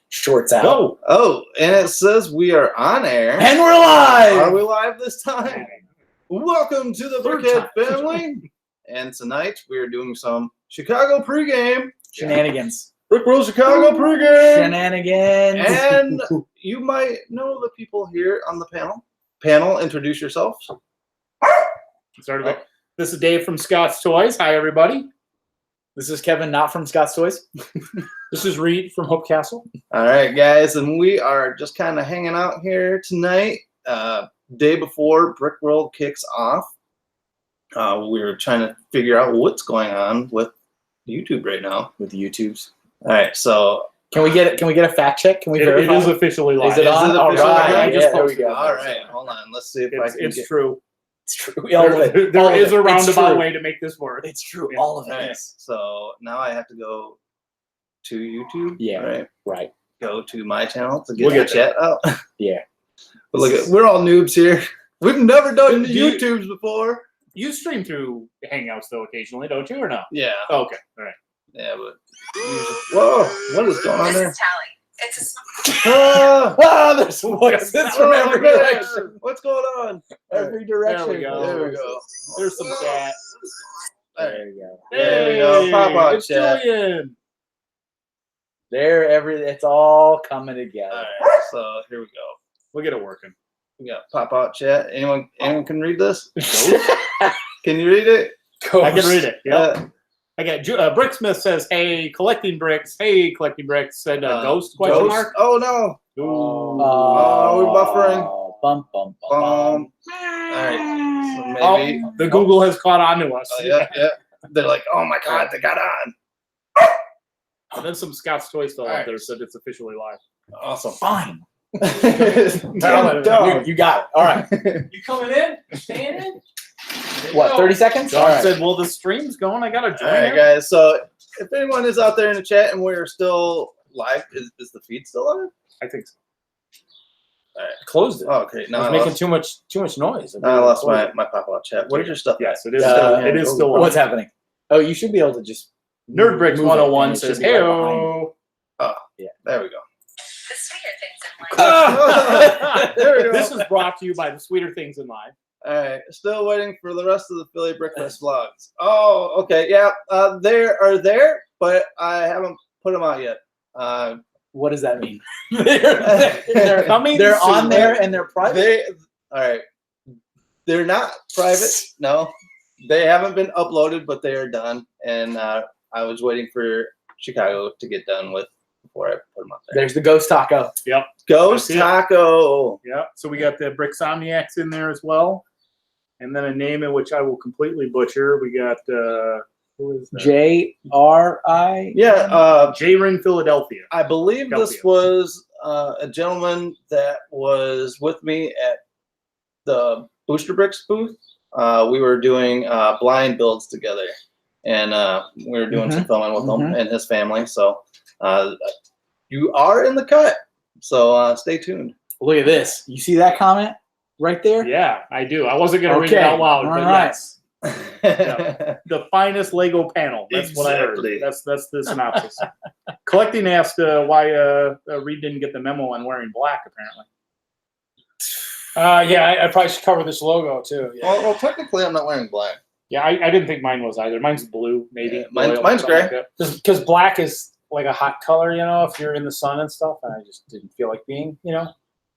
Shorts out. Go. Oh, and it says we are on air. And we're live! Are we live this time? Welcome to the Brickhead family. And tonight we are doing some Chicago pregame. Shenanigans. Brickworld Chicago pregame. Shenanigans. And you might know the people here on the panel. Panel, introduce yourselves. This is Dave from Scott's Toys. Hi, everybody. This is Kevin, not from Scott's Toys. This is Reed from Hope Castle. All right, guys, and we are just kind of hanging out here tonight. Day before Brickworld kicks off. We're trying to figure out what's going on with YouTube right now. With the YouTubes. All right, so can we get a fact check? Can we verify? It is officially live. Is it on? All right, there we go. All right, hold on. Let's see if I can It's true. It's true. There is a roundabout way to make this work. It's true. Yeah. All of it. Right, so now I have to go to YouTube. Yeah. Right. Go to my channel to We'll get get the chat out. Yeah. But look, we're all noobs here. We've never done Do you- YouTubes before. You stream through Hangouts, though, occasionally, don't you, or no? Yeah. Oh, okay. All right. Yeah, but whoa, what is going on This there? is Tally. It's There's voices from Oh, every my gosh. direction. What's going on? Every direction. There we go. There we go. There's some chat. There you go. There we go. Pop out It's chat. Julian. It's all coming together. All right, so here we go. We'll get it working. We got pop out chat. Anyone can read this? Can you read it? I can read it. Yeah. Uh, I got Bricksmith says, "Hey, collecting bricks." Hey, collecting bricks. Said ghost question Ghost? mark. Oh no. Ooh. Oh, we're buffering. Bum, bum, bum, bum. All right. So maybe. The Google has caught on to us. Oh, yeah. They're like, oh my god, they got on. And then some Scott's Toys still All out right. there said it's officially live. Awesome. Fine. Damn dumb. You got it. All right. You coming in? You staying in? What, 30 seconds? John All right. said, "Well, the stream's going. I gotta join." All right, it." guys. So if anyone is out there in the chat and we're still live, is the feed still live? I think so. All right. Closed it. Oh, okay. I Now was I making lost, too much noise. I lost my pop-out chat. What is your stuff? Yes, it is. Uh, Still, it is still. What's happening? Oh, you should be able to just Nerd Bricks move it, 101 and it should says, be right behind "Hey, you. There we go. the sweeter things in life. There we go. This is brought to you by the Sweeter Things in Life." All right, still waiting for the rest of the Philly Brickfest vlogs. Oh, okay, yeah, they are there, but I haven't put them out yet. What does that mean? They're coming. They're soon. on there and they're private. All right, they're not private. No, they haven't been uploaded, but they are done. And I was waiting for Chicago to get done with before I put them up there. There's the ghost taco. Yep. Ghost I see it. Taco. Yeah. So we got the Bricksomniacs in there as well, and then a name in which I will completely butcher. We got who is that? JRI. Yeah, J Ring Philadelphia. I believe this Philadelphia. was a gentleman that was with me at the Booster Bricks booth. We were doing blind builds together, and we were doing some filming with him and his family. So you are in the cut. So stay tuned. Look at this. You see that comment right there? Yeah, I do. I wasn't gonna read it Okay, out loud, all but right. yes, the finest Lego panel. That's what I Exactly. heard. That's the synopsis. Collecting asked why Reed didn't get the memo on wearing black. Apparently. Yeah, I probably should cover this logo too. Yeah. Well, technically, I'm not wearing black. Yeah, I didn't think mine was either. Mine's blue, maybe. Yeah, mine's Royal, something gray. like that. Because black is like a hot color, you know, if you're in the sun and stuff. And I just didn't feel like being, you know.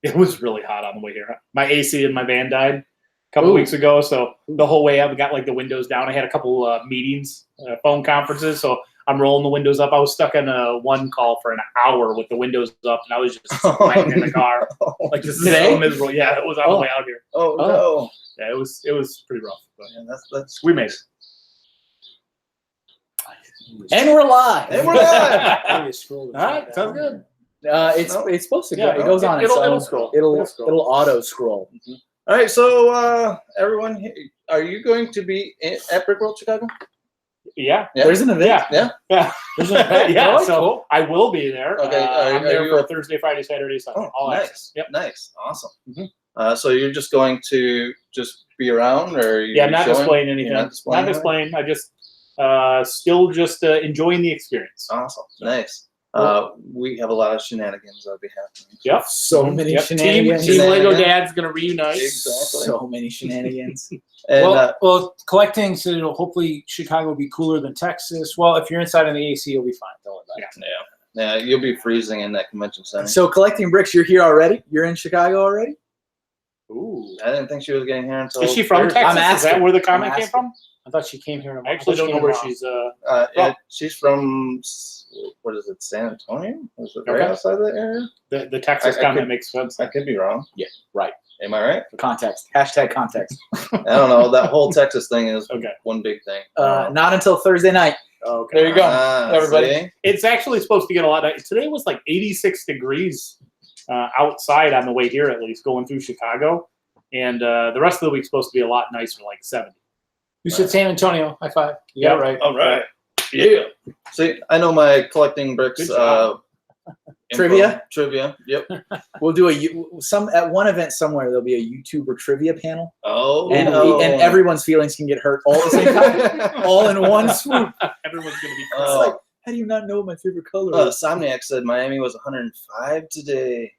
It was really hot on the way here. My AC in my van died a couple weeks ago, so the whole way up, I got like the windows down. I had a couple meetings, phone conferences, so I'm rolling the windows up. I was stuck on one call for an hour with the windows up, and I was just sweating in the car. Like, this is so miserable. Yeah, it was on the way out here. Oh no! Yeah, it was pretty rough, but Yeah, that's we made it. And we're live. And we're live. Maybe scroll All right, sounds good. It's supposed to go. Yeah, It goes on its it'll own. scroll. It'll scroll. auto scroll. All right. So everyone, are you going to be at Brickworld Chicago? Yeah, Yeah. There's an event. yeah, Yeah. There's a, yeah. Really? So Cool. I will be there. Okay, I'm are there you- for Thursday, Friday, Saturday, Sunday. Oh, all nice. access. Yep. Nice. Awesome. Mhm. So you're just going to just be around, or Yeah, I'm not showing? displaying anything. You're not displaying. Not displaying. I just still just enjoying the experience. Awesome. Nice. We have a lot of shenanigans that'll be happening. Yep. So many Team shenanigans. Lego Dad's gonna reunite. Exactly. So many shenanigans. And Well, collecting, so it'll hopefully Chicago will be cooler than Texas. Well, if you're inside in the AC, you'll be fine. Don't worry about it. yeah, you'll be freezing in that convention center. So collecting bricks, you're here already? You're in Chicago already? Ooh. I didn't think she was getting here until. Is she from Thursday. Texas? I'm Is that asking. where the comment I'm came from? I thought she came here. I actually don't know where she's. She's from. What is it? San Antonio? Is it right Okay. outside that area? The Texas I comment could- makes sense. I could be wrong. Yeah, right. Am I right? Context. Hashtag context. I don't know. That whole Texas thing is Okay. one big thing. Not until Thursday night. Okay. There you go, everybody. See? It's actually supposed to get a lot. Today was like 86 degrees outside on the way here, at least going through Chicago, and the rest of the week's supposed to be a lot nicer, like 70. You said San Antonio. High five. Yeah, right. All right. Yeah. See, I know my collecting bricks. Good job. Trivia? Trivia. Yep. We'll do at one event somewhere. There'll be a YouTuber trivia panel, Oh. and no. and everyone's feelings can get hurt all at the same time, all in one swoop. Everyone's gonna be. It's like, how do you not know what my favorite color is? Somniac said Miami was 105 today.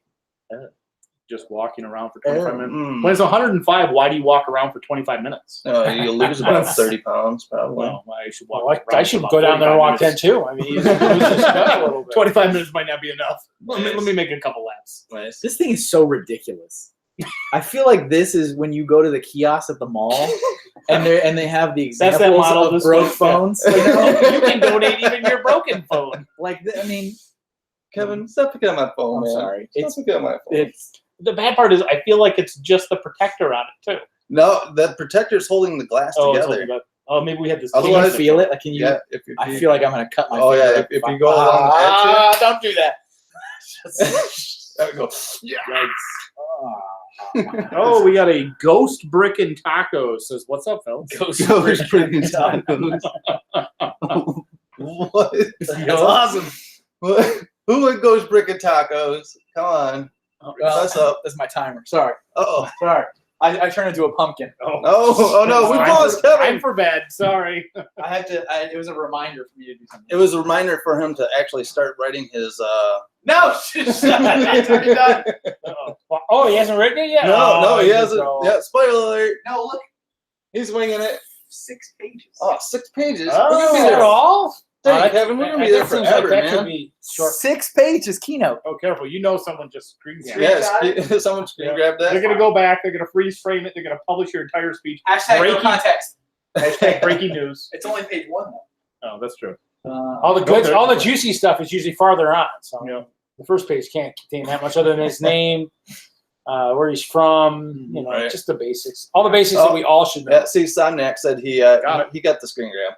Just walking around for 25 minutes. Mm. When it's 105, why do you walk around for 25 minutes? You'll lose about 30 pounds, probably. Well, I should walk. Well, around I for should about go down there and 45 walk minutes. then too. I mean, you lose your step a little bit. 25 minutes might not be enough. Let Nice. me make a couple laps. Nice. This thing is so ridiculous. I feel like this is when you go to the kiosk at the mall, and they have the That's that examples model of this broke week, phones. yeah. You know? You can donate even your broken phone. Like, I mean, Kevin, stop picking up my phone, I'm man. sorry. Stop picking up my phone. It's The bad part is I feel like it's just the protector on it too. No, the protector's holding the glass Oh, it's together. holding up. Oh, maybe we had this. can you Otherwise- feel it? Like, can you? Yeah, if you. I feel like I'm gonna cut my. Oh, yeah, finger. if you go along the edge. Don't do that. There we go. Yikes. Oh, we got a ghost brick and tacos. Says, what's up, Phil? Ghost Ghost brick. brick tacos. What? That's awesome. What? Who would ghost brick and tacos? Come on. What's up? That's my timer. Sorry. Oh. Sorry. I turned into a pumpkin. Oh no, we Time paused for- Kevin. Time for bed. Sorry. I had to. It was a reminder for me to do something. It was a reminder for him to actually start writing his. No. It's already done. Oh, he hasn't written it yet? No, he hasn't. So- Yeah, spoiler alert. No, look. He's winging it. 6 pages. Oh, 6 pages. Oh, We're gonna be is that there. all? Dang, Kevin, we're gonna be there That seems forever, like that man. could be short. 6 pages keynote. Oh, careful. You know someone just screen grabbed. Yes, someone screen grab that. They're going to go back. They're going to freeze frame it. They're going to publish your entire speech. Hashtag no Breaking- context. Hashtag breaking news. It's only page 1 though. Oh, that's true. All the good, Okay. all the juicy stuff is usually farther on. So Yeah. the first page can't contain that much other than his name, where he's from, Right. just the basics. All the basics that we all should know. Yeah, see, Somniac said he Got he got the screen grab.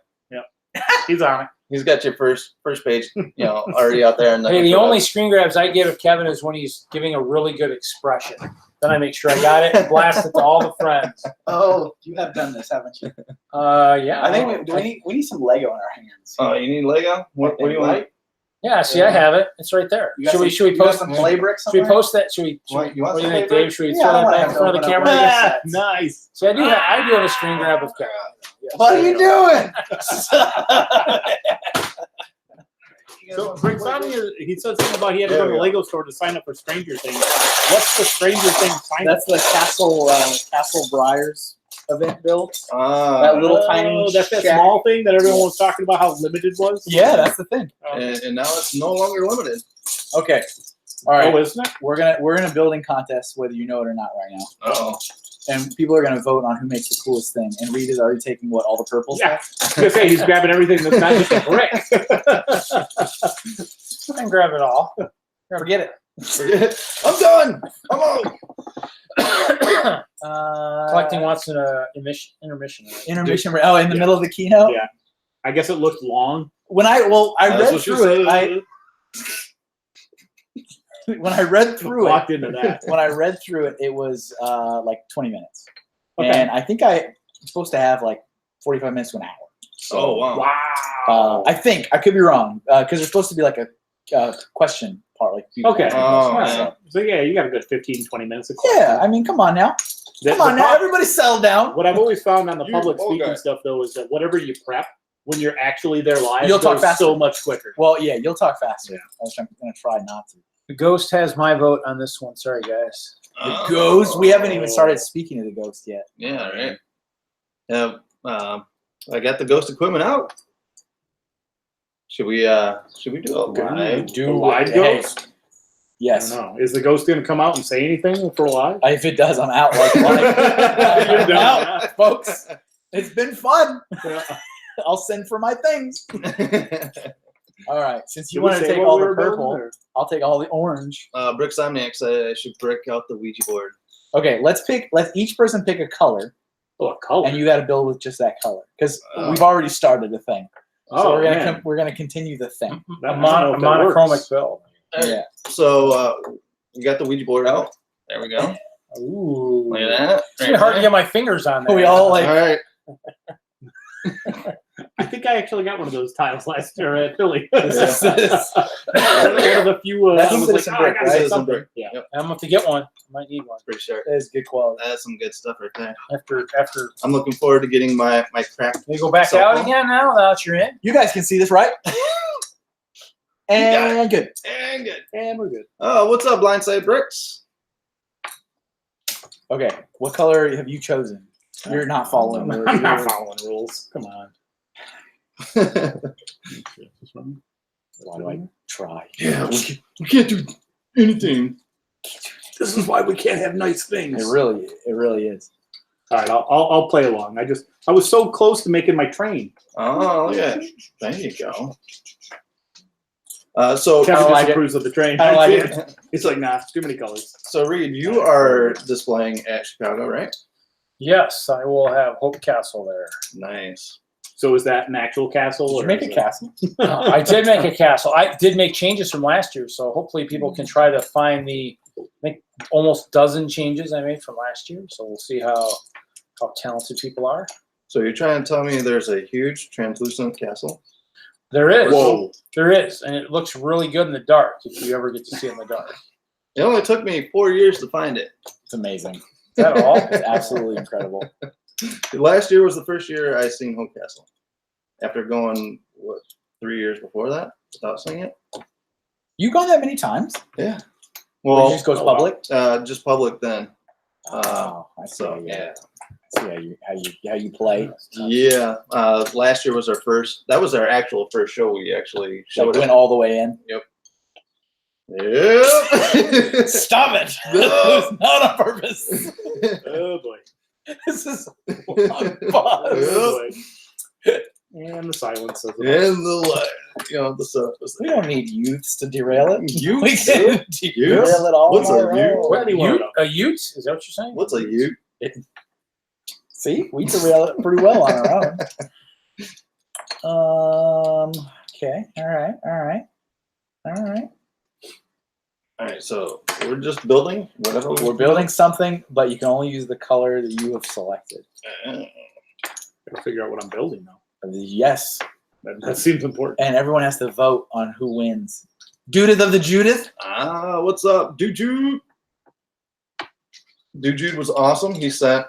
He's on it. He's got your first page, already out there. Hey, the only screen grabs I give of Kevin is when he's giving a really good expression. Then I make sure I got it and blast it to all the friends. Oh, you have done this, haven't you? Yeah. I think we need some Lego in our hands. Oh, you need Lego? What do you want? Yeah, see, I have it. It's right there. You got Should we you got post some play bricks? Should we post that? Should we? What, you want What do you some think, play Dave? Should we Yeah, throw I that wanna back in have front of the it open camera? up. Nice. See, I do have a screen grab of Kevin. Yes, What are you doing? So, Brickhead, he said something about he had to go to the Lego store to sign up for Stranger Things. What's the Stranger Things sign up? That's the Castle Briars event build. That little tiny That's that shack. small thing that everyone was talking about how limited was? Yeah, that's the thing. and now it's no longer limited. Okay. All right. Oh, isn't it? We're in a building contest, whether you know it or not, right now. Oh, And people are gonna vote on who makes the coolest thing. And Reed is already taking all the purples. Yeah. I was going to say, he's grabbing everything that's not just a brick. I can grab it all. Forget it. I'm done. Come on. Collecting wants an intermission. Right? Intermission. Oh, in the middle of the keynote. Yeah. I guess it looked long. When I That's read what you through it. said. When I read through it, Walked into that. when I read through it, it was like 20 minutes. Okay. And I think I'm supposed to have like 45 minutes to an hour. Oh, wow. Wow. I think. I could be wrong. Because there's supposed to be like a question part. Like people Okay. asking Oh, questions. man. So, yeah, you got a good 15, 20 minutes of Yeah, I mean, come on now. Come on now. Everybody settle down. What I've always found on the You public old speaking guy. stuff, though, is that whatever you prep when you're actually there live, You'll talk goes faster. so much quicker. Well, yeah, you'll talk faster. Yeah. I'm gonna try not to. The ghost has my vote on this one. Sorry, guys. The ghost. We haven't even started speaking of the ghost yet. Yeah, right. Yeah, I got the ghost equipment out. Should we do a live? The live Hey, ghost? Yes. I don't know. Is the ghost going to come out and say anything for live? If it does, I'm out. Like, You're I'm done. out, folks. It's been fun. I'll send for my things. All right. Since you Did we want to say take what all we the were building, purple, or- I'll take all the orange. Bricksomniac said I should brick out the Ouija board. Okay, let's each person pick a color, Oh, a color. and you got to build with just that color because Oh. we've already started a thing. So Oh, we're gonna man. we're gonna continue the thing. That- A, I don't know a if that monochromic works. build. Yeah. So we got the Ouija board out. There we go. Ooh. Look at that. It's really hard to get my fingers on there. We all like. All right. I think I actually got one of those tiles last year at Philly. This is- One of the few. That's I was citizen like, brick, I gotta right? get Citizen something. brick. Yeah. Yep. I'm going to get one. I might need one. Pretty sure. That is good quality. That's some good stuff right there. After I'm looking forward to getting my crack. you go back Cell out phone. again now that you're in. You guys can see this, right? And good. And good. And we're good. Oh, what's up, Blindside Bricks? Okay, what color have you chosen? You're not following. the I'm not rules. following rules. Come on. Why do I try? Yeah, we can't do anything. This is why we can't have nice things. It really is. All right, I'll play along. I was so close to making my train. Oh, look at it. There you go. So, Kevin like disapproves of the train. I don't like it. It's like, nah, it's too many colors. so Reed, you are displaying at Chicago, right? Yes, I will have Hope Castle there. Nice. So is that an actual castle? Did you or make is a it- castle? I did make a castle. I did make changes from last year, so hopefully people can try to find the almost dozen changes I made from last year. So we'll see how talented people are. So you're trying to tell me there's a huge translucent castle? There is. Whoa. There is, and it looks really good in the dark if you ever get to see it in the dark. It only took me 4 years to find it. It's amazing. Is that all? It's absolutely incredible. Last year was the first year I seen Hope Castle. After going, 3 years before that without seeing it? You gone that many times? Yeah. Well, Well, it just goes oh, wow. public. just public then. Oh, I see. So, Yeah. I see how you play. Yeah. Last year was our first. That was our actual first show. We actually So showed it it. went all the way in. Yep. Stop it! This was not on purpose. Oh boy. This is long pause. Oh boy. And the silence of the And the light, the surface. We don't need youths to derail it. Youths? We can derail Youths? it all. What's on a our youth? own. What do you want to know? A ute? Is that what you're saying? What's a ute? See, we derail it pretty well on our own. Okay. All right. All right, so we're just building whatever We're building something, but you can only use the color that you have selected. Gotta figure out what I'm building now. Yes, That seems important. and everyone has to vote on who wins. Judith of the Judith. What's up, Dude? Dude was awesome. He sent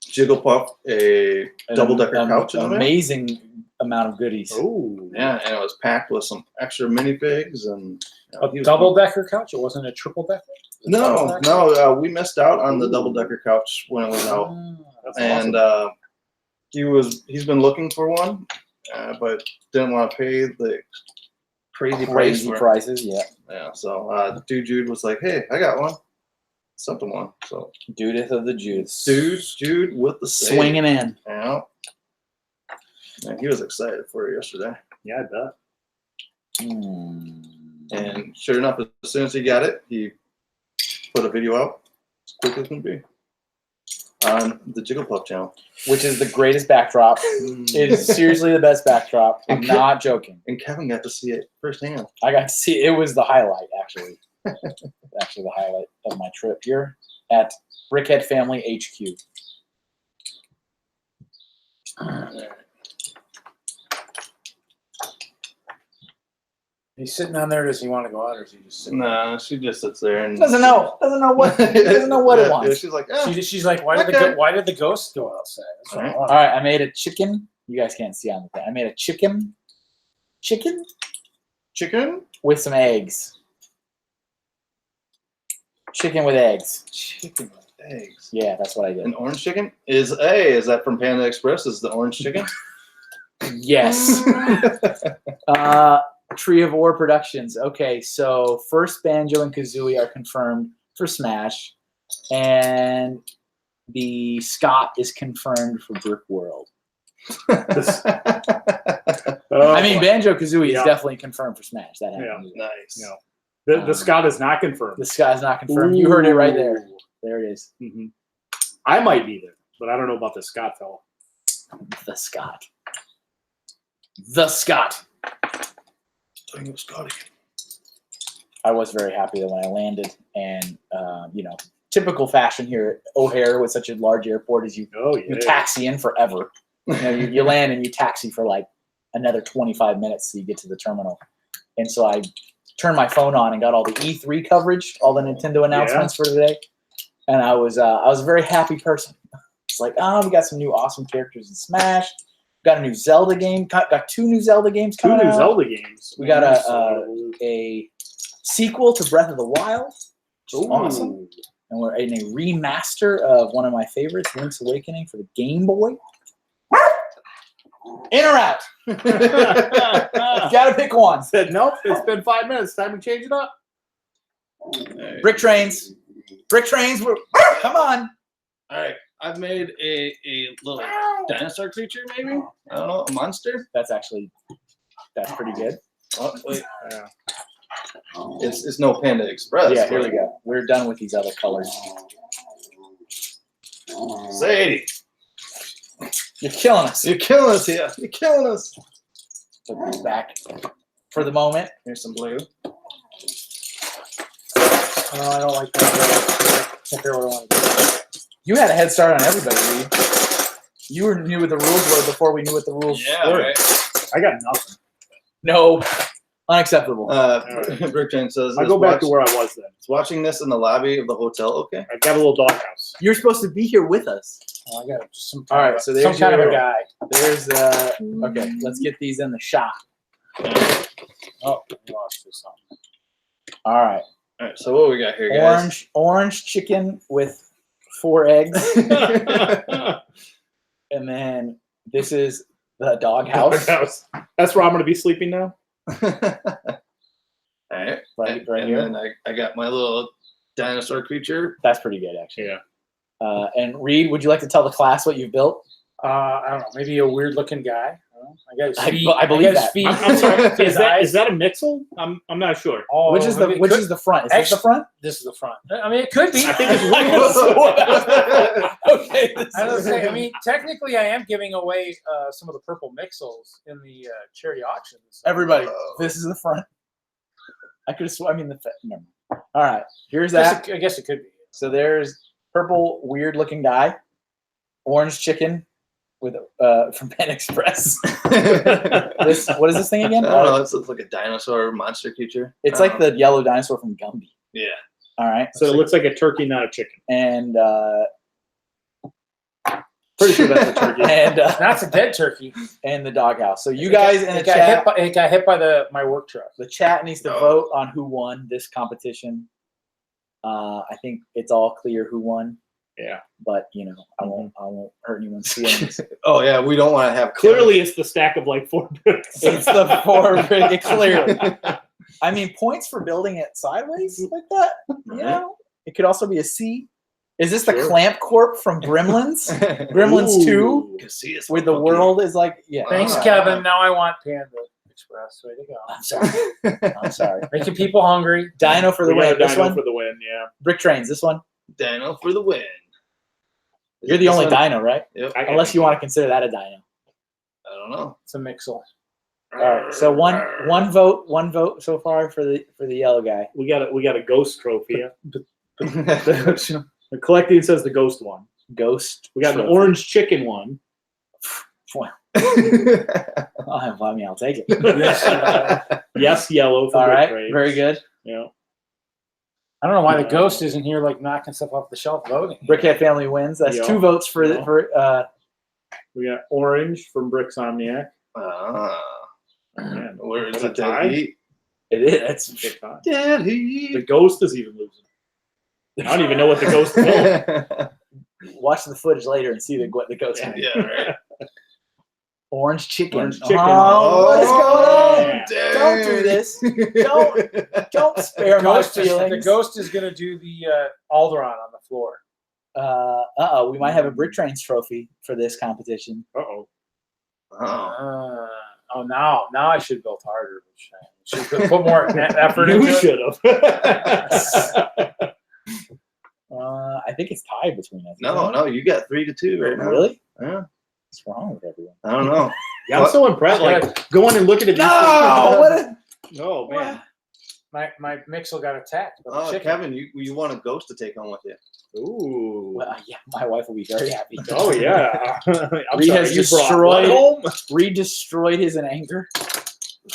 Jigglepuff a double-decker couch in An there. amazing amount of goodies. Oh. Yeah, and it was packed with some extra minifigs and he A was- double-decker couch? It wasn't a triple-decker? No, we missed out on the double-decker couch when it was out, Ah. That's and awesome. he's been looking for one, but didn't want to pay the crazy price Crazy for it. prices, yeah. Yeah, so Jude was like, "Hey, I got one, something one." So Judith of the Judith. Jude with the save. Swinging in. Yeah. And he was excited for it yesterday. Yeah, I bet. And sure enough, as soon as he got it, he put a video out as quick as can be on the Jigglepuff channel. Which is the greatest backdrop. It is seriously the best backdrop. I'm not joking. And Kevin got to see it firsthand. I got to see it was the highlight, actually. Actually, the highlight of my trip here at Brickhead Family HQ. He's sitting on there. Does he want to go out, or is he just sitting? Nah, she just sits there and Doesn't know what it wants. She's like, She's like, why did Okay. why did the ghost go outside? That's what I Alright. want. All right, I made a chicken You guys can't see on the thing. I made a chicken Chicken? with some eggs. Chicken with eggs. Chicken with eggs. Yeah, that's what I did. An orange chicken? Is that from Panda Express? Is the orange chicken? Yes. Tree of Ore Productions. Okay, so first Banjo and Kazooie are confirmed for Smash, and the Scott is confirmed for Brickworld. I mean, Banjo Kazooie is Yeah. definitely confirmed for Smash. That Yeah. happened. Nice. No. The Scott is not confirmed. The Scott is not confirmed. You heard it right there. Ooh. There it is. Mm-hmm. I might be there, but I don't know about the Scott fella. The Scott. The Scott. I was very happy that when I landed, and typical fashion here at O'Hare with such a large airport is you taxi in forever. You land and you taxi for like another 25 minutes so you get to the terminal. And so I turned my phone on and got all the E3 coverage, all the Nintendo announcements for today. And I was a very happy person. It's like, we got some new awesome characters in Smash. Got a new Zelda game. Got 2 new Zelda games coming out. 2 new Zelda games. We got a sequel to Breath of the Wild, which is awesome. And we're in a remaster of one of my favorites, Link's Awakening, for the Game Boy. In or out? Gotta pick one. Said nope. It's been 5 minutes. Time to change it up. Brick trains. Brick trains. Come on. All right. I've made a little dinosaur creature, maybe? I don't know. A monster? That's pretty good. Oh, wait. Yeah. It's no Panda Express. Yeah, here we go. We're done with these other colors. Sadie. You're killing us. You're killing us here. You're killing us. Put these back for the moment. Here's some blue. I don't like that. Can't figure out what I want to do. You had a head start on everybody, Reed. You knew what the rules were before we knew what the rules were. Right. I got nothing. No. Unacceptable. Brick Train says, I'll go back to where I was then. Is watching this in the lobby of the hotel okay? I got a little doghouse. You're supposed to be here with us. I got just some. All right, so there's some kind of your- a guy. There's okay, let's get these in the shop. Oh, I lost this something. All right. All right, so what we got here, guys? Orange chicken with 4 eggs. And then this is the doghouse. Doghouse. That's where I'm going to be sleeping now. All right. Right and here. then I got my little dinosaur creature. That's pretty good, actually. Yeah. And Reed, would you like to tell the class what you've built? I don't know. Maybe a weird looking guy. I got his I feet. believe I got his that. feet. I'm sorry. His eyes. Is that a mixel? I'm not sure. Oh, Which is maybe it could- the front? Is this the front? This is the front. I mean, it could be. I think it's Okay. I was say. I mean, technically, I am giving away some of the purple mixels in the charity auctions. Everybody, this is the front. I could have sworn. I mean, never mind. All right. Here's that. I guess it could be. So there's purple, weird-looking guy, orange chicken with from Pen Express. What is this thing again? I don't know. It looks like a dinosaur monster creature. It's like the yellow dinosaur from Gumby. Yeah. All right. So it looks like a turkey, not a chicken. And Pretty sure that's a turkey. and That's a dead turkey. and the doghouse. So you guys in the It got chat, it got hit by my work truck. the chat needs to vote on who won this competition. I think it's all clear who won, Yeah. but I won't hurt anyone's feelings. Oh yeah, we don't want to have Clearly, it's the stack of like 4 bricks. It's the 4 brick. Clearly, I mean, points for building it sideways like that. It could also be a C. Is this the Clamp Corp from Gremlins? Gremlins 2, can see it's where the funky. world is like, yeah. Thanks, Kevin. Now I want Panda Express. Way to go. I'm sorry. I'm sorry. Making people hungry. Dino for the We got win. a This dino one. for the win. Yeah. Brick Trains. This one. Dino for the win. You're the only dino, right? Yep. I got Unless you want to consider that a dino. I don't know. It's a mixel. All right. So one vote so far for the yellow guy. We got a ghost trophy. The collecting says the ghost one. Ghost. We got an trophy. orange chicken one. Well, I'll take it. Yes, yellow for All Brick right. Trade. Very good. Yeah. I don't know why the ghost isn't here, like knocking stuff off the shelf voting. Brickhead family wins. That's Yeah. 2 votes for We got orange from Bricks Omniac. Man, Where is what a it? tie. Dead Heat? It is. It's Big tie. Dead The Heat. ghost is even losing. I don't even know what the ghost is. watch the footage later and see what the ghost is. Yeah, right. Orange chicken. Orange chicken. Oh, what is going on? Yeah. Don't do this. Don't spare my Ghost is, feelings. the ghost is going to do the Alderon on the floor. We might have a Brick Trains trophy for this competition. Uh-oh. Oh. Now I should build harder. Should put more effort You into it. should have. I think it's tied between us. No, you got 3-2 right now. Really? Yeah. What's wrong with everyone? I don't know. Yeah, I'm so impressed. Like going and looking at these. No! What a, Oh man. My Mixel got attacked. By the Oh, chicken. Kevin, you want a ghost to take home with you? Ooh. well, yeah, my wife will be very happy. Oh yeah. I'm Reed sorry, has you brought destroyed- one home. Reed destroyed his in anger.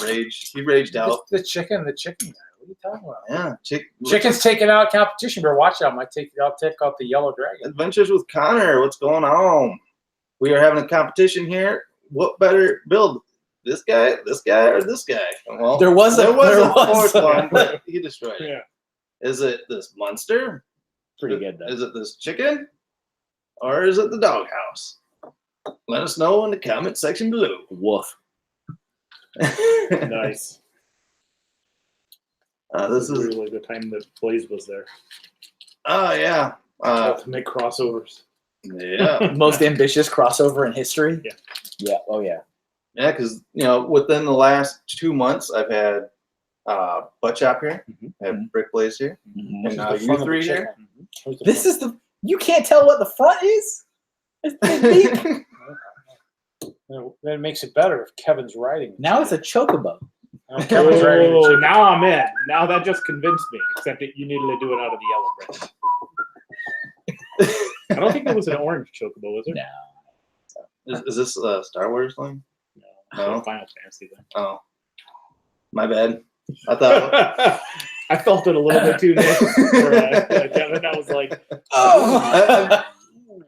Rage. He raged out. The chicken guy. What are you talking about? Yeah. Chicken's taking out competition. Better watch out. I'll take out the yellow dragon. Adventures with Connor. What's going on? We are having a competition here. What better build? This guy, or this guy? Well, There was a fourth one, but he destroyed it. Yeah. Is it this monster? Pretty good though. Is it this chicken? Or is it the doghouse? Let us know in the comment section below. Woof. Nice. This is really the time that Blaze was there. oh yeah. To make crossovers. Yeah. Most ambitious crossover in history. Yeah. Yeah. Oh yeah. Yeah, because within the last 2 months I've had Butt Chop here, I have Brick Blaze here, Mhm. and now The you front of the three chicken. here. Where's the This front? is the. You can't tell what the front is. It's big deep. Then it makes it better if Kevin's writing. Now it's a chocobo. Kevin's writing the Oh, chicken. now I'm in. Now that just convinced me. Except that you needed to do it out of the yellow brick. I don't think there was an orange chocobo, was there? No. Is this a Star Wars thing? No. Final Fantasy then. Oh, my bad. I thought. I felt it a little bit too, Nick. Kevin, I was like, Oh.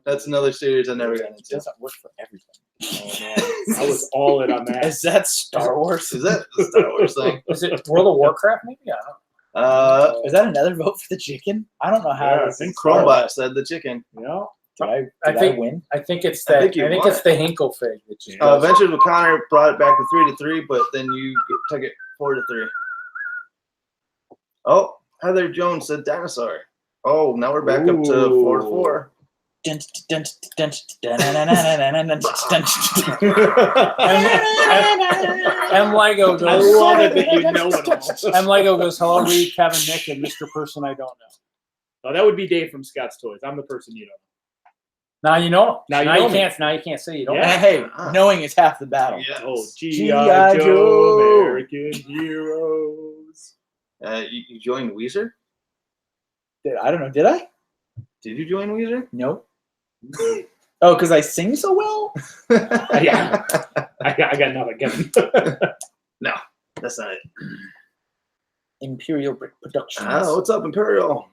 That's another series I never got It into. doesn't work for everything. oh man, I was all in on that. Is that Star Wars? Is that the Star Wars thing? Is it World of Warcraft? Maybe I don't Is that another vote for the chicken? I don't know how. Yeah, I this think is- Chromebot said the chicken. Yeah. Did I I think- win? I think it's I that. I think think, you won it's the Hinkle fig. That just Yeah. Adventures with Connor brought it back to 3-3, but then you took it 4-3. Oh, Heather Jones said dinosaur. Oh, now we're back up to 4-4. Dun, dun, dun, dun, dun, dun, dun, dun, dun, dun, M Lego I goes. love it that you know it all. M Lego goes. Hello, Reed, Kevin, Nick, and Mr. Person I don't know. Oh, that would be Dave from Scott's Toys. I'm the person you know. Now you know. Now you now know you me. can't. Now you can't say you don't. Yeah. Hey, knowing is half the battle. Yes. Oh, G.I. G.I. Joe. Joe, American Heroes. You joined Weezer? I don't know. Did I? Did you join Weezer? No. Oh, because I sing so well? Yeah. I got nothing. Kevin. That's not it. Imperial Brick Productions. Oh, what's up, Imperial?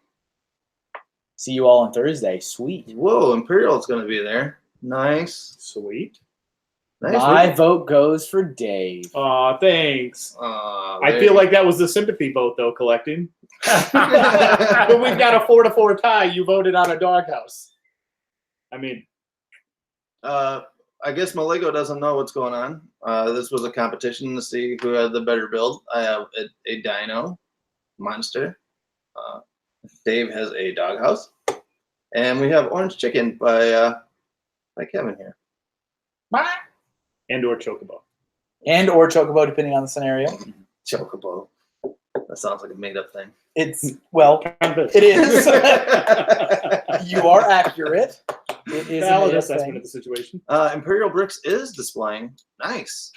See you all on Thursday. Sweet. Whoa, Imperial's going to be there. Nice. Sweet. Nice. My vote goes for Dave. Aw, thanks. I I feel like that was the sympathy vote, though, collecting. But we've got a 4-4 tie. You voted on a doghouse. I mean, I guess my Lego doesn't know what's going on. This was a competition to see who had the better build. I have a dino monster. Dave has a doghouse, and we have orange chicken by Kevin here. and or chocobo. And or chocobo, depending on the scenario. Chocobo. That sounds like a made-up thing. It's, well, it is. You are accurate. It is a Valid made-up assessment thing. of the situation. Imperial Bricks is displaying. Nice.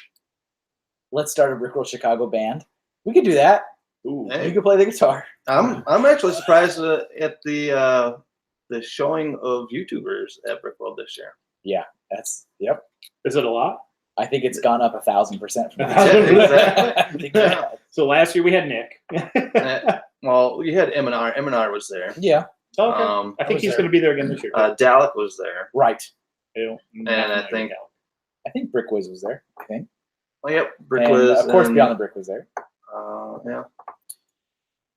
Let's start a Brickworld Chicago band. We could do that. Ooh. Hey. You could play the guitar. I'm actually surprised at the showing of YouTubers at Brickworld this year. That's, yep. Is it a lot? I think it's gone up 1,000% from Yeah, exactly. I think that- So last year we had Nick. Well, you had M&R. M&R was there. Yeah, Okay. Um, I think was he's there. going to be there again this year. Dalek was there. right. Ew. And I think I think Brickwiz was there. I think. Oh, yep. And, Brickwiz. of course, and, Beyond the Brick was there. Yeah.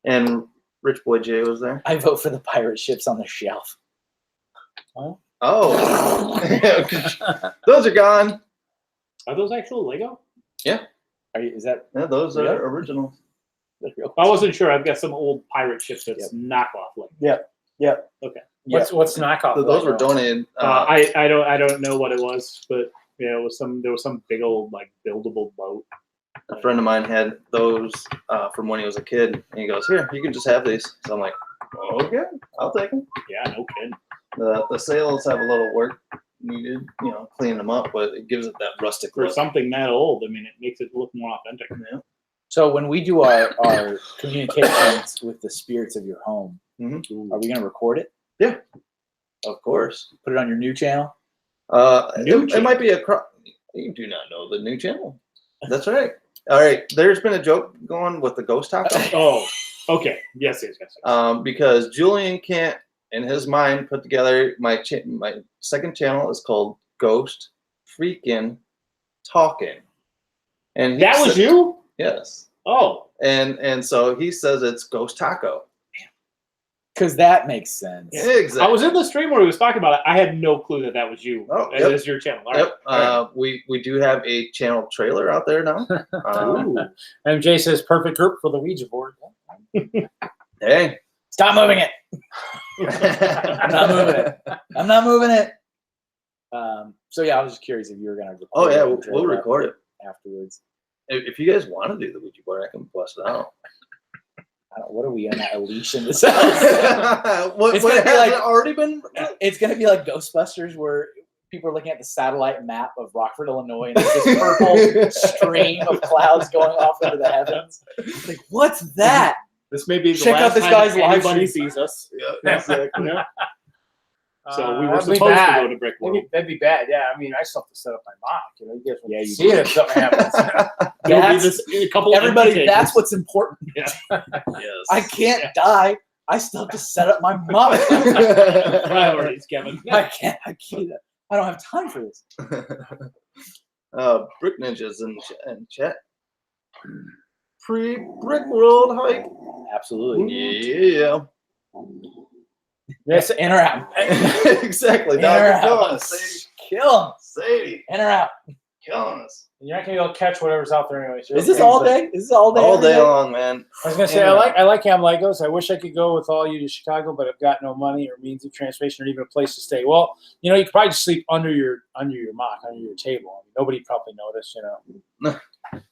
And Rich Boy J was there. I vote for the pirate ships on the shelf. Oh. Those are gone. Are those actual Lego? Are you, is that Yeah, those Really? are originals. the real? I wasn't sure. I've got some old pirate ships that's knockoff Lego. What's knockoff? Those were Lego? donated. I don't know what it was, but yeah, it was there was some big old like buildable boat. A friend of mine had those from when he was a kid, and he goes, "Here, you can just have these." So I'm like, "Okay, I'll take them." Yeah, no kidding. The sails have a little work needed, cleaning them up, but it gives it that rustic For look. something that old, I mean, it makes it look more authentic. Yeah. So when we do our communications with the spirits of your home, Mhm. are we going to record it? Of course. Put it on your new channel? It might be you do not know the new channel. That's right. All right. There's been a joke going with the ghost taco. Oh, okay. Yes. Because Julian can't, in his mind, put together my second channel is called Ghost Freaking Talking, and That was you? Yes, Oh, and so he says it's Ghost Taco. Because that makes sense. Exactly. I was in the stream where he was talking about it. I had no clue that was you. Oh, It yep. is your channel. All right. Yep. All right. We do have a channel trailer out there now. Ooh. MJ says perfect group for the Ouija board. Hey. Stop moving it. I'm not moving it. I'm not moving it. So yeah, I was just curious if you were gonna record. Oh yeah, it and we'll trailer record it. afterwards. If you guys want to do the Ouija board, I can bust it out. What are we on a leash in this house? It's gonna be has like- it already been. It's gonna be like Ghostbusters, where people are looking at the satellite map of Rockford, Illinois, and there's this purple stream of clouds going off into the heavens. It's like, what's that? This may be the Check out last this time guy's live anybody stream. sees us. Yeah, exactly. Yeah. So we were That'd be supposed to bad. go to Brickworld. That'd be bad. Yeah, I mean, I still have to set up my mock. You Yeah, guys you see it do. if something happens. There'll be That's- this a couple. Everybody, empty that's tables. what's important. Yes. I can't die. I still have to set up my mom. Priorities, Kevin. I can't. I don't have time for this. Brick Ninjas in chat. Pre-Brickworld hike. Absolutely. Yeah. Yes, In or out. Exactly. In Now or you're out. killing us, Sadie. Kill him. Sadie, In or out. killing us. you're not gonna be able to catch whatever's out there anyway. So Is this all day? Is this all day? All every day long, man. I was gonna say I like Ham Legos. I wish I could go with all you to Chicago, but I've got no money or means of transportation or even a place to stay. Well, you could probably just sleep under your mock, under your table. I mean, nobody probably noticed,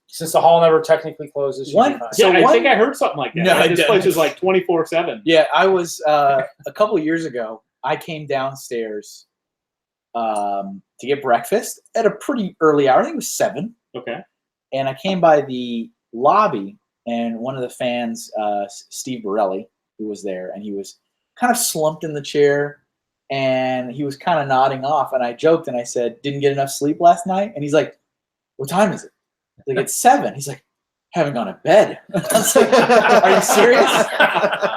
Since the hall never technically closes. One- You'll be fine. So Yeah, I one- think I heard something like that. No, Like, I this place didn't. is like 24/7. Yeah, I was a couple of years ago. I came downstairs to get breakfast at a pretty early hour. I think it was 7. Okay. And I came by the lobby, and one of the fans, Steve Borelli, who was there, and he was kind of slumped in the chair, and he was kind of nodding off. And I joked, and I said, "Didn't get enough sleep last night?" And he's like, "What time is it?" Like, "It's 7." He's like, "Haven't gone to bed." I was like, "Are you serious?"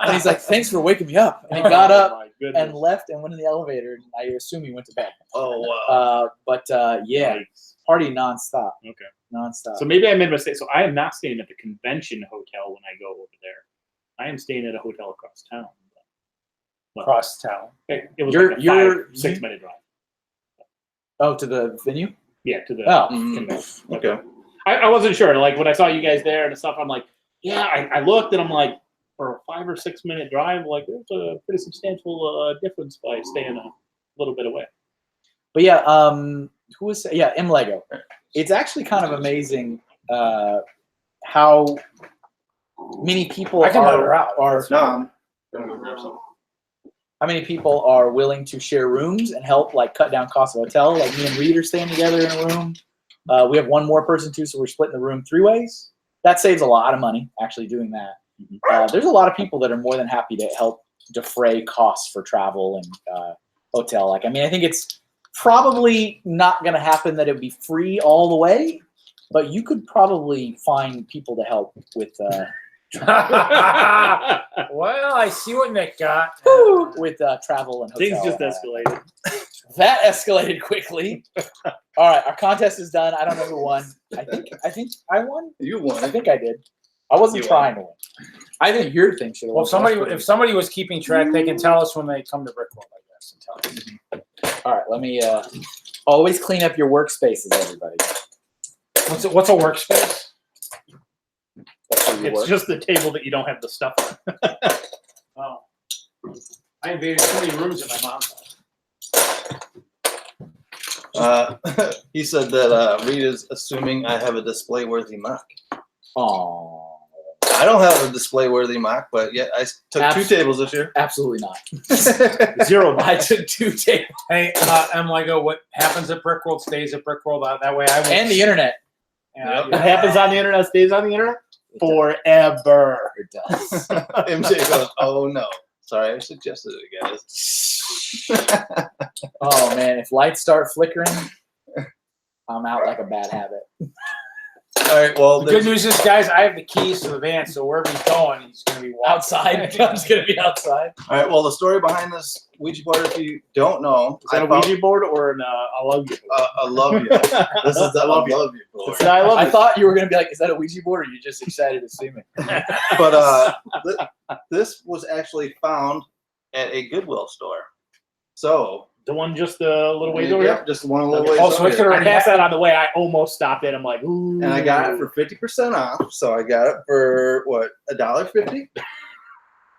And he's like, "Thanks for waking me up." And he got up my goodness. and left and went in the elevator. And I assume he went to bed. Oh wow. But yeah, Nice. party nonstop. Okay. Nonstop. So maybe I made a mistake. So I am not staying at the convention hotel when I go over there. I am staying at a hotel across town. Across town. It was You're- like a you're- 6-minute drive. Oh, to the venue? Yeah, to the Oh. convention. Okay. I wasn't sure. Like when I saw you guys there and stuff, I'm like, yeah. I looked and I'm like, for a 5 or 6 minute drive, like there's a pretty substantial difference by staying a little bit away. But yeah, who was M Lego. It's actually kind of amazing how many people I can let her out. are No, I'm gonna go grab some. how many people are willing to share rooms and help like cut down costs of hotel. Like me and Reed are staying together in a room. We have one more person too, so we're splitting the room 3 ways. That saves a lot of money actually doing that. There's a lot of people that are more than happy to help defray costs for travel and hotel. Like, I mean, I think it's probably not going to happen that it would be free all the way, but you could probably find people to help with Well, I see what Nick got. with travel and hotel. Things just escalated. That escalated quickly. All right, our contest is done. I don't know who won. I think I won. You I won. think I did. I wasn't You trying to win. I think your thing should have Well, won. if somebody was keeping track, they can tell us when they come to Brickworld, I guess, and tell us. All right, let me always clean up your workspaces, everybody. What's a workspace? That's where you It's work. just the table that you don't have the stuff on. Oh, I invaded too many rooms in my mom's house. He said that Reed is assuming I have a display-worthy mock. Oh, I don't have a display-worthy mock, but yet I took two tables this year. absolutely not. Zero. I took 2 tables Hey, M. Lego, what happens at Brickworld stays at Brickworld. That way I won't. and the internet. Yeah, What happens on the internet stays on the internet forever. It does. MJ goes, oh no. Sorry, I suggested it, guys. Oh man, if lights start flickering, I'm out like a bad habit. All right, well, The good news is, guys, I have the keys to the van, so wherever he's going, he's going to be walking. Outside, I'm just gonna be outside. all right, well, the story behind this Ouija board, if you don't know, Is that a Ouija board or an I love you? I love you. This is the I love you board. It's an I love I you. thought you were gonna be like, "Is that a Ouija board?" Or are you just excited to see me? But this was actually found at a Goodwill store. So The one just a little ways over yeah, here. just one little Okay. ways Oh, so over it here. could I passed that on the way. I almost stopped it. I'm like, ooh. And I got it for 50% off. So I got it for what, $1.50?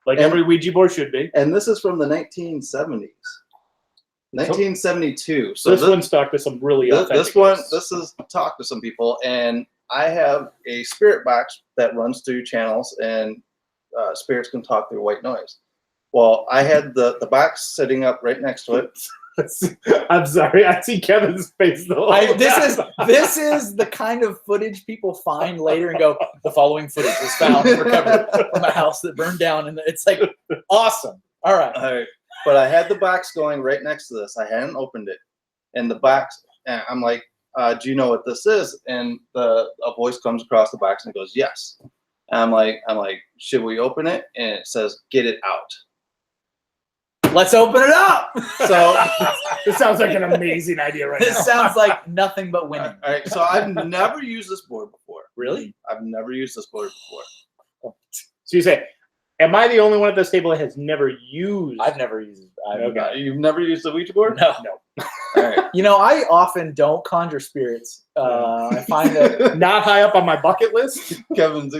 like every Ouija board should be. And this is from the 1970s. 1972. So This one stuck to some really authentic. this is talk to some people, and I have a spirit box that runs through channels, and spirits can talk through white noise. Well, I had the box sitting up right next to it. I'm sorry. I see Kevin's face though. This is the kind of footage people find later and go, "The following footage was found and recovered from a house that burned down," and it's like awesome. All right. All right. But I had the box going right next to this. I hadn't opened it, and the box. I'm like, "Do you know what this is?" And a voice comes across the box and goes, "Yes." And I'm like, "Should we open it?" And it says, "Get it out." Let's open it up. So, This sounds like an amazing idea right This now. sounds like nothing but winning. all right. So I've never used this board before. Really? I've never used this board before. So you say, am I the only one at this table that has never used? I've never used it. Okay. You've never used the Ouija board? No. No. All right. You know, I often don't conjure spirits. I find that Not high up on my bucket list. Kevin's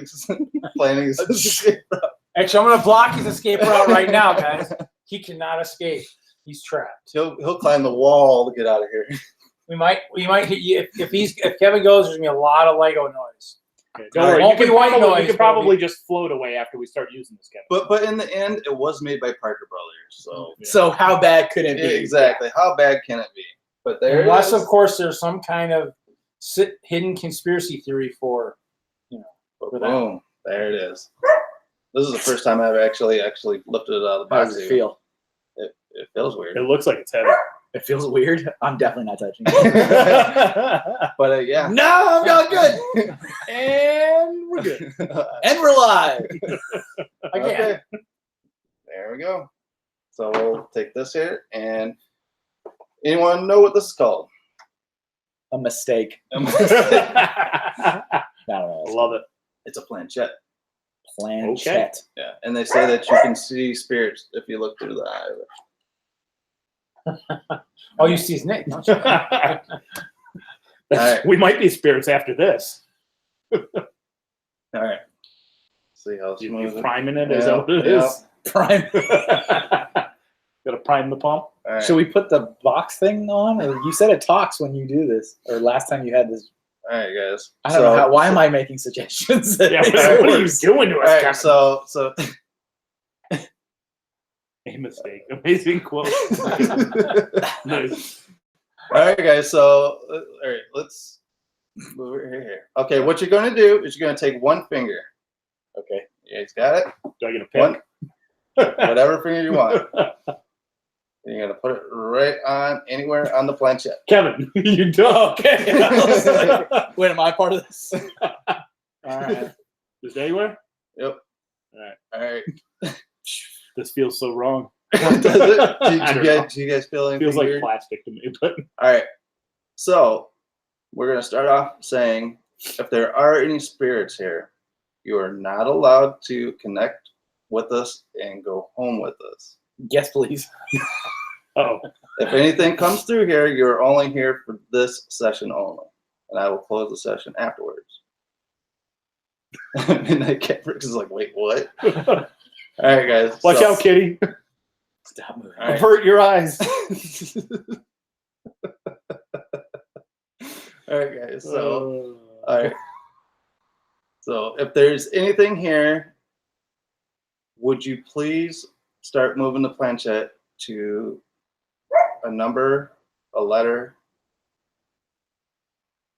planning his escape. Actually, I'm going to block his escape route right now, guys. He cannot escape. He's trapped. He'll climb the wall to get out of here. We might hit you if Kevin goes. There's gonna be a lot of Lego noise. Okay, Don't worry, you you can can probably just float away after we start using this, Kevin. But in the end, it was made by Parker Brothers. So so how bad could it be? exactly, how bad can it be? But there it Unless, is. of course, there's some kind of hidden conspiracy theory for that. Boom, there it is. This is the first time I've actually lifted it out of the How box. does it feel? It feels weird. It looks like it's heavy. It feels weird. I'm definitely not touching it. But yeah. No, I'm not good. And we're good. And we're live. Again, Okay. There we go. So we'll take this here, and anyone know what this is called? A mistake. I don't know. Love it. It's a planchette. Planchette. Yeah, and they say that you can see spirits if you look through the eye of it. oh, you see his name. Don't you? Alright. We might be spirits after this. All right. See how You smooth it. priming it? Is that what it is? Prime. Gotta prime the pump. All right. Should we put the box thing on? Or you said it talks when you do this. Or last time you had this. All right, guys. I don't know. Why am I making suggestions? Yeah, what are you doing to us, All right, Kevin? so A mistake. Amazing quote. Nice. all right, guys. So all right, let's move it here. Okay, what you're going to do is you're going to take one finger. Okay. You guys got it? Do I get a One, pick? whatever finger you want. And you're going to put it right on anywhere on the planchette. Kevin, you don't. Okay. Wait, am I part of this? All right. Is it anywhere? Yep. All right. All right. This feels so wrong. Does it? I don't know. Do you guys feel anything Feels like weird? plastic to me, but All right. So we're gonna start off saying, if there are any spirits here, you are not allowed to connect with us and go home with us. Yes, please. oh, If anything comes through here, you're only here for this session only, and I will close the session afterwards. Midnight Caprix is like, wait, what? All right, guys. watch out, kitty! Stop moving. All right. Avert your eyes. All right, guys. So, all right. So, if there's anything here, would you please start moving the planchette to a number, a letter?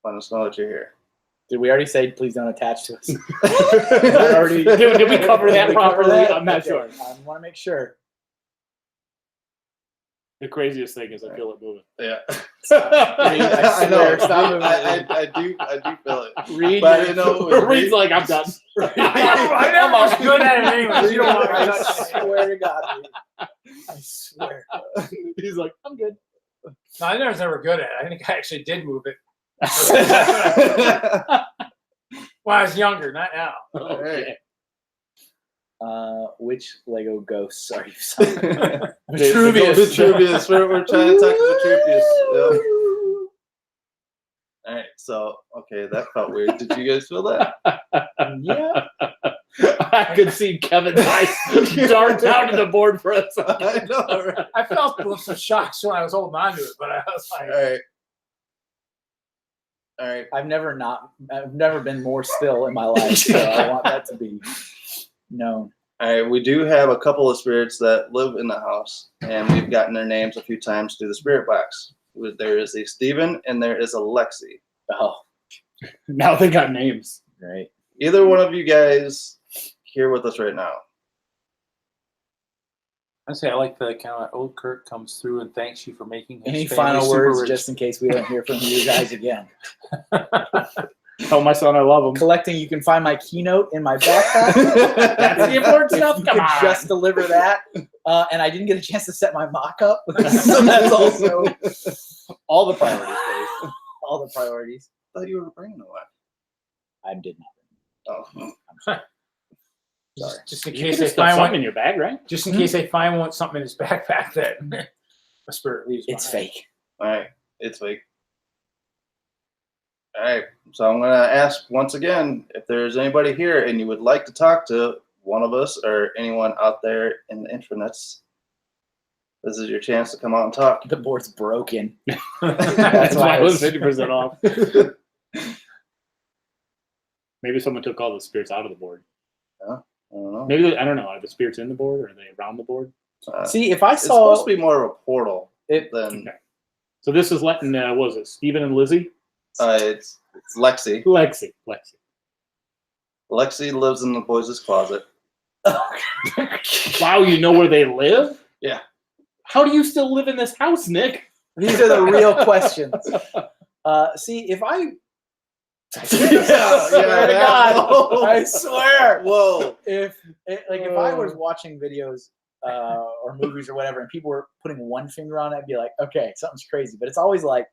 Let us know that you're here. Did we already say please don't attach to us? did we cover that properly? I'm not Okay, sure. I want to make sure. The craziest thing is I feel it moving. Yeah. I swear, stop moving. I do feel it. Read But I your- didn't know. Reed's like, I'm done. I'm always good at it anyway. You don't want me I touching it. swear to God, dude. I swear. He's like, I'm good. No, I was never good at it. I think I actually did move it when I was younger, not now. Okay. Which Lego ghosts are you selling? Vitruvius. Vitruvius. We're trying to talk to Vitruvius. Yep. All right. So, okay, that felt weird. Did you guys feel that? Yeah. I could see Kevin's eyes dart down to the board for a second. I know. Right? I felt some shocks when I was holding on to it, but I was like, All right. All right. I've never been more still in my life, so I want that to be known. All right. We do have a couple of spirits that live in the house, and we've gotten their names a few times through the spirit box. There is a Stephen and there is a Lexi. Oh, Now they got names. right. Either one of you guys here with us right now. I say I like the kind of old Kurt comes through and thanks you for making his Any family final super words, rich. just in case we don't hear from you guys again? Tell my son I love him. Collecting, you can find my Keynote in my backpack. That's the important If stuff. you Come could on. just deliver that. And I didn't get a chance to set my mock up. So that's also All the priorities, Dave. all the priorities. I thought you were bringing the one. I did not. Oh. Sorry. Just in You case can they stuff find something one, in your bag, right? just in case they find one something in his backpack that a spirit leaves. It's behind. fake. All right. It's fake. All right. So I'm going to ask once again if there's anybody here and you would like to talk to one of us or anyone out there in the intranets. This is your chance to come out and talk. The board's broken. That's why why it was it's- 50% off. Maybe someone took all the spirits out of the board. I don't know. Maybe, I don't know. Are the spirits in the board or are they around the board? See, if I It's supposed saw to be more of a portal it, than Okay. So this is letting, what was it, Stephen and Lizzie? it's Lexi. Lexi. Lexi lives in the boys' closet. Wow, you know where they live? Yeah. How do you still live in this house, Nick? these are the real questions. See, if I Yeah, swear to yeah. God, I swear. Whoa. If I was watching videos or movies or whatever, and people were putting one finger on it, I'd be like, okay, something's crazy. But it's always like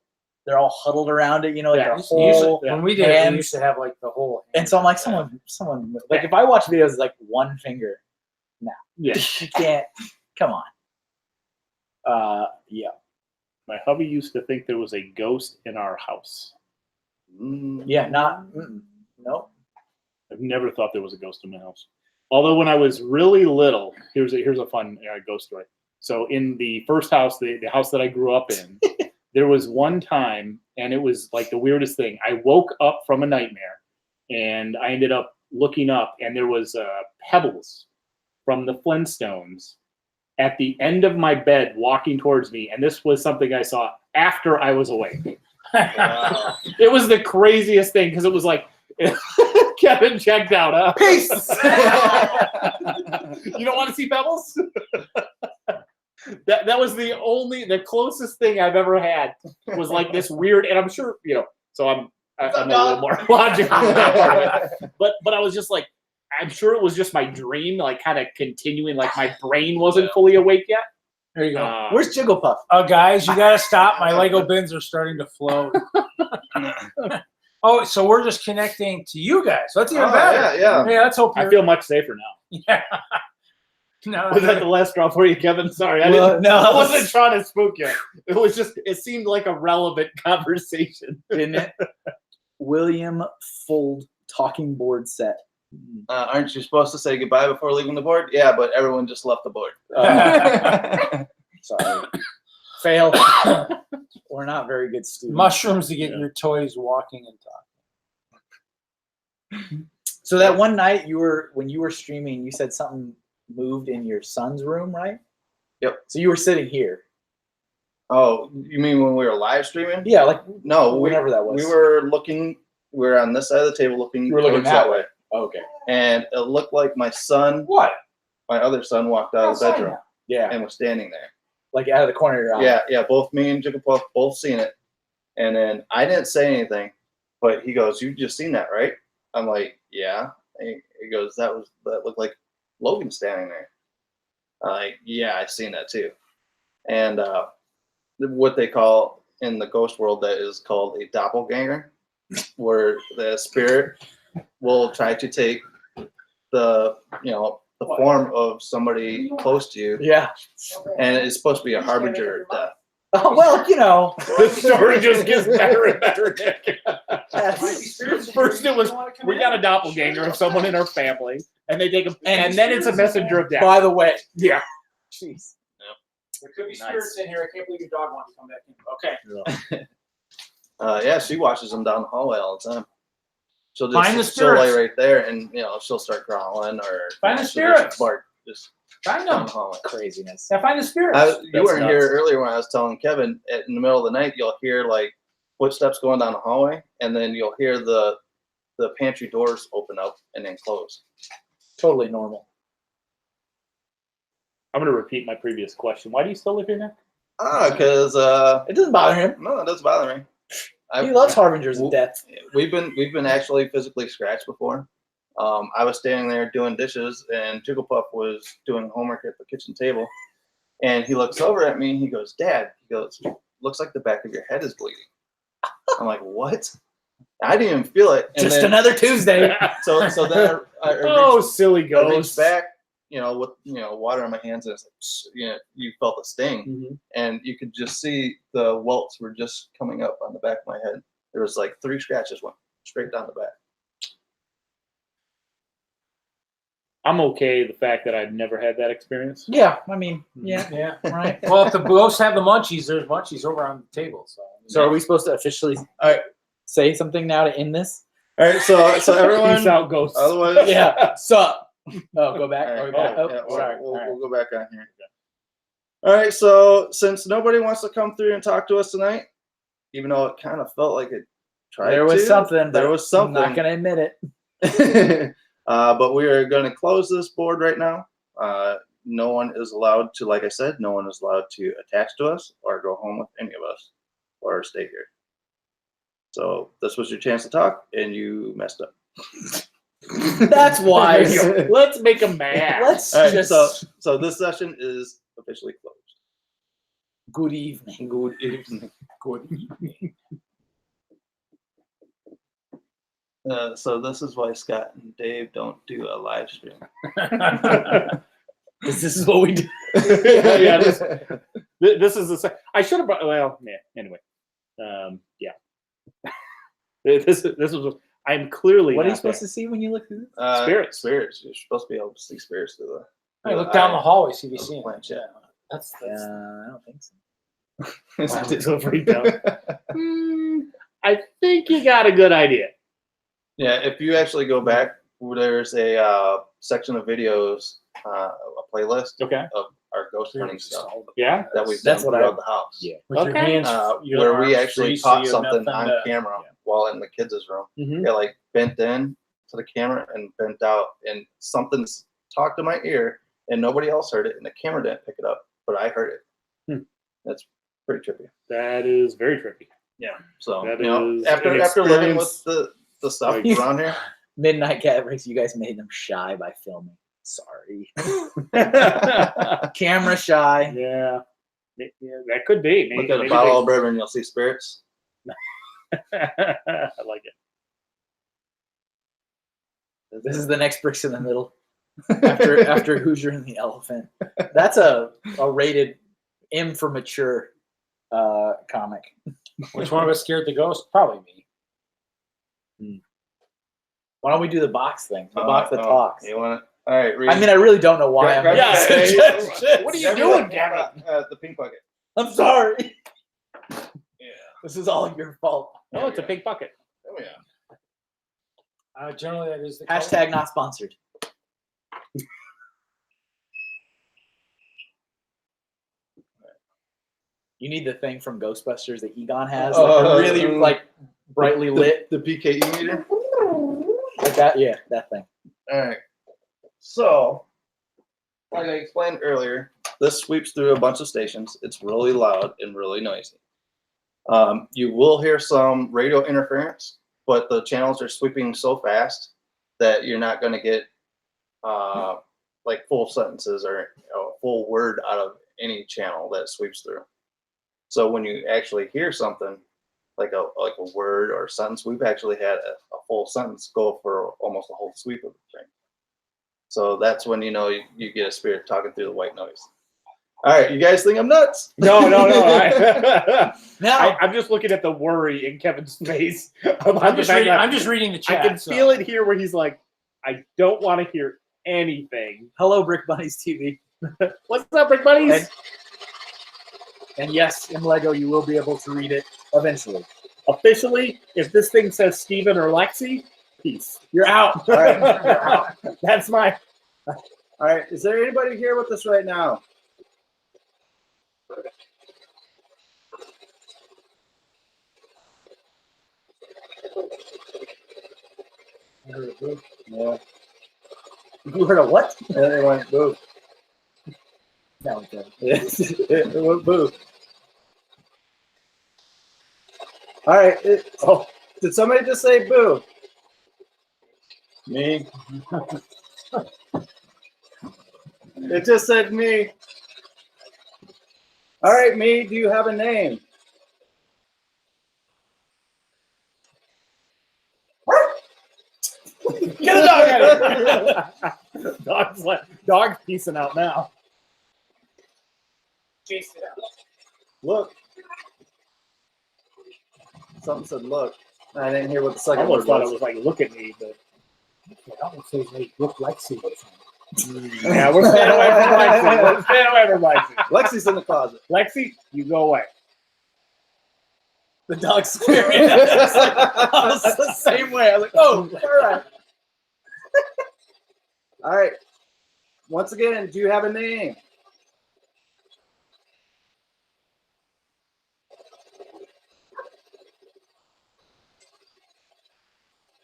they're all huddled around it, you know, like Yeah, a whole. Usually, when we did it, hands. we used to have like the whole. And so I'm like, someone, like if I watch videos, it's like one finger. Yeah. You can't. Come on. Yeah. My hubby used to think there was a ghost in our house. Yeah. Not. Nope. I've never thought there was a ghost in my house. Although when I was really little, here's a fun ghost story. So in the first house, the house that I grew up in, there was one time, and it was like the weirdest thing. I woke up from a nightmare, and I ended up looking up, and there was pebbles from the Flintstones at the end of my bed walking towards me, and this was something I saw after I was awake. Wow. It was the craziest thing because it was like Kevin checked out. Huh? Peace. You don't want to see pebbles? That was the closest thing I've ever had was like this weird, and I'm sure So I'm a little more logical. But I was just like, I'm sure it was just my dream, like kind of continuing, like my brain wasn't fully awake yet. There you go. Where's Jigglepuff? Guys, you gotta stop. My Lego bins are starting to float. Oh, so we're just connecting to you guys. So that's even better. Yeah. Hey, let's hope I you're. feel much safer now. Yeah. No, Was that the last straw for you, Kevin? Sorry, I wasn't trying to spook you. It was just, it seemed like a relevant conversation. Didn't it? William Fold talking board set. Aren't you supposed to say goodbye before leaving the board? Yeah, but everyone just left the board. Sorry. Fail. We're not very good students. mushrooms to get your toys walking and talking. So that one night when you were streaming, you said something moved in your son's room, right? Yep. So you were sitting here. Oh, you mean when we were live streaming? Yeah, like No, whenever that was. We were looking. We were on this side of the table looking. You were looking towards that way. Okay. And it looked like my son, What? my other son, walked out of the Outside bedroom now. Yeah. and was standing there. Like out of the corner of your eye. Yeah. Both me and Jigglepuff both seen it, and then I didn't say anything, but he goes, "You just seen that, right?" I'm like, "Yeah." And he goes, "That looked like Logan standing there." I'm like, "Yeah, I seen that too." And what they call in the ghost world, that is called a doppelganger, where the spirit will try to take the form of somebody close to you, Yeah. and it's supposed to be a harbinger of death. Oh, well, you know. The story just gets better and better, Nick. First it was, we got a doppelganger of someone in our family, and they take him, and then it's a messenger of death. By the way. Yeah. Jeez. There could be spirits in here. I can't believe your dog wants to come back in. Okay. Yeah, she watches them down the hallway all the time. She'll Find the just she'll lay spirits. right there, and she'll start growling or Find the she'll just spirits. bark just Find down them. the hallway. Craziness. Now find the spirits. You That's weren't nuts. here earlier when I was telling Kevin. In the middle of the night, you'll hear like footsteps going down the hallway, and then you'll hear the pantry doors open up and then close. Totally normal. I'm going to repeat my previous question. Why do you still live here, Nick? Because It doesn't bother him. no, it doesn't bother me. He loves harbingers of death. We've been actually physically scratched before. I was standing there doing dishes, and Jigglepuff was doing homework at the kitchen table, and he looks over at me and he goes, "Dad," he goes, "looks like the back of your head is bleeding." I'm like, "What?" I didn't even feel it. And Just then, another Tuesday. so then I Oh, silly I reached ghost. back, with water on my hands, and it's like, you felt the sting, Mhm. and you could just see the welts were just coming up on the back of my head. There was like 3 scratches went straight down the back. I'm okay with the fact that I've never had that experience. Yeah, I mean, yeah, Yeah. right. Well, if the ghosts have the munchies, there's munchies over on the table. So are we supposed to officially say something now to end this? All right, so everyone, Peace out, ghosts. otherwise, Yeah. Sup. Oh, go back. All Are right, we back? yeah, Oh, sorry. we'll All right. go back on here. All right, so since nobody wants to come through and talk to us tonight, even though it kind of felt like it tried There was to, something. There but was something. I'm not going to admit it. But we are going to close this board right now. No one is allowed to, like I said, no one is allowed to attach to us or go home with any of us or stay here. So this was your chance to talk, and you messed up. That's wise. Let's make them mad. Let's All right, just. so this session is officially closed. Good evening. Good evening. Good evening. So this is why Scott and Dave don't do a live stream. This is what we do. Yeah, this is the. I should have brought. Well, yeah. Anyway, yeah. This was. I'm clearly. What are you not supposed there. to see when you look through this? Spirits. You're supposed to be able to see spirits through the. I look down the hallway, see if you see him. Planchette. That's I don't think so. It's a freak out. I think you got a good idea. Yeah, if you actually go back, there's a section of videos, a playlist Okay. of our ghost hunting stuff Yeah. that we've That's done what throughout the house. Yeah. With your Okay. hands, your Where we arms actually free, so caught you have something nothing on to- camera while in the kids' room. Mhm. They like bent in to the camera and bent out, and something's talked to my ear, and nobody else heard it, and the camera didn't pick it up, but I heard it. That's pretty trippy. That is very trippy. Yeah. So That you know, is after an living experience. with the stuff Like- around here, Midnight Cat Breaks, you guys made them shy by filming. Sorry. yeah, Camera shy. that could be. Maybe, Look at a maybe bottle of bourbon, you'll see spirits. I like it. This is the next Bricks in the Middle. After Hoosier and the Elephant. That's a rated M for mature comic. Which one of us scared the ghost? Probably me. Why don't we do the box thing? The box that talks. You want it? All right, read. I mean, I really don't know why I'm Grab making it. this Yeah, suggestion. What are you doing, Gavin? The pink bucket. I'm sorry. Yeah. This is all your fault. Oh, it's a big bucket. Oh yeah. Generally, that is the Hashtag not sponsored. You need the thing from Ghostbusters that Egon has, like a really like brightly lit, The PKE meter. like that. Yeah, that thing. All right. So, like I explained earlier, this sweeps through a bunch of stations. It's really loud and really noisy. You will hear some radio interference, but the channels are sweeping so fast that you're not going to get like full sentences or a full word out of any channel that sweeps through. So when you actually hear something like a word or a sentence, we've actually had a full sentence go for almost a whole sweep of the thing. So that's when you know you get a spirit talking through the white noise. All right, you guys think I'm nuts? No. Now, I'm just looking at the worry in Kevin's face. I'm just reading the I chat. can feel it here where he's like, I don't want to hear anything. hello, Brick Bunnies TV. What's up, Brick Buddies? And yes, in Lego, you will be able to read it eventually. Officially, if this thing says Steven or Lexi, peace. You're out. All right. You're out. That's my. All right, is there anybody here with us right now? Yeah. You heard a what? And they went boo. No, it didn't. It went boo. All right. Did somebody just say boo? Me. It just said me. All right, me. Do you have a name? Get a dog out of here. Dog's piecing out now. Look. Something said look. I didn't hear what the I second almost word thought it was. was like, look at me, but I almost say they look like Lexi. yeah, we're staying away from Lexi. We're staying away from Lexi. Lexi's in the closet. Lexi, you go away. The dog's screaming. I was the same way. I was like, oh, all right. All right. Once again, do you have a name?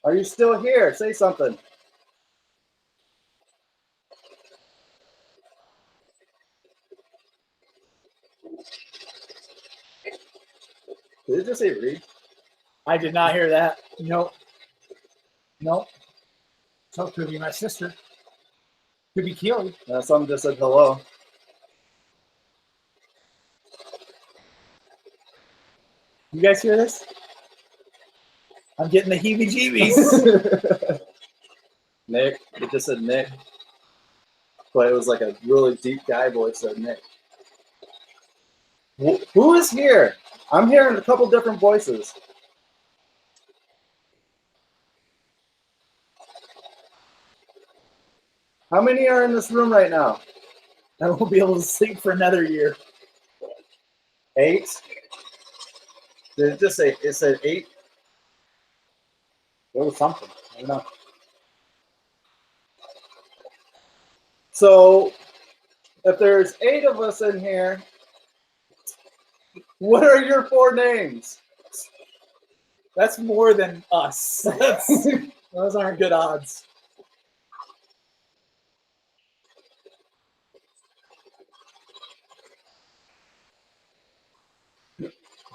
Are you still here? Say something. Did it just say read? I did not hear that. Nope. Nope. So it could be my sister. Could be Keely. Someone just said hello. You guys hear this? I'm getting the heebie-jeebies. Nick. It just said Nick. But it was like a really deep guy voice said Nick. Who is here? I'm hearing a couple different voices. How many are in this room right now? I won't be able to sleep for another year. 8? Did it just say, it said 8? There was something. I don't know. So, if there's 8 of us in here, what are your 4 names? That's more than us. Those aren't good odds.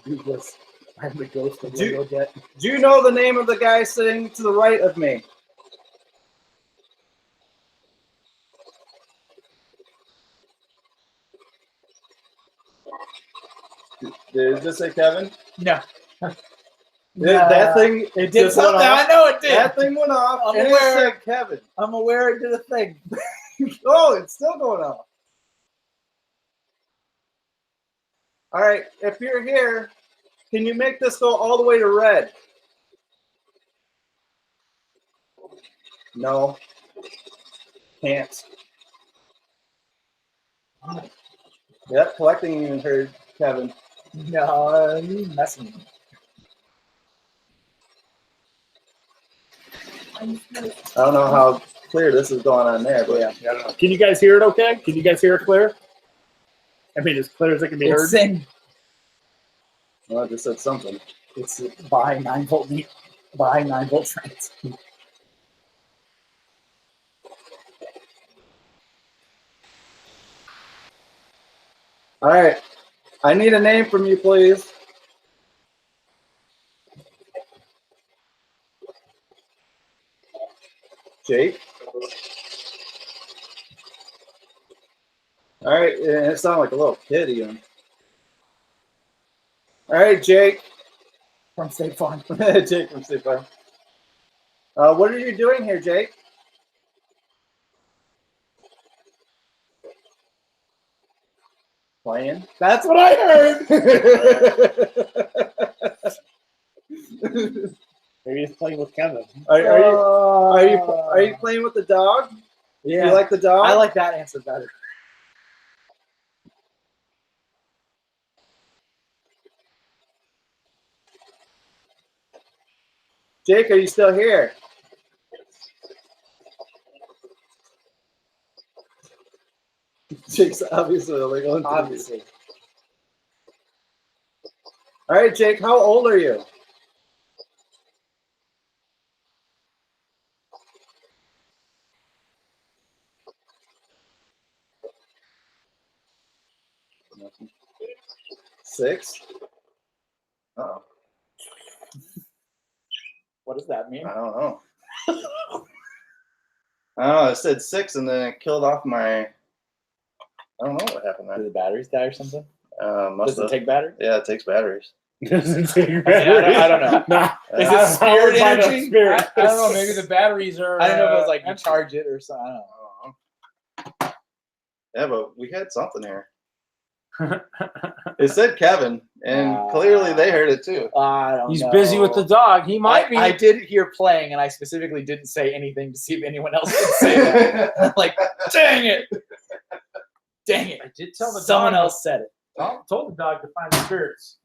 I'm the ghost of Lego Jet. Do you know the name of the guy sitting to the right of me? Did it just say Kevin? No. That thing. It did just went something. off. I know it did. That thing went off, I'm and aware. it said Kevin. I'm aware it did a thing. Oh, it's still going off. All right, if you're here, can you make this go all the way to red? No. Can't. Yep, collecting even heard Kevin. No, you messing with me. I don't know how clear this is going on there, but Yeah. I don't know. Can you guys hear it okay? Can you guys hear it clear? I mean, as clear as it can be It's heard. saying well, I just said something. it's by 9-volt by 9-volt trans. All right, I need a name from you, please. Jake. All right, it sounded like a little kid even. All right, Jake. From State Farm. Jake from State Farm. What are you doing here, Jake? Playing. That's what I heard. Maybe he's playing with Kevin. Are you playing with the dog? Yeah. You like the dog? I like that answer better. Jake, are you still here? Jake's obviously illegal. Obviously. All right, Jake, how old are you? Six? Uh-oh. What does that mean? I don't know. I don't know. It said 6 and then it killed off my. I don't know what happened Did there. the batteries die or something? Must Does it have. take batteries? Yeah, it takes batteries. Doesn't take I don't know. Nah. Is Uh, it spirit Powered by the energy? spirit. I don't know. Maybe the batteries are. I don't know if it was like you empty. charge it or something. I don't know. I don't know. Yeah, but we had something here. It said Kevin, and clearly they heard it too. I don't He's know. busy with the dog. He might be. I did hear playing, and I specifically didn't say anything to see if anyone else would say that. I'm like, dang it. Dang it. I did tell the Someone dog. else said it. Told the dog to find the spirits.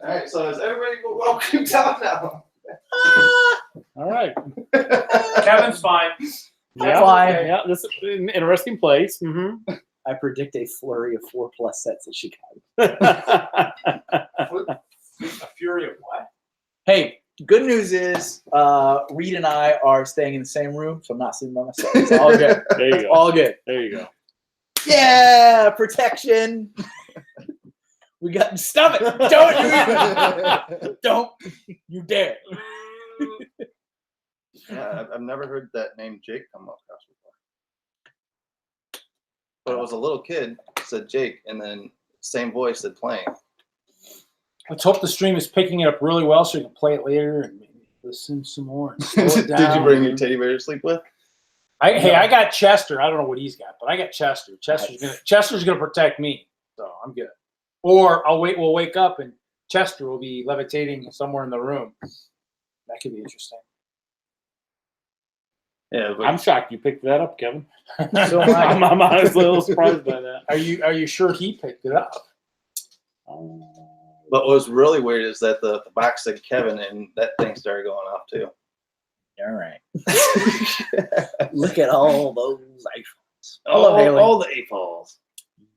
All right, so is everybody welcome down now? All right. Kevin's fine. Yeah. Fine. Yeah. This is an interesting place. Mm-hmm. I predict a flurry of 4+ sets at Chicago. A fury of what? Hey, good news is Reed and I are staying in the same room, so I'm not sleeping by myself. It's all good. There you It's go. all good. There you go. Yeah, protection. We got stop it. Don't you dare. Yeah, I've never heard that name Jake come across before. But it was a little kid said Jake, and then same voice said playing. Let's hope the stream is picking it up really well so you can play it later and maybe listen some more. And slow it down. Did you bring your teddy bear to sleep with? Hey, I got Chester. I don't know what he's got, but I got Chester. Chester's gonna protect me, so I'm good. Or we'll wake up and Chester will be levitating somewhere in the room. That could be interesting. Yeah, but I'm shocked you picked that up, Kevin. So am I. I'm honestly a little surprised by that. Are you sure he picked it up? what was really weird is that the box said Kevin, and that thing started going off too. All right. Look at all those iPhones. Hello, Haley. all the 8-balls.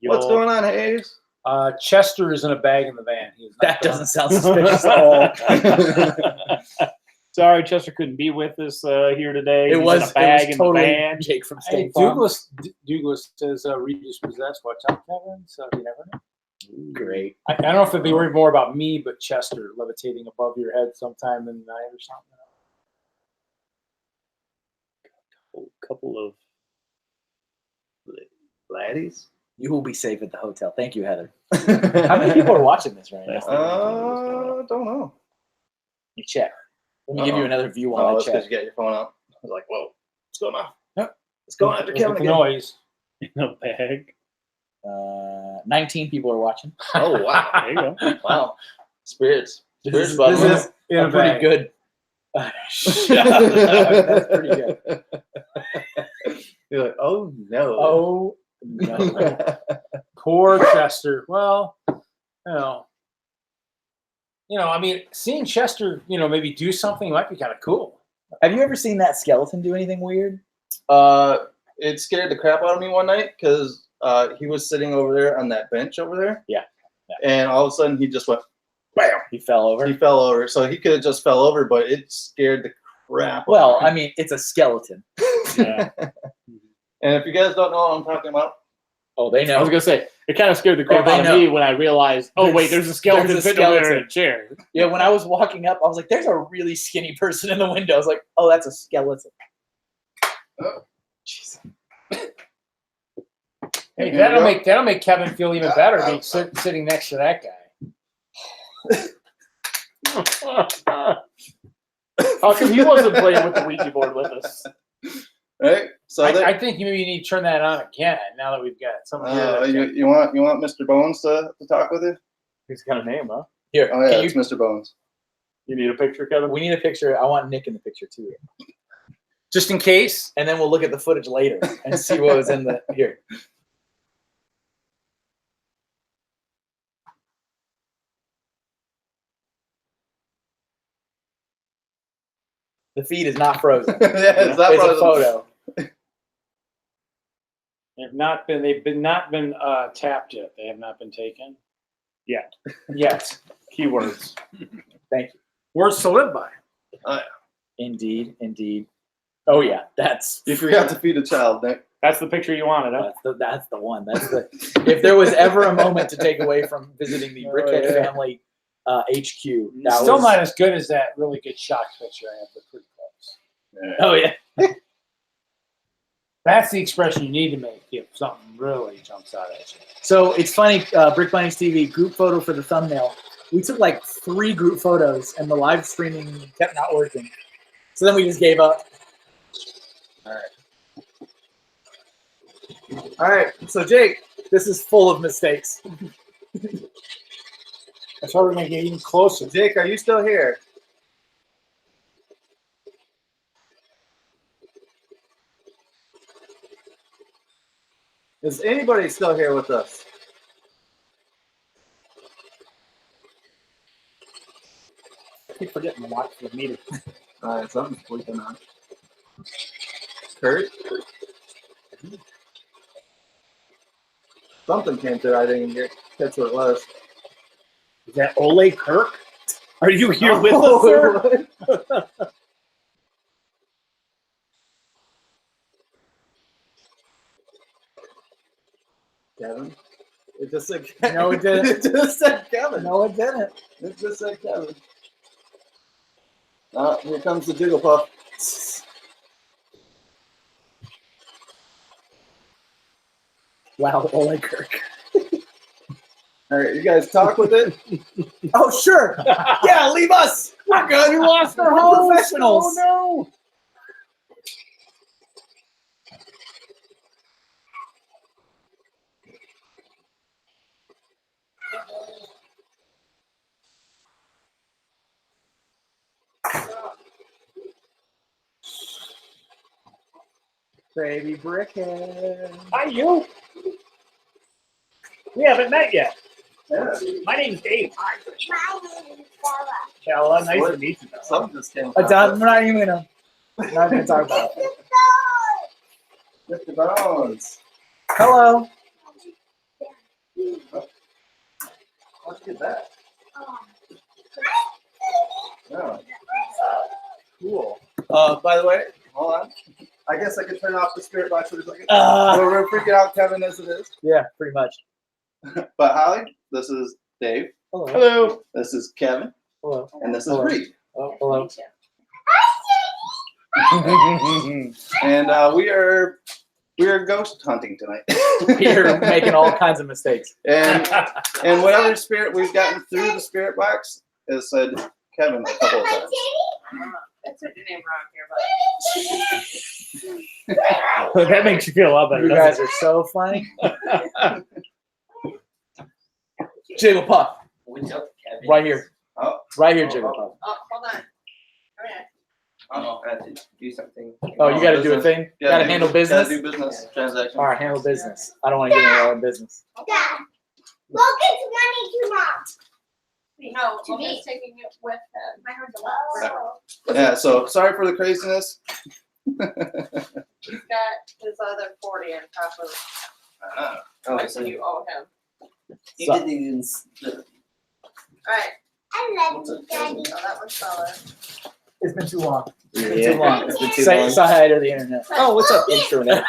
What's going on, Hayes? Chester is in a bag in the van. He is not That gone. doesn't sound suspicious at all. Sorry, Chester couldn't be with us here today. It He's was in a bag in totally the van. Jake from Hey, State Farm. Douglas says Regis possessed. Watch out, Kevin. So you never know. Great. I don't know if it'd be worried more about me, but Chester levitating above your head sometime in the night or something. Couple of Laddies? You will be safe at the hotel. Thank you, Heather. How many people are watching this right now? Don't know. Let me check. Let me give you another view Oh, on the that's because chat. you got your phone out. I was like, whoa, what's going on? Yep. What's going after Look at Kevin the again? noise. In a bag. 19 people are watching. Oh, wow. There you go. Wow. Spirits. This Spirits, is, buddy. this is In a a pretty bag. good. That's pretty good. You're like, oh, no. Oh no! Poor Chester. Well, I mean, seeing Chester, maybe do something might be kind of cool. Have you ever seen that skeleton do anything weird? It scared the crap out of me one night because he was sitting over there on that bench over there. Yeah. And all of a sudden he just went, bam. He fell over. He fell over. So he could have just fell over, but it scared the crap Well, out of I mean, it's a skeleton. Yeah. And if you guys don't know what I'm talking about, Oh, they I know. was gonna say it kind of scared the crap they out of know. me when I realized. Oh wait, there's a skeleton There's a sitting over there in skeleton. a chair. Yeah, when I was walking up, I was like, "There's a really skinny person in the window." I was like, "Oh, that's a skeleton." Oh. Jeez. Hey, Here that'll we go. make Kevin feel even better being sitting next to that guy. How come he wasn't playing with the Ouija board with us? right? So I think you maybe need to turn that on again now that we've got someone here. you want Mr. Bones to talk with you? He's got a name, huh? Here, Oh yeah, can it's you? Mr. Bones. You need a picture, Kevin? We need a picture. I want Nick in the picture too, Just in case. and then we'll look at the footage later and see what was in the here. The feed is not frozen. Yeah, it's not It's a frozen. photo. They've not been tapped yet. They have not been taken. Yet. Yes. Keywords. Thank you. Words to live by. Indeed, indeed. Oh yeah, that's You forgot to feed a child, Nick. That's the picture you wanted, huh? that's the one. That's the. If there was ever a moment to take away from visiting the Brickhead yeah. family HQ, that Still was, not as good as that really good shock picture I have, but pretty close. Oh yeah. That's the expression you need to make if something really jumps out at you. So it's funny, Brick Bunnies TV group photo for the thumbnail. We took like 3 group photos, and the live streaming kept not working. So then we just gave up. All right. So Jake, this is full of mistakes. That's why we're going to get even closer. Jake, are you still here? Is anybody still here with us? I keep forgetting to watch the meter. All right, something's bleeping on. Kurt? Something came through. I didn't catch what it was. Is that Ole Kirk? Are you here with Oh, us, sir? Kevin? It just said No, it didn't. It just said Kevin. No, it didn't. It just said Kevin. Oh, here comes the Jigglepuff. Wow, Ole Kirk. All right, you guys talk with it. Oh, sure. Yeah, leave us. We're good. We lost our whole professionals. Oh, no. Baby Brickhead. Hi, you. We haven't met yet. Yeah. My name's Dave. Hi. My name is Bella. Kella, nice What? to meet you. Bella. Something just came. We're not even gonna talk about it. Mr. Bones. Hello. Look at that. Yeah. Cool. By the way, hold on. I guess I could turn off the spirit box for a second. We're freaking out Kevin as it is. Yeah, pretty much. But Holly, this is Dave. Hello. Hello. This is Kevin. Hello. And this is Hello. Reed. Oh, hello. And we are We are ghost hunting tonight. You're making all kinds of mistakes. and whatever spirit we've gotten through the spirit box has said Kevin a couple of times. That's what your name wrong here, That makes you feel a lot better. You guys are so funny. Jigglepuff. What's up, Kevin? Right here. Oh. Right here, Jigglepuff. Oh, hold on. Uh-oh, I have to do something. Oh, you got to do a thing? Yeah, Got to handle business? Gotta do business transaction. All right, handle business. I don't want to get into our own business. Dad, Logan's money to Mom. No, To me. Logan's taking it with him. I heard the Yeah, so sorry for the craziness. He's got his other 40 on top of Oh, what so you owe him. you So- did these. Alright, I love you, Daddy. so that was solid. It's been too long. Yeah, It's been too long. it's been too Say long. hi to the internet. Oh, what's up, internets?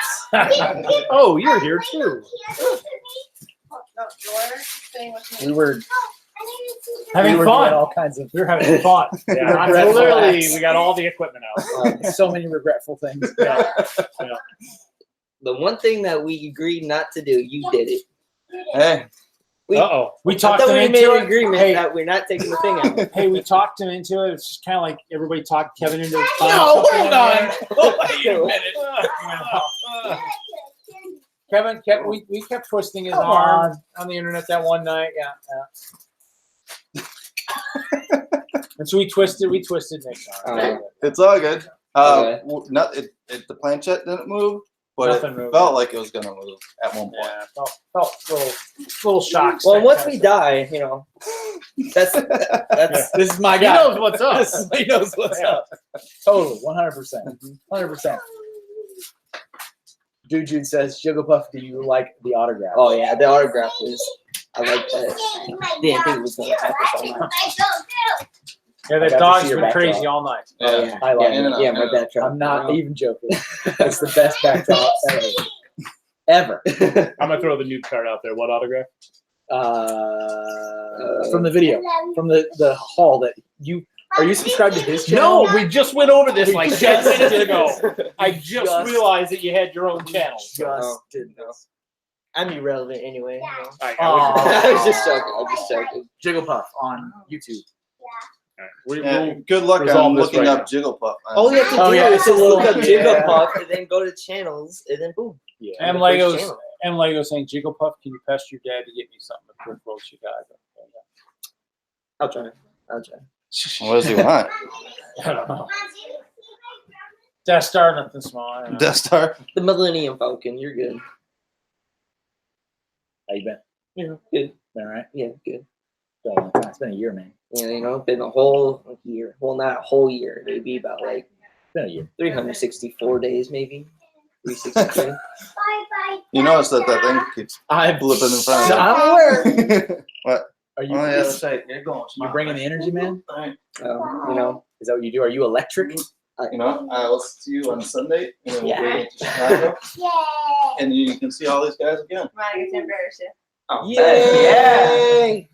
Oh, you're here too. Oh, no, you're staying with me. We were Having we were fun. doing all kinds of We're having fun. Yeah, Regretful literally, acts. we got all the equipment out. so many regretful things. Yeah. The one thing that we agreed not to do, you did it. Hey, Uh-oh. We I talked thought them we into made an it. agreement Hey, that we're not taking the thing out. hey, we talked him into it. It's just kind of like everybody talked Kevin into it. No, hold on. Wait a minute. Kevin, we kept twisting his Come arm on the internet that one night. Yeah. And so we twisted Nick's arm. it's all good. Okay. The planchette didn't move, but Nothing it moved. felt like it was gonna move at one point. Yeah, felt little shocks. Well, that once kind we of stuff. die, you know, that's This is my He guy. knows what's up. He knows what's up. Totally, 100%. 100%. Dude Jude says, Jigglepuff, do you like the autograph? Oh yeah, the autograph was. I like that. Didn't think it was gonna happen so much. Yeah, I got that to dog's see your been crazy backdrop. all night. Oh yeah, I like yeah, it. yeah, my backdrop. I'm not even joking. It's the best backdrop ever. I'm gonna throw the nude card out there. What autograph? From the video, from the haul that you are you subscribed to his channel? No, we just went over this like 10 minutes ago. I just Just- realized that you had your own channel. Just Oh, did no. this. I'm irrelevant anyway. You know? All right, Aw. I was just joking. I was just joking. Jigglepuff on YouTube. Yeah, good luck resolve on this looking right up Jigglepuff. All you have to Oh, do yeah, is it's just a look up little- Jigglepuff and then go to channels and then boom. Yeah. And The first Legos channel. and Lego saying, Jigglepuff, can you pester your dad to get me something at Brickworld Chicago? I'll try. I'll try. What does he want? I don't know. Death Star, nothing small. I don't know. Death Star. The Millennium Falcon. You're good. How you been? Yeah, good. Been all right? Yeah, good. Been a long time. It's been a year, man. Yeah, you know, been a whole year. Well, not a whole year. Maybe about like It's been a year. 364 days, maybe. 363. You notice that thing keeps I'm flipping in front of I'm aware. What? Are you? Oh yeah, is- that's right. You're going. you bringing the energy, man? You know, Is that what you do? Are you electric? You know, I'll see you on Sunday, and then we'll Yeah. bring it to Chicago, Yay! and you can see all these guys again. Come on, I get to embarrass you. Oh, yay!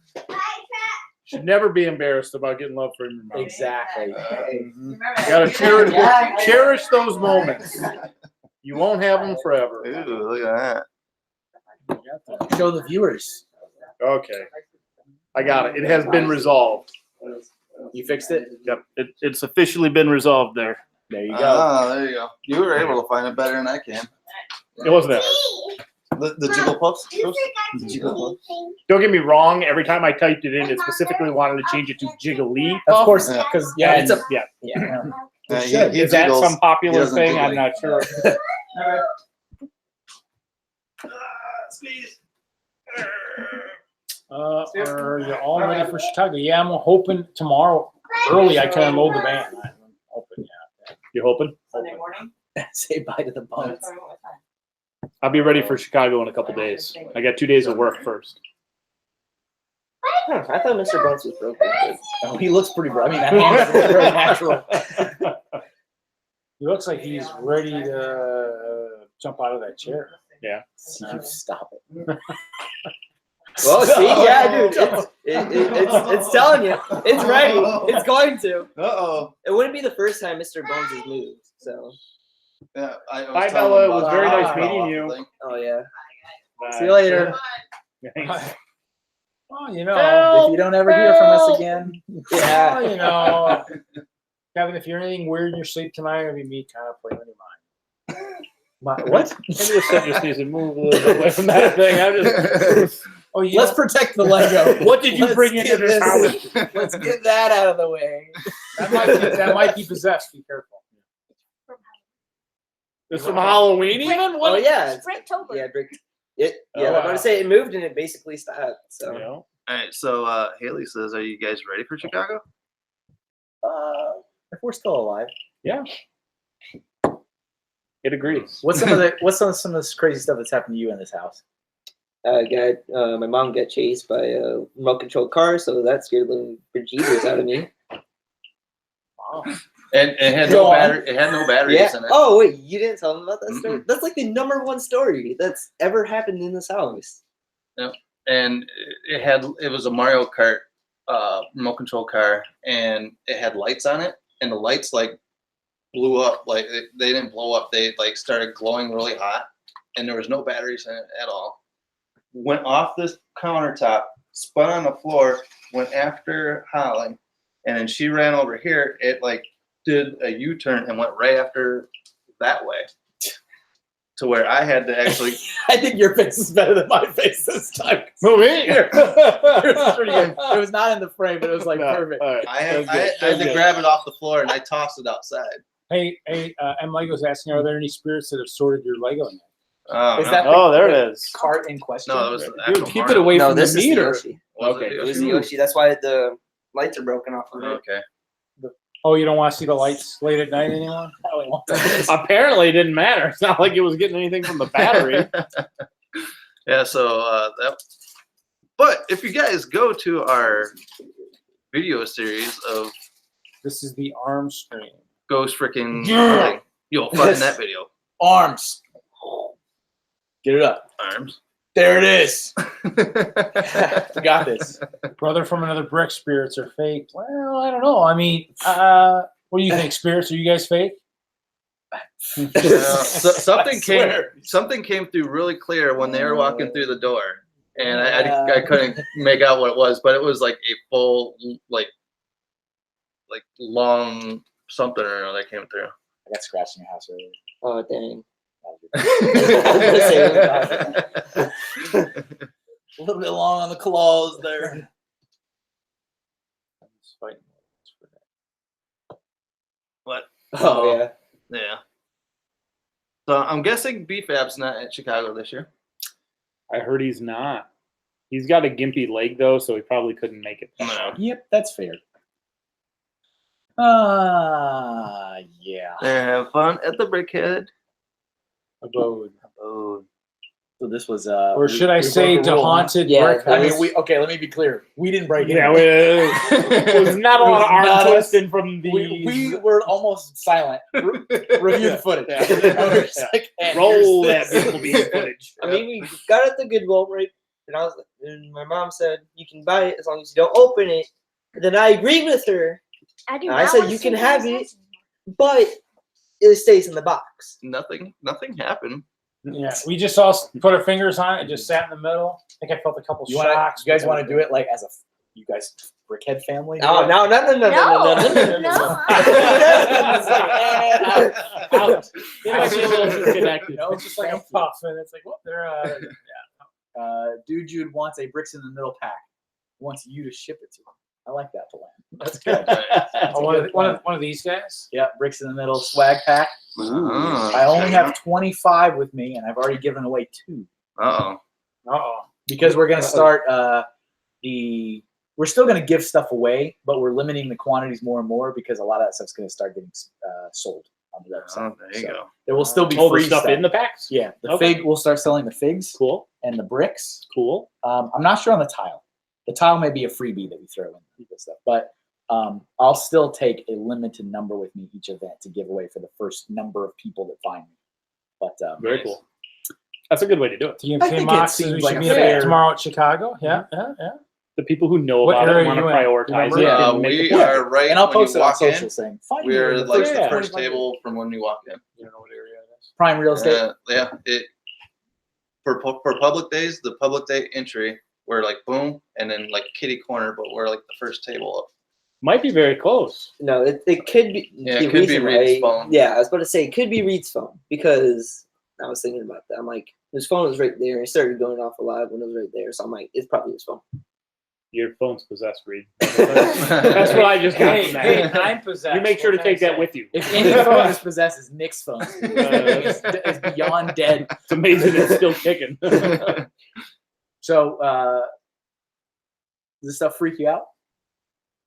Should never be embarrassed about getting love from your mom. Exactly. You Mhm. Remember gotta cherish, Yeah. cherish those moments. You won't have them forever. Ooh, look at that. Show the viewers. Okay, I got it. It has been resolved. You fixed it. Yep, it's officially been resolved there. There you go. Ah, there you go. You were able to find it better than I can. It wasn't that hard. The Jiggle Puffs? Don't get me wrong. Every time I typed it in, it specifically wanted to change it to Jiggly. Of course, Yeah. because Yeah, yeah, it's a, yeah. yeah. Yeah, should. he Is that jiggles. some popular doesn't thing? I'm jiggly. not sure. Are you all ready for Chicago? Yeah, I'm hoping tomorrow early I can unload the van. I'm hoping, yeah. You hoping? Sunday morning? Say bye to the bums. Sorry, what time? I'll be ready for Chicago in a couple days. I got 2 days of work first. Huh, I thought Mr. Bones was broken. Oh, he looks pretty. I mean, that hand's very natural. He looks like he's ready to jump out of that chair. Yeah. You stop it. Well, see, yeah, dude, it's telling you, it's ready, it's going to. Uh-oh. It wouldn't be the first time Mr. Bones has moved, so Yeah, I was Bye, telling Bella. them It was about very how nice I fell meeting off the you. thing. Oh yeah. Bye. See you later. Thanks. Well, you know. If you don't ever hear from us again, Yeah. Well, you know. Kevin, if you're anything weird in your sleep tonight, it'll be me kind of playing in your mind. what? Maybe the set just needs to move a little bit away from that thing. I'm just. Oh, you Let's know, protect the Lego. What did you Let's bring into get this this- house? Let's get that out of the way. that might be possessed. Be careful. It's from Halloween, even? Oh What? yeah. it's- Bricktober. Yeah, brick. It. Oh, Yeah, I'm wow. about to say it moved and it basically stopped. So. You know? All right, so Haley says, "Are you guys ready for Chicago?" If we're still alive, It agrees. what's some of this crazy stuff that's happened to you in this house? My mom got chased by a remote controlled car, so that scared the bejeebers out of me. And it had Go no on. battery. It had no batteries Yeah. in it. Oh wait, you didn't tell them about that story? Mm-mm. That's like the #1 story that's ever happened in this house. And it was a Mario Kart remote control car, and it had lights on it, and the lights like blew up. Like they didn't blow up. They like started glowing really hot, and there was no batteries in it at all. Went off this countertop, spun on the floor, went after Holly, and then she ran over here. It like did a U-turn and went right after that way, to where I had to actually. I think your face is better than my face this time. Move in here. It was pretty good. It was not in the frame, but it was like perfect. All right. I had That's good. to grab it off the floor and I tossed it outside. Hey, M Lego's asking, are there any spirits that have sorted your Lego yet? Is No. that Oh, there it is. cart in question? No, it was the Dude, actual keep it Mario. away No, from this the is the meter. Yoshi. Was Okay, it It Yoshi? was the Yoshi. That's why the lights are broken off of it. Okay. Oh, you don't want to see the lights late at night anymore? Apparently, it didn't matter. It's not like it was getting anything from the battery. Yeah, so that. But if you guys go to our video series of This is the arm stream. Ghost Freaking Yeah. Thing, you'll find that video. Arms. Get it up. Arms. There it is. We got this. Brother from another brick, spirits are fake. Well, I don't know. I mean, what do you think, spirits? Are you guys fake? Something swear. came through really clear when they were walking through the door, and I couldn't make out what it was, but it was like a full like long something or another that came through. I got scratched in your house earlier. Oh dang. A little bit long on the claws there. What? Oh yeah. Yeah. So I'm guessing BFAB's not at Chicago this year. I heard he's not. He's got a gimpy leg, though, so he probably couldn't make it. No. Yep, that's fair. Yeah. They have fun at the Brickhead. Abode. Oh. So this was Or should I we say broke a rule, huh? haunted Yeah, brick? I mean, let me be clear. We didn't break it. Yeah, it was not a lot of arm twisting from the. we were almost silent. Review the footage. Yeah. We're just like, "And Roll here's that this." beautiful bean footage. I mean, we got it at the Goodwill, right? And I was like, and my mom said, you can buy it as long as you don't open it. And then I agreed with her, I do I not said wanna you see can the have results but it stays in the box. Nothing happened. Yeah, we just all put our fingers on it and just sat in the middle. I think I felt a couple You shocks. guys want to do it like as you guys Brickhead family? No. No, no. Out. It might be a little disconnected. You know, it's just like a puff, and it's like, well, they're Dude Jude wants a bricks in the middle pack. Wants you to ship it to him. I like that plan. That's good. oh, one of these guys. Yeah, bricks in the middle swag pack. I only have 25 with me, and I've already given away 2 Uh-oh. because we're gonna start we're still gonna give stuff away, but we're limiting the quantities more and more because a lot of that stuff's gonna start getting sold on the website. Oh, there you go. There will still be Oh, free the stuff in the packs? Yeah, the Okay. fig. We'll start selling the figs Cool. and the bricks. Cool. I'm not sure on the tile. The tile may be a freebie that we throw in with stuff, but I'll still take a limited number with me each event to give away for the first number of people that find me. But Very cool. That's a good way to do it. I TMK think it Mox seems we like should a meet fair- up tomorrow at Chicago. Yeah. The people who know What about it area want to you in? prioritize it. Yeah, and make we the point. are right and I'll when post you it on walk in. social saying, "Find me We're in the like first the Yeah. first table from when you walk in. You don't know what area Prime real estate. Yeah, it for public days, the public day entry, we're like boom, and then like kitty corner, but we're like the first table up. Might be very close. No, it could be. Yeah, the it could be reason Reed's why- phone. Yeah, I was about to say it could be Reed's phone because I was thinking about that. I'm like, his phone was right there. It started going off a lot when it was right there. So I'm like, it's probably his phone. Your phone's possessed, Reed. That's what I just got Hey, from that. hey, I'm possessed. You make sure to What can I take that say? with you. If any phone is possessed, is Nick's phone. It's beyond dead. It's amazing it's still kicking. So, does this stuff freak you out?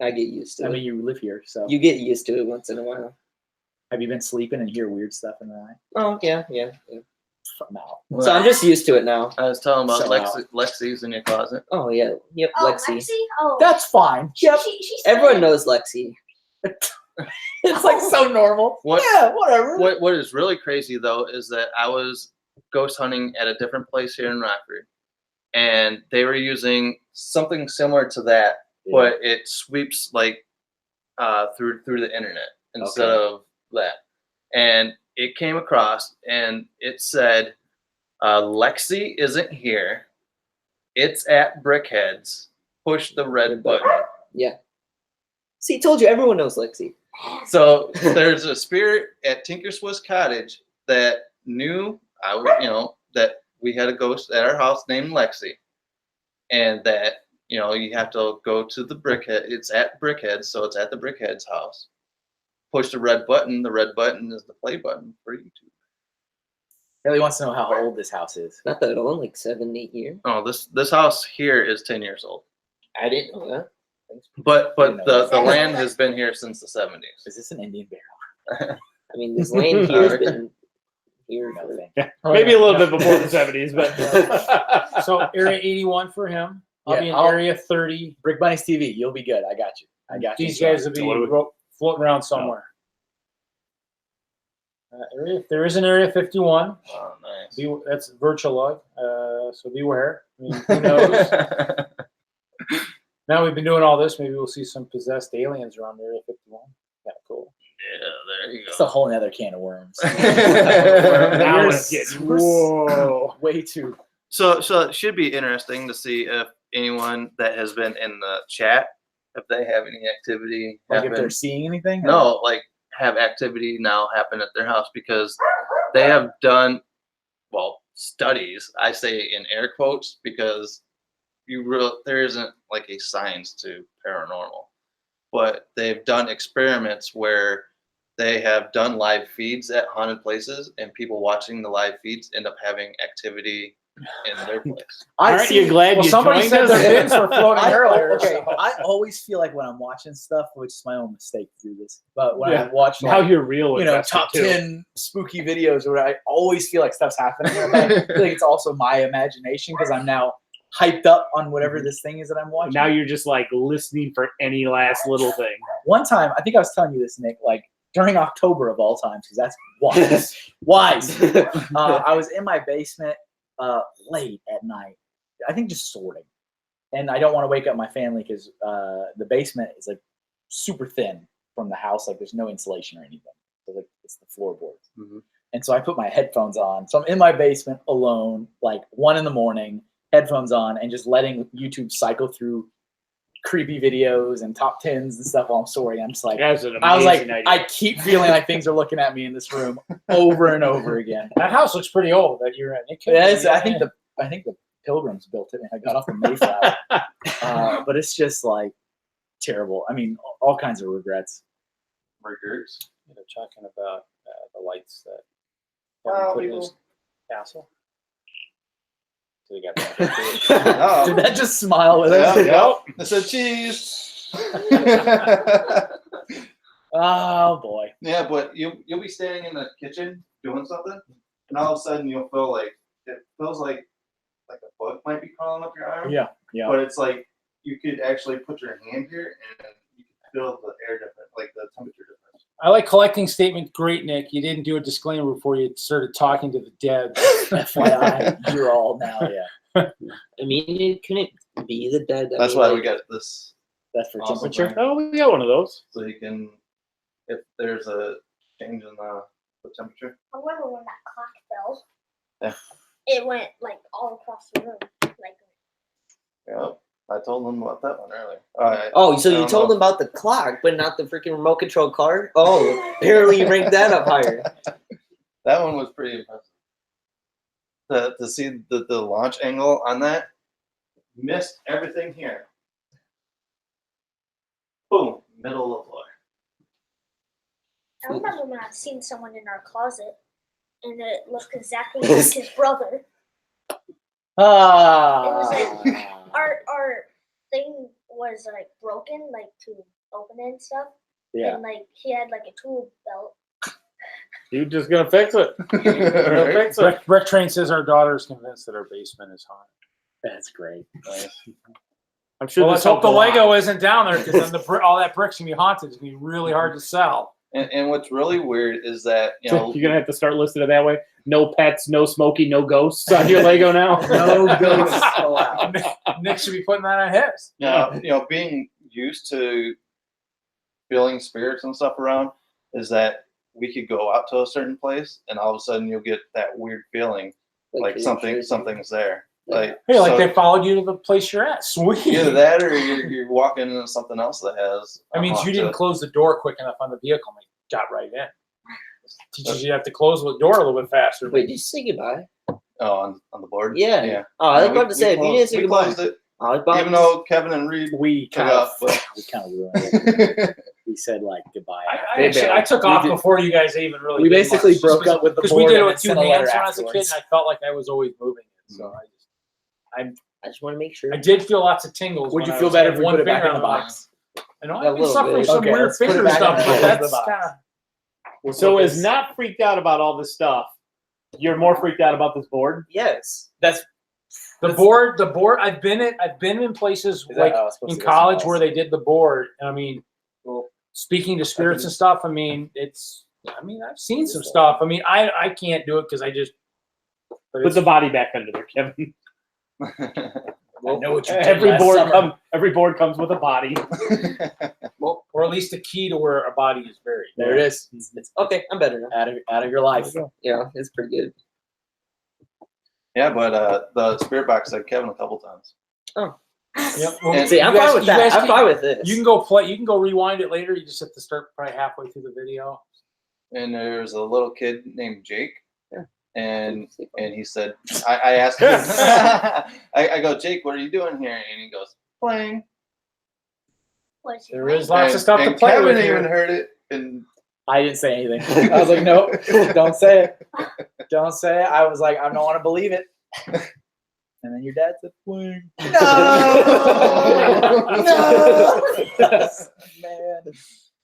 I get used to I it. mean, you live here, so You get used to it once in a while. have you been sleeping and hear weird stuff in the night? Oh yeah. No. So I'm just used to it now. I was telling about So, Lexi's in your closet. Oh yeah. Yep. Oh, Lexi. Lexi? Oh. That's fine. Yep. She's Everyone knows Lexi. It's like so normal. What- Yeah, whatever. What is really crazy though is that I was ghost hunting at a different place here in Rockford, and they were using something similar to that, but it sweeps like through the internet instead of that. And it came across and it said, Lexi isn't here. It's at Brickhead's. Push the red button. Yeah. See, told you everyone knows Lexi. So there's a spirit at Tinker Swiss Cottage that knew that we had a ghost at our house named Lexi, and that you have to go to the Brickhead. It's at Brickhead, so it's at the Brickhead's house. Push the red button. The red button is the play button for YouTube. Haley wants to know how old this house is. Not that old, like 7, 8 years. Oh, this house here is 10 years old, I didn't know that. but Didn't know the land has been here since the 70s. Is this an Indian bear? I mean, this lane here has been here. No, For, thank Maybe a little bit before the 70s, but So area 81 for him. I'll Yeah, be in I'll- area 30. Brick Bunny's TV. You'll be good. I got you. I got you. These guys will be What do we- floating around somewhere. There is an area 51. Oh, nice. That's virtual log. So beware. I mean, who knows? Now we've been doing all this. Maybe we'll see some possessed aliens around area 51. Yeah, cool. Yeah, there you It's a go. whole other can of worms. now We're it's getting whoa, way too. So it should be interesting to see if anyone that has been in the chat, if they have any activity Like if happen. they're seeing anything. No, like have activity now happen at their house, because they have done studies. I say in air quotes because there isn't like a science to paranormal, but they've done experiments where they have done live feeds at haunted places, and people watching the live feeds end up having activity in their place. Aren't you glad you somebody joined said us? their bins were floating earlier. Okay, so- I always feel like when I'm watching stuff, which is my own mistake to do this, but when I Yeah. watch Now like, you're real. invested, top too. 10 spooky videos, where I always feel like stuff's happening. But I feel like it's also my imagination because I'm now hyped up on whatever this thing is that I'm watching. Now you're just like listening for any last little thing. One time, I think I was telling you this, Nick, like during October of all times, because that's wise. I was in my basement late at night, I think just sorting. And I don't want to wake up my family because the basement is like super thin from the house. Like there's no insulation or anything. So like it's the floorboards. Mhm. And so I put my headphones on. So I'm in my basement alone, like 1 a.m, headphones on, and just letting YouTube cycle through creepy videos and top 10s and stuff while I'm sorting. I'm just like, That's an amazing I was like, idea. I keep feeling like things are looking at me in this room over and over again. That house looks pretty old that you're in. It could Yeah, be, I think the Pilgrims built it, and I got off the Mayflower. But it's just like terrible. I mean, all kinds of regrets. Burgers. They're talking about the lights that Wow, put in people- his castle. So they got that. Oh. Did that just smile with Yeah, us? yeah. I said cheese. Oh boy. Yeah, but you'll be standing in the kitchen doing something, and all of a sudden you'll feel like it feels like a bug might be crawling up your arm. Yeah, yeah. But it's like you could actually put your hand here and you can feel the air difference, like the temperature difference. I like collecting statement. Great, Nick. You didn't do a disclaimer before you started talking to the dead. FYI, you're all now. Yeah, I mean, it couldn't be the dead. I That's mean, why like, we got this, that's for Awesome. temperature. Oh, we got one of those. so you can, if there's a change in the What temperature? I remember when that clock fell. Yeah. It went like all across the room. Like Yeah. I told them about that one earlier. All right. Oh, so I you don't told know. them about the clock, but not the freaking remote control car? Oh, apparently you ranked that up higher. That one was pretty impressive. To see the launch angle on that, missed everything here. Boom, middle of the floor. I remember when I seen someone in our closet, and it looked exactly like his brother. Ah. Our thing was like broken, like to open it and stuff. Yeah. And like he had like a tool belt. You're just gonna fix it. Right? Fix it. Brick Train says our daughter is convinced that our basement is haunted. That's great. I'm sure. Well, this let's hope the helped a lot. Lego isn't down there because then all that brick's gonna be haunted. It's gonna be really hard to sell. And what's really weird is that, you know, You're gonna have to start listing it that way. No pets, no smoky, no ghosts on your Lego now. No ghosts allowed. Nick should be putting that on his. being used to feeling spirits and stuff around is that we could go out to a certain place and all of a sudden you'll get that weird feeling like you're something's there. Like, Hey, like so they followed you to the place you're at. Sweet. either that or you're walking into something else that has. I mean, you didn't close the door quick enough on the vehicle and they got right in. Teaches you have to close the door a little bit faster. Wait, did you say goodbye? Oh, on the board. Yeah. Yeah. Oh, I was Yeah, about to say, if you didn't say we goodbye, closed it, I was about even to though Kevin and Reed We took kind of off, but ruined it. We said like goodbye. I took off before you guys even really. We did basically much, broke up with the because we board did it and with two then sent a hands letter when I was a kid, afterwards. and I felt like I was always moving it. So I just want to make sure. I did feel lots of tingles. Would when you I feel was better like if we one put it back finger in the on box? I know A I've been little suffering bit. some Okay, weird let's put it finger back stuff, in but the that's box. kind of. So is not freaked out about all this stuff. You're more freaked out about this board. Yes. That's The board. I've been in places is like that, supposed in to go college somewhere where else? they did the board. I mean, Well, speaking to spirits and stuff. I mean, I've seen some stuff. I mean, I can't do it because I just. But Put the body back under there, Kevin. I know what you did Every last board summer. every board comes with a body. or at least a key to where a body is buried. There it is. It's Okay, I'm better now. out of your life. Yeah, it's pretty good. yeah, but the spirit box said Kevin a couple times. Yep. Well, And- See, I'm you guys- fine with you guys that. I'm can- fine with this. You can go play. You can go rewind it later. You just have to start probably halfway through the video. And there's a little kid named Jake. Yeah. And he said, I asked him, I go, Jake, what are you doing here? And he goes, playing. What's he There like? is lots of stuff to and play Kevin with even here. heard it. And I didn't say anything. I was like, no, don't say it. Don't say it. I was like, I don't want to believe it. And then your dad said, "Fling." No, man.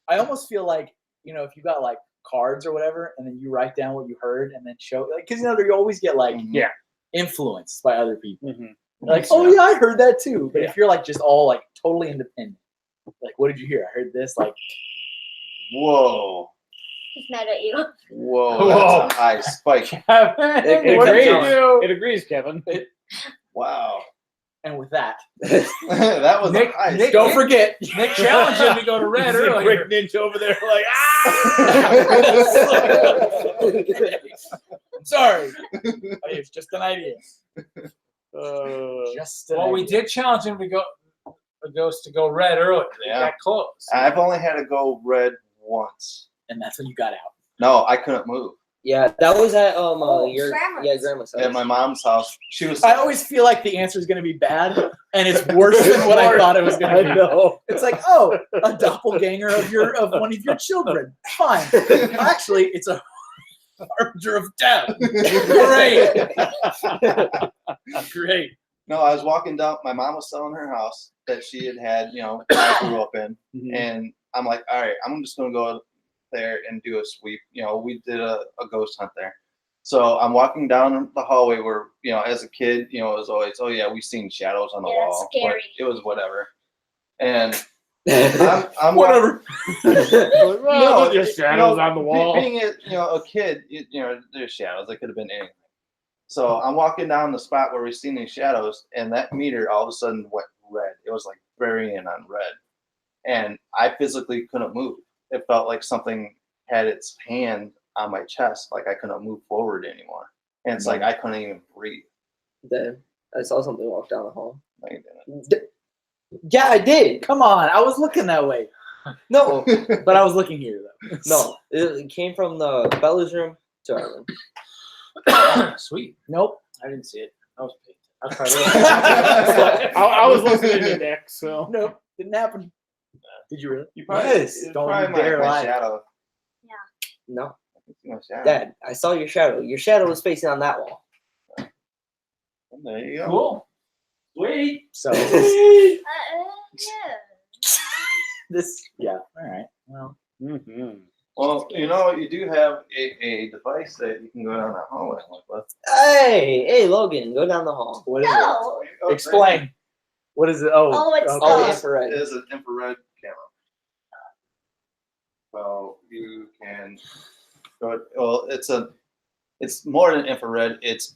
I almost feel like, if you got like cards or whatever, and then you write down what you heard and then show, like, because you always get like Yeah. influenced by other people. Mhm. Like, oh yeah, I heard that too. But if you're like just all like totally independent, like, what did you hear? I heard this. Like, whoa. He's mad at you. Whoa, that's a high spike. It What did agrees. you do? It agrees, Kevin. Wow. and with that, That was Nick- a high Nick- don't forget. Nick challenged him to go to red There's a earlier. quick ninja over there, like I'm sorry. It's just an idea. Just an Well, we idea. did challenge him to go a ghost to go red earlier. They Yeah. got close. I've only had to go red once. And that's when you got out. No, I couldn't move. Yeah, that was at your Grandma's. grandma's house. At my mom's house, she was. I always feel like the answer is going to be bad, and it's worse than what I thought it was going to be. know. It's like, oh, a doppelganger of one of your children. Fine. Actually, it's a harbinger of death. Great. Great. No, I was walking down. My mom was selling her house that she had I grew up in, and I'm like, all right, I'm just gonna go there and do a sweep. We did a ghost hunt there. So I'm walking down the hallway where, as a kid, it was always, oh yeah, we've seen shadows on the Yeah, that's wall. scary. But it was whatever. And I'm Whatever. No, There's shadows on the wall. Being a kid, there's shadows. It could have been anything. So I'm walking down the spot where we've seen these shadows, and that meter all of a sudden went red. It was like varying on red, and I physically couldn't move. It felt like something had its hand on my chest, like I couldn't move forward anymore, and it's like I couldn't even breathe. Then I saw something walk down the hall. No, you didn't. Yeah, I did. Come on, I was looking that way, No, but I was looking here though. no, it came from the Bella's room to our room. Sweet. Nope. I didn't see it. I was paid. I was probably I was listening to Nick, so Nope. Didn't happen. Did you really? You Yes. it's Don't probably dare my lie. shadow. No, It's my shadow. Dad, I saw your shadow. Your shadow was facing on that wall. There you go. cool. Sweet. So Yeah. this, yeah. All right. Well, mm-hmm. Well, you do have a device that you can go down that hallway with. Hey, Logan, go down the hall. what is No. it? Explain. What is it? Oh, it's Oh, the- the infrared. It is an infrared camera. So you can go. Well, it's more than infrared. It's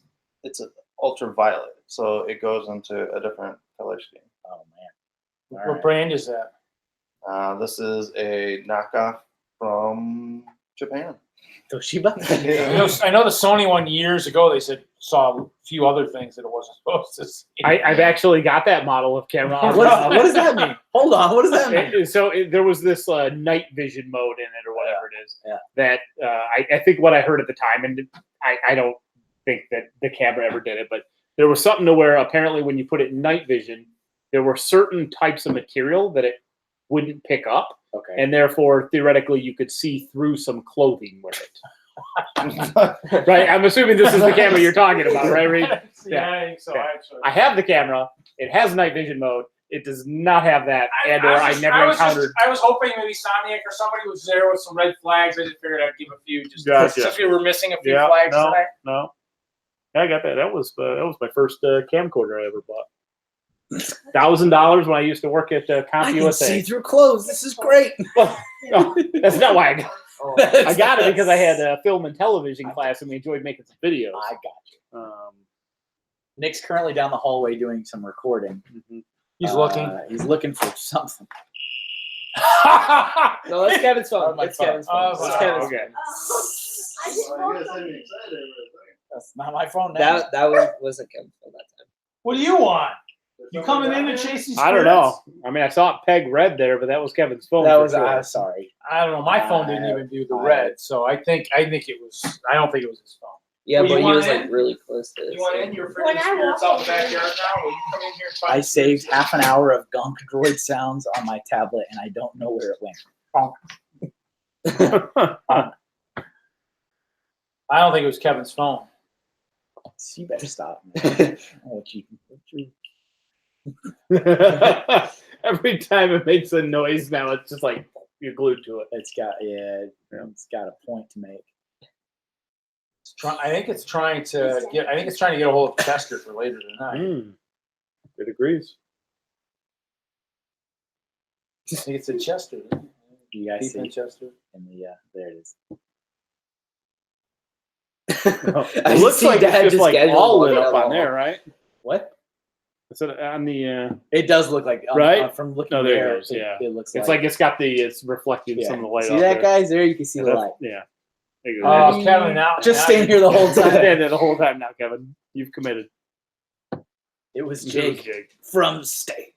a ultraviolet. So it goes into a different color scheme. Oh man. What All right. brand is that? This is a knockoff from Japan. Toshiba. I know the Sony one years ago. They saw a few other things that it wasn't supposed to see. I've actually got that model of camera. what does that mean? Hold on. What does that mean? There was this night vision mode in it, or whatever it is. Yeah. That I think what I heard at the time, and I don't think that the camera ever did it, but there was something to where apparently when you put it in night vision, there were certain types of material that it wouldn't pick up, Okay. and therefore theoretically you could see through some clothing with it. Right? I'm assuming this is the camera you're talking about, right, Reed? Yeah, I think so. Yeah. Actually. I have the camera. It has night vision mode. It does not have that, and or I never encountered. I was hoping maybe Sonic or somebody was there with some red flags. I just figured I'd give a few, just Gotcha. since we were missing a few Yeah, flags no. tonight. No, I got that. That was my first camcorder I ever bought. $1,000 when I used to work at I Comp can USA. see through clothes. This is great. No, that's not why I got. Oh, I got it because I had a film and television class, and we enjoyed making some videos. I got you. Nick's currently down the hallway doing some recording. He's looking. He's looking for something. no, that's Kevin's phone. My That's phone. Kevin's phone. Oh, That's wow. Kevin's Okay. I just woke up. That's not my phone now. That wasn't Kevin's phone that time. What do you want? You coming in to chase these? I don't spirits? know. I mean, I saw it peg red there, but that was Kevin's phone. That for was sure. sorry. I don't know. My phone didn't even do the red, so I think it was. I don't think it was his phone. Yeah, Well, but you he want was like in? really close to it. You want in? You're When freaking I spirits walk out in the backyard now. Will you come in here and find I the saved spirits? half an hour of gunk droid sounds on my tablet, and I don't know where it went. I don't think it was Kevin's phone. You better stop. Man. Oh, Every time it makes a noise now, it's just like you're glued to it. it's got it's got a point to make. I think it's trying to get a hold of Chester for later tonight. It agrees. I think it's in Chester. You guys Deep see in Chester. in the there it is. It looks like it's just like all lit up on there, right? What? Is it on the? It does look like Right? from looking No, there it there. goes, yeah. It looks It's like it's reflecting yeah. some of the light. See off that, there. guys? There you can see the light. Yeah. There you go. Kevin, now Just now stand here the whole time. Stand there the whole time now, Kevin. You've committed. It was It was Jake Jake. from State.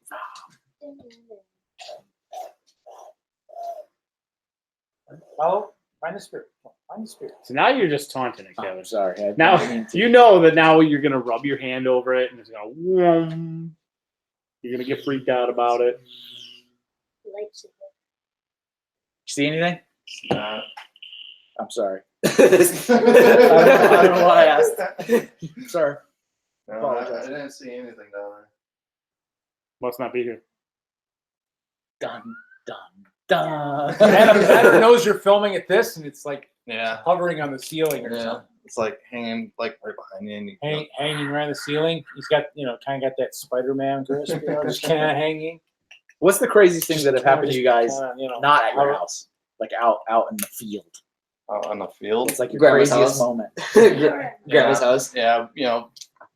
Follow. Find the spirit. Find the spirit. So now you're just taunting it, Oh, Kevin. I'm sorry. I Now didn't mean to. you know that now you're gonna rub your hand over it and it's gonna. Whoom. You're gonna get freaked out about it. Lights in See anything? Nah. I'm sorry. I I don't know why I asked. Sorry. No, Apologize. I didn't see anything down there. Must not be here. Dun dun dun. Adam knows you're filming at this, and it's like Yeah. hovering on the ceiling or Yeah. something. It's like hanging like right behind you. And you Hanging around the ceiling. He's got, kind of got that Spider-Man grasp, just kind of hanging. What's the craziest thing that have happened to you guys? Kinda, Not at your house, like out in the field. out on the field. It's like your Grandma's craziest house. moment. Grandma's house. Yeah, you know,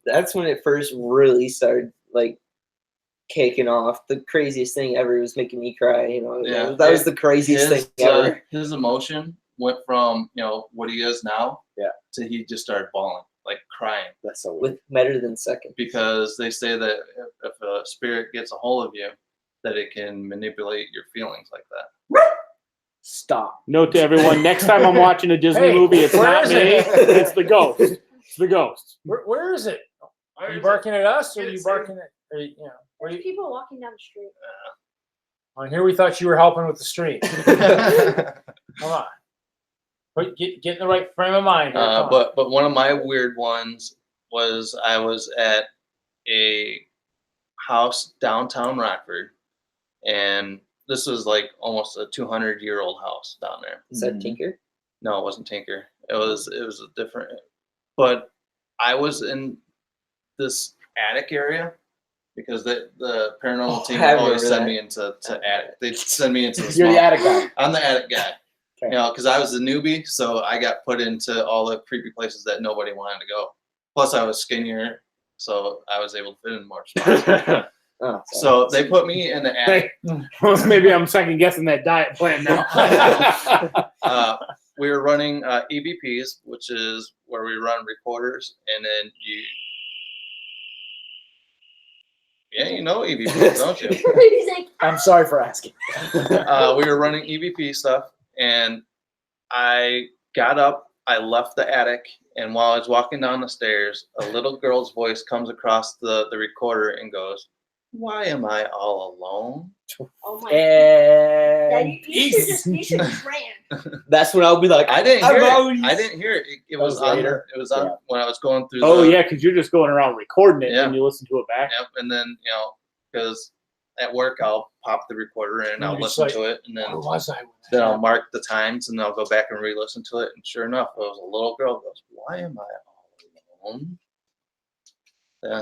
That's when it first really started like kicking off. The craziest thing ever was making me cry. Yeah. That was the craziest thing ever. his emotion went from what he is now, Yeah. to he just started bawling, like crying, That's so weird. With better than second. because they say that if a spirit gets a hold of you, that it can manipulate your feelings like that. Stop. Note to everyone: next time I'm watching a Disney Hey, movie, it's where not is me. it? It's the ghost. It's the ghost. Where is it? Are you is it? barking at us, or are Get you it, barking at? Or, you know, what There's do you, people walking down the street. on here we thought you were helping with the stream. Come on, get in the right frame of mind. Here. Come on. But one of my weird ones was I was at a house downtown Rockford, and this was like almost a 200-year-old house down there. Is that Tinker? No, it wasn't Tinker. It was a different. But I was in this attic area because the paranormal team I always remember send that. me into attic. They send me into the You're small. the attic guy. I'm the attic guy. Okay. Because I was a newbie, so I got put into all the creepy places that nobody wanted to go. Plus, I was skinnier, so I was able to fit in more spots. Oh, So they put me in the attic. Well, maybe I'm second guessing that diet plan now. We were running EVPs, which is where we run recorders, and then you know EVPs, don't you? He's like, I'm sorry for asking. We were running EVP stuff, and I got up, I left the attic, and while I was walking down the stairs, a little girl's voice comes across the recorder and goes, "Why am I all alone?" oh my god. Yeah, And you should just ran. that's when I'll be like, I didn't I'm hear always- it. I didn't hear it. It That was was on. later. It was on Yeah. when I was going through. Oh yeah, because you're just going around recording it Yeah. and you listen to it back. Yep. And then because at work I'll pop the recorder in, and I'll You're just listen like, to it, and then Where was I? then I'll mark the times, and I'll go back and re-listen to it. And sure enough, it was a little girl goes, "Why am I all alone?"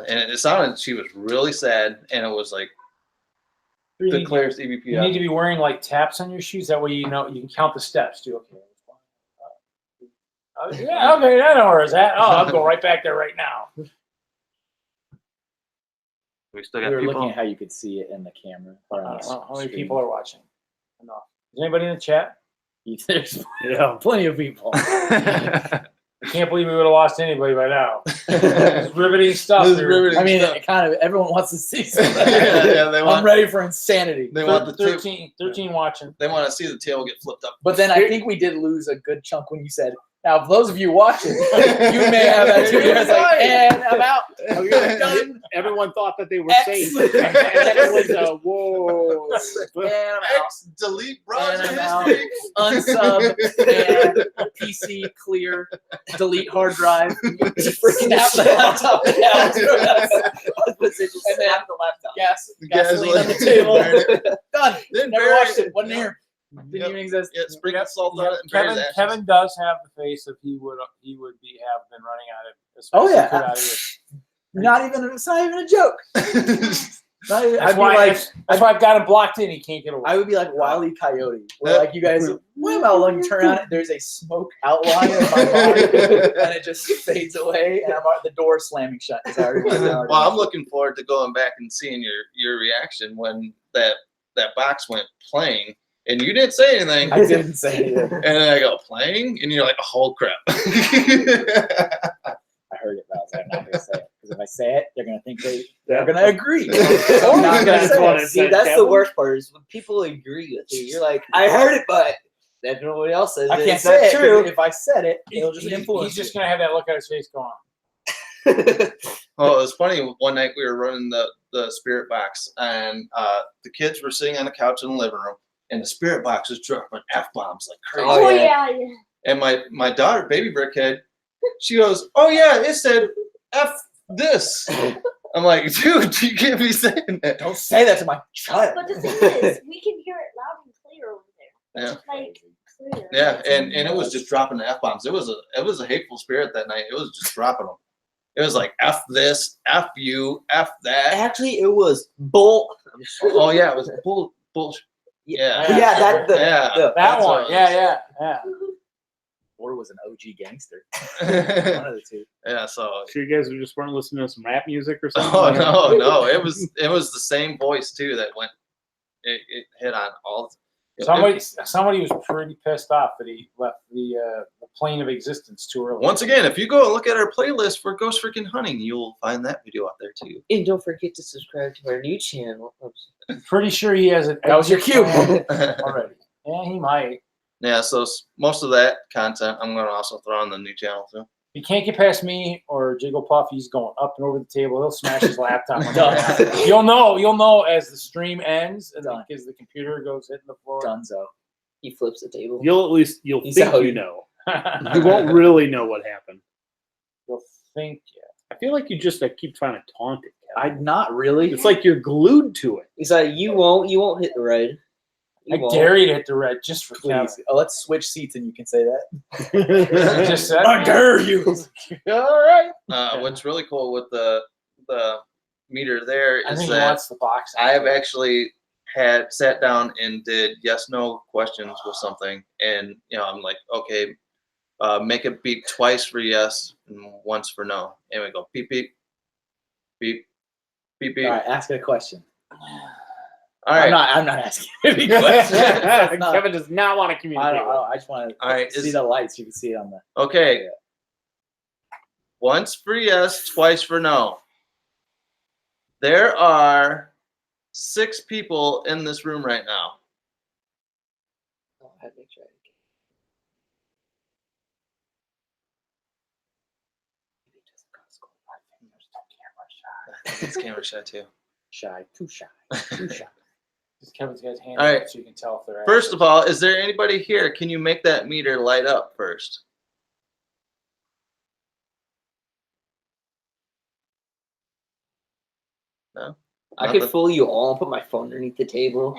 And it sounded she was really sad, and it was like You the need, clearest EVP. you need to be wearing like taps on your shoes. That way you know you can count the steps too. Okay. Yeah, okay, I know where it's at. Oh, I'll go right back there right now. We still we got were people. looking at how you could see it in the camera. or on the How many screen. people are watching? Enough. Is anybody in the chat? There's Yeah. plenty of people. I can't believe we would have lost anybody by now. It's riveting stuff. This is There. riveting I mean, stuff. it kind of everyone wants to see something. Yeah, they I'm want ready for insanity. they want the tail, 13 watching. they want to see the tail get flipped up. But then I think we did lose a good chunk when you said, "Now, for those of you watching, you may have that too." It's like, and I'm out. We're done. Everyone thought that they were X. safe. And then it was whoa. And I'm out. X delete browser And I'm out. history. Unsub and PC clear. Delete hard drive. Snap the laptop down. Was it just And then- snap the laptop? Gasoline on the table. Done. Then Never bury watched it. Wasn't here. Didn't Yep. even exist. Yeah, sprinkle salt on it and bury Kevin, his ashes. Kevin does have the face of he would have been running out of. Oh, especially yeah. get out of here. It's not even a joke. Not even- That's I'd be why, like, that's why I've got him blocked in. He can't get away. I would be like Wile E. Coyote, where like you guys, how long you turn on it, there's a smoke outline of my body, and it just fades away, and I'm at the door slamming shut. It's already- Well, I'm looking forward to going back and seeing your reaction when that box went playing, and you didn't say anything. I didn't say anything. And then I go playing, and you're like, "Oh crap!" I heard it, but I was like, I'm not gonna say it because if I say it, they're gonna think they're gonna agree. So I'm not gonna That's say what it. it See, said, that's the Kevin. worst part is when people agree with you. You're like, I heard it, but then nobody else says I it. can't It's say not it. 'Cause true. if I said it, it'll just influence. He's just gonna have that look on his face going. Well, it was funny. One night we were running the spirit box, and the kids were sitting on the couch in the living room, and the spirit box was dropping F-bombs like crazy. Oh, Oh, yeah. yeah. And my daughter, baby Brickhead, she goes, "Oh yeah, it said F this." I'm like, "Dude, you can't be saying that." Don't say that to my child. But the thing is, we can hear it loud and clear over there. Yeah. Like, clear. Yeah, and it was just dropping the F-bombs. It was a hateful spirit that night. It was just dropping them. It was like F this, F you, F that. Actually, it was bull. Oh yeah, it was bullshit. Yeah. Yeah, that the, Yeah. the That That's one, what it yeah. Or was an OG gangster. One of the two. Yeah, so Sure, you guys just weren't listening to some rap music or something? oh no, it was the same voice too that went it hit on all Somebody was pretty pissed off that he left the plane of existence too early. Once again, if you go and look at our playlist for Ghost Freaking Hunting, you'll find that video out there too. And don't forget to subscribe to our new channel. I'm pretty sure he has it. That was your cue. already. Yeah, he might. Yeah, so most of that content I'm going to also throw on the new channel too. He can't get past me or Jigglepuff. He's going up and over the table. He'll smash his laptop. You'll know as the stream ends and because the computer goes hitting the floor. Dunzo. He flips the table. You'll He's think out. you know. You won't really know what happened. You'll think, yeah. I feel like you just keep trying to taunt it. Kevin. I'm not really. It's like you're glued to it. He's like, you won't hit the red. You I won't. dare you to hit the red just for Kevin. Please. Oh, let's switch seats and you can say that. You just said, I dare you. All right. What's really cool with the meter there I is think he that wants the box. I have actually sat down and did yes/no questions with something, and I'm like, okay, make it beep twice for yes and once for no, and we go beep beep beep beep beep. All right, ask a question. All right. I'm not asking any questions. That's not- Kevin does not want to I communicate. don't. I just want to All right, see the lights. You can see it on the. Okay. Once for yes, twice for no. There are 6 people in this room right now. Oh, I had to make sure I think it's camera shot too. Shy, too shy. Just Kevin's got his hand All right. up so you can tell if they're First of all, is there anybody here? Can you make that meter light up first? No? I Nothing? could fool you all and put my phone underneath the table.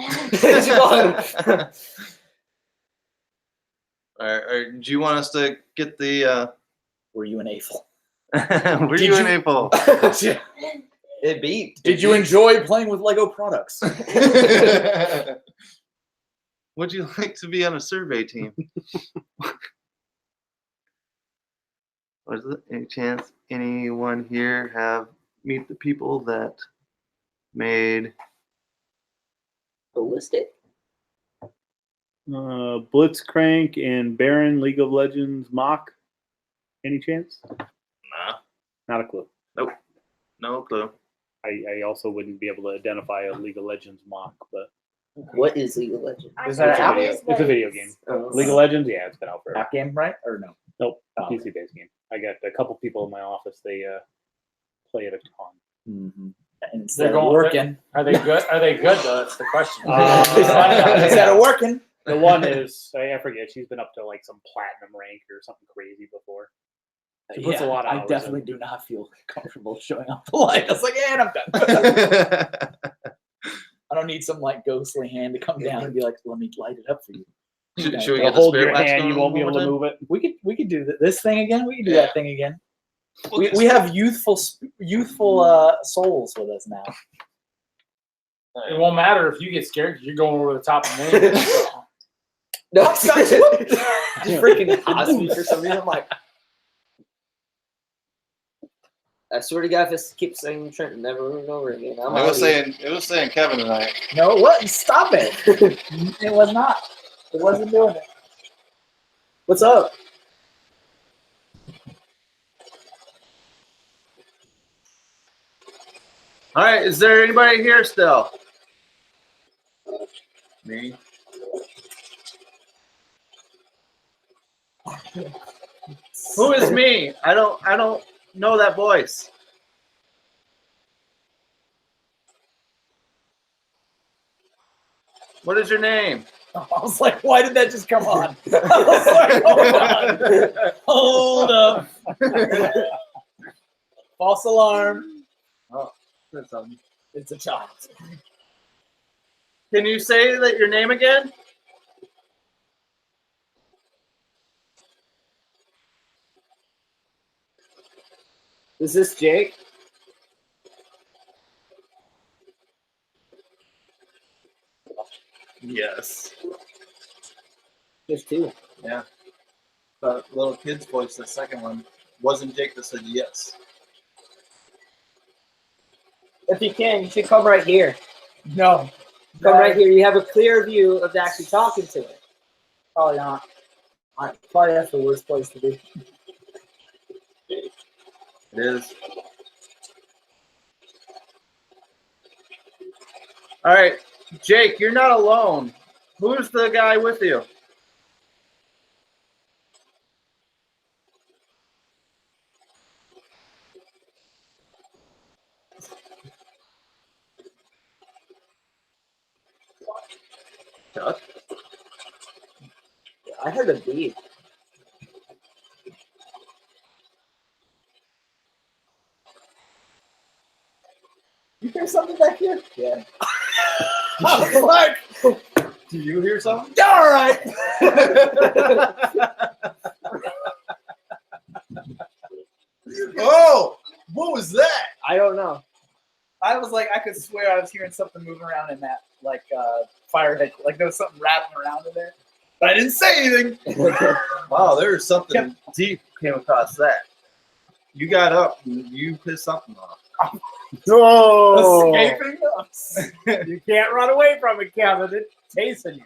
Or do you want us to get the Were you an AFL? were you in April? It beeped. Did you enjoy playing with Lego products? Would you like to be on a survey team? Was there any chance anyone here have meet the people that made ballistic? Blitzcrank and Baron League of Legends mock. Any chance? Nah, Not a clue. no clue. I also wouldn't be able to identify a League of Legends mock, but What is League of Legends? Is that it's an app? It's a video game. Oh. League of Legends, yeah, it's been out forever. App game, right? Or no? Nope, Oh. PC-based game. I got a couple people in my office. They play it a ton. Mm-hmm. Instead They're of going- working. Are they good? Are they good though? That's the question. Instead of working. The one is I forget. She's been up to like some platinum rank or something crazy before. She puts a lot of I hours definitely in. do not feel comfortable showing off the light. I was like, and I'm done. I don't need some like ghostly hand to come down and be like, let me light it up for you. Should we They'll get the hold spirit your box hand. going You won't be one able to more move it. We could do this thing again. We can do Yeah. that thing again. time? We have youthful souls with us now. It won't matter if you get scared because you're going over the top of me. So. No, just freaking cost me for some reason. I'm like, I swear to God, if this keeps saying Trent never and over again, I'm It was out saying Kevin tonight. No, what? Stop it. It was not. It wasn't doing it. What's up? All right, is there anybody here still? Me. Who is me? I don't know that voice. What is your name? I was like, why did that just come on? I was like, hold on. Hold up. False alarm. Oh, it's a child. Can you say that your name again? Is this Jake? Yes. There's two. Yeah. The little kid's voice, the second one, wasn't Jake that said yes. If you can, you should come right here. No. Come right here. You have a clear view of actually talking to it. Probably not. Probably that's the worst place to be. It is. All right, Jake, you're not alone. Who's the guy with you? Chuck? I heard a beep. You hear something back here? Yeah. What? Do you hear something? All right. Oh, what was that? I don't know. I was like, I could swear I was hearing something moving around in that, like, fire head. Like, there was something rattling around in there. But I didn't say anything. Wow, there's something deep came across that. You got up and you pissed something off. Oh, Escaping us. you can't run away from it, Kevin. It's chasing you.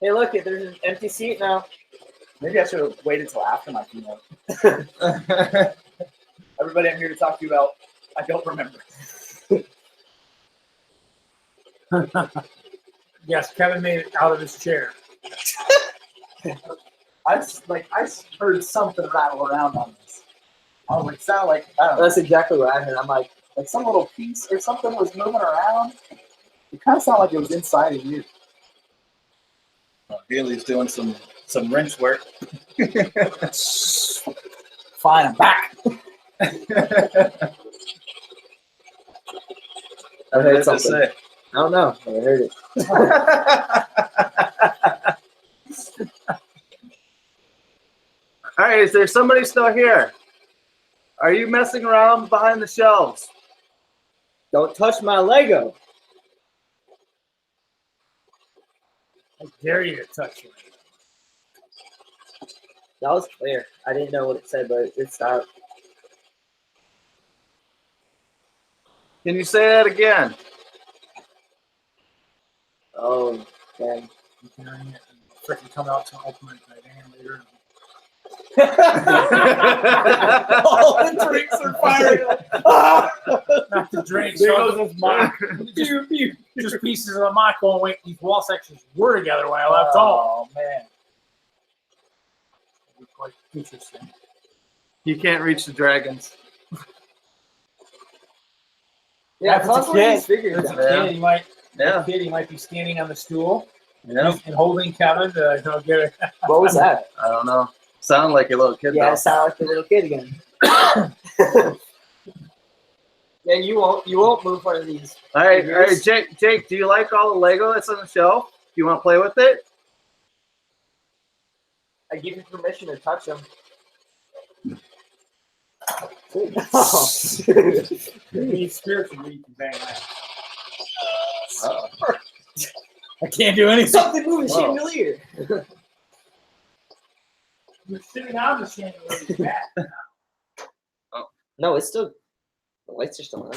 Hey, look, there's an empty seat now. Maybe I should have waited till after my keynote. Everybody, I'm here to talk to you about, I don't remember. Yes, Kevin made it out of his chair. I heard something rattle around on this. I was like, sound like, I don't know, That's exactly what I heard. I'm like, some little piece or something was moving around. It kind of sounded like it was inside of you. Haley's doing some wrench work. Fine, I'm back. I heard something. I don't know. I heard it. All right, is there somebody still here? Are you messing around behind the shelves? Don't touch my Lego. I dare you to touch it. That was clear. I didn't know what it said, but it stopped. Can you say that again? Oh, dang. Freaking come out to open my van later. All the drinks are firing. Not the drink. There So goes this mock. Just pieces of the mock going, wait, these wall sections were together when I left home. Oh, man. Quite interesting. You can't reach the dragons. Yeah, That's a puzzle these kid. figures There's a out. kid, Yeah. he might be standing on the stool Yeah. and holding Kevin to get it. What was that? I don't know. Sound like a little kid. Yeah, though. it sounded like the little kid again. Yeah, you won't move one of these. All right, Jake, do you like all the Lego that's on the shelf? Do you want to play with it? I give you permission to touch them. You need spiritually, you can bang that. Uh-oh. I can't do anything. Something moving Whoa. chandelier. You're sitting on the chandelier back. No, it's still. The lights are still on.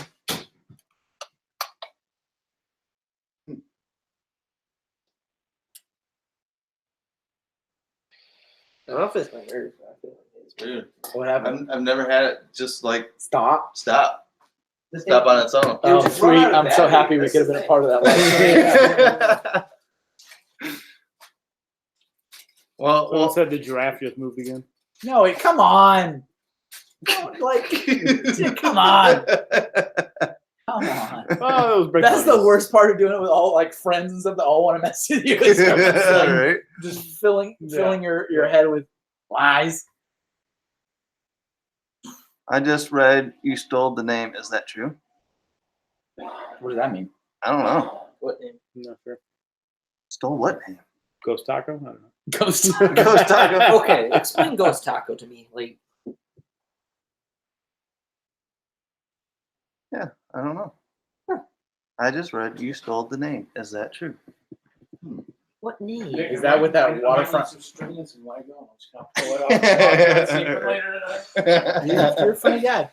I don't know if it's my nerves. But I feel like it's Dude, what happened? I've never had it just like Stop. stop on its own. Oh, just run sweet. out of I'm so battery. happy we That's could have the been a thing. part of that. well, Someone said the giraffe just moved again. No, wait, come on. Like, come on. Come on. Oh, those That's the worst part of doing it with all like friends and stuff that all want to mess with you. Is like, right? just filling your head with lies. I just read you stole the name. Is that true? What does that mean? I don't know. What name? Not sure. Stole what name? Ghost Taco? I don't know. Ghost. Ghost Taco. Okay, explain Ghost Taco to me. Like, I don't know. I just read you stole the name. Is that true? what name? Is that with that waterfront? Some strings and Lego. I'm just gonna pull it out. See it later tonight. You're a funny guy.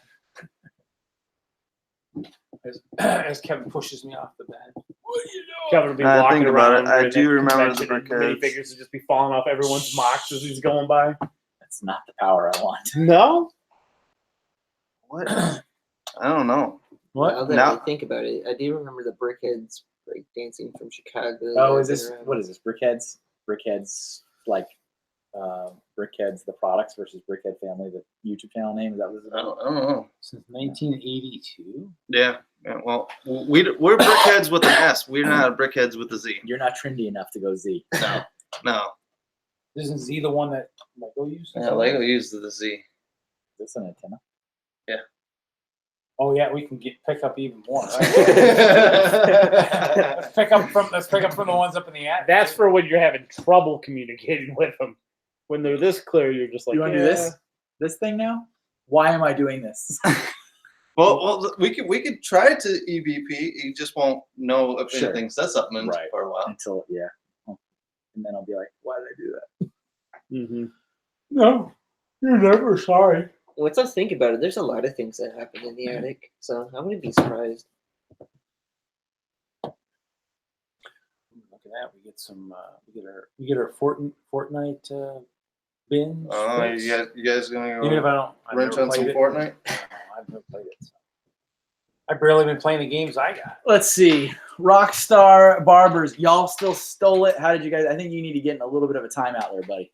As Kevin pushes me off the bed. What are you doing? Kevin will be I walking think about around. it. I at do that remember the convention, and Brickheads. minifigures will just be falling off everyone's mocks as he's going by. That's not the power I want. No. What? I don't know. What? Now that Now- I think about it, I do remember the Brickheads break dancing from Chicago. Oh, that is this been around. what is this? Brickheads? Brickheads like Brickheads the products versus Brickhead Family, the YouTube channel name? Is that what it's I about? don't know. Since 1982. Yeah. Well, we're brickheads with an S. We're not brickheads with a Z. You're not trendy enough to go Z. No. Isn't Z the one that Lego uses? Yeah, Lego uses the Z. Is this an antenna? Oh yeah, we can pick up even more. Right? let's pick up from the ones up in the attic. That's for when you're having trouble communicating with them. When they're this clear, you're just like, You want to do this? This thing now? Why am I doing this? Well, we could try to EVP. You just won't know if Sure. anything says something Right. for a while. Until and then I'll be like, why did I do that? Mm-hmm. No, you're never sorry. Once I think about it, there's a lot of things that happen in the attic, so I wouldn't be surprised. Look at that. We get some. We get our Fortnite bins. Oh, fixed. you guys gonna Even if go I don't. I've wrench never on some played it. Fortnite? No, I've never played it. So. I've barely been playing the games I got. Let's see. Rockstar Barbers, y'all still stole it. How did you guys? I think you need to get in a little bit of a timeout there, buddy.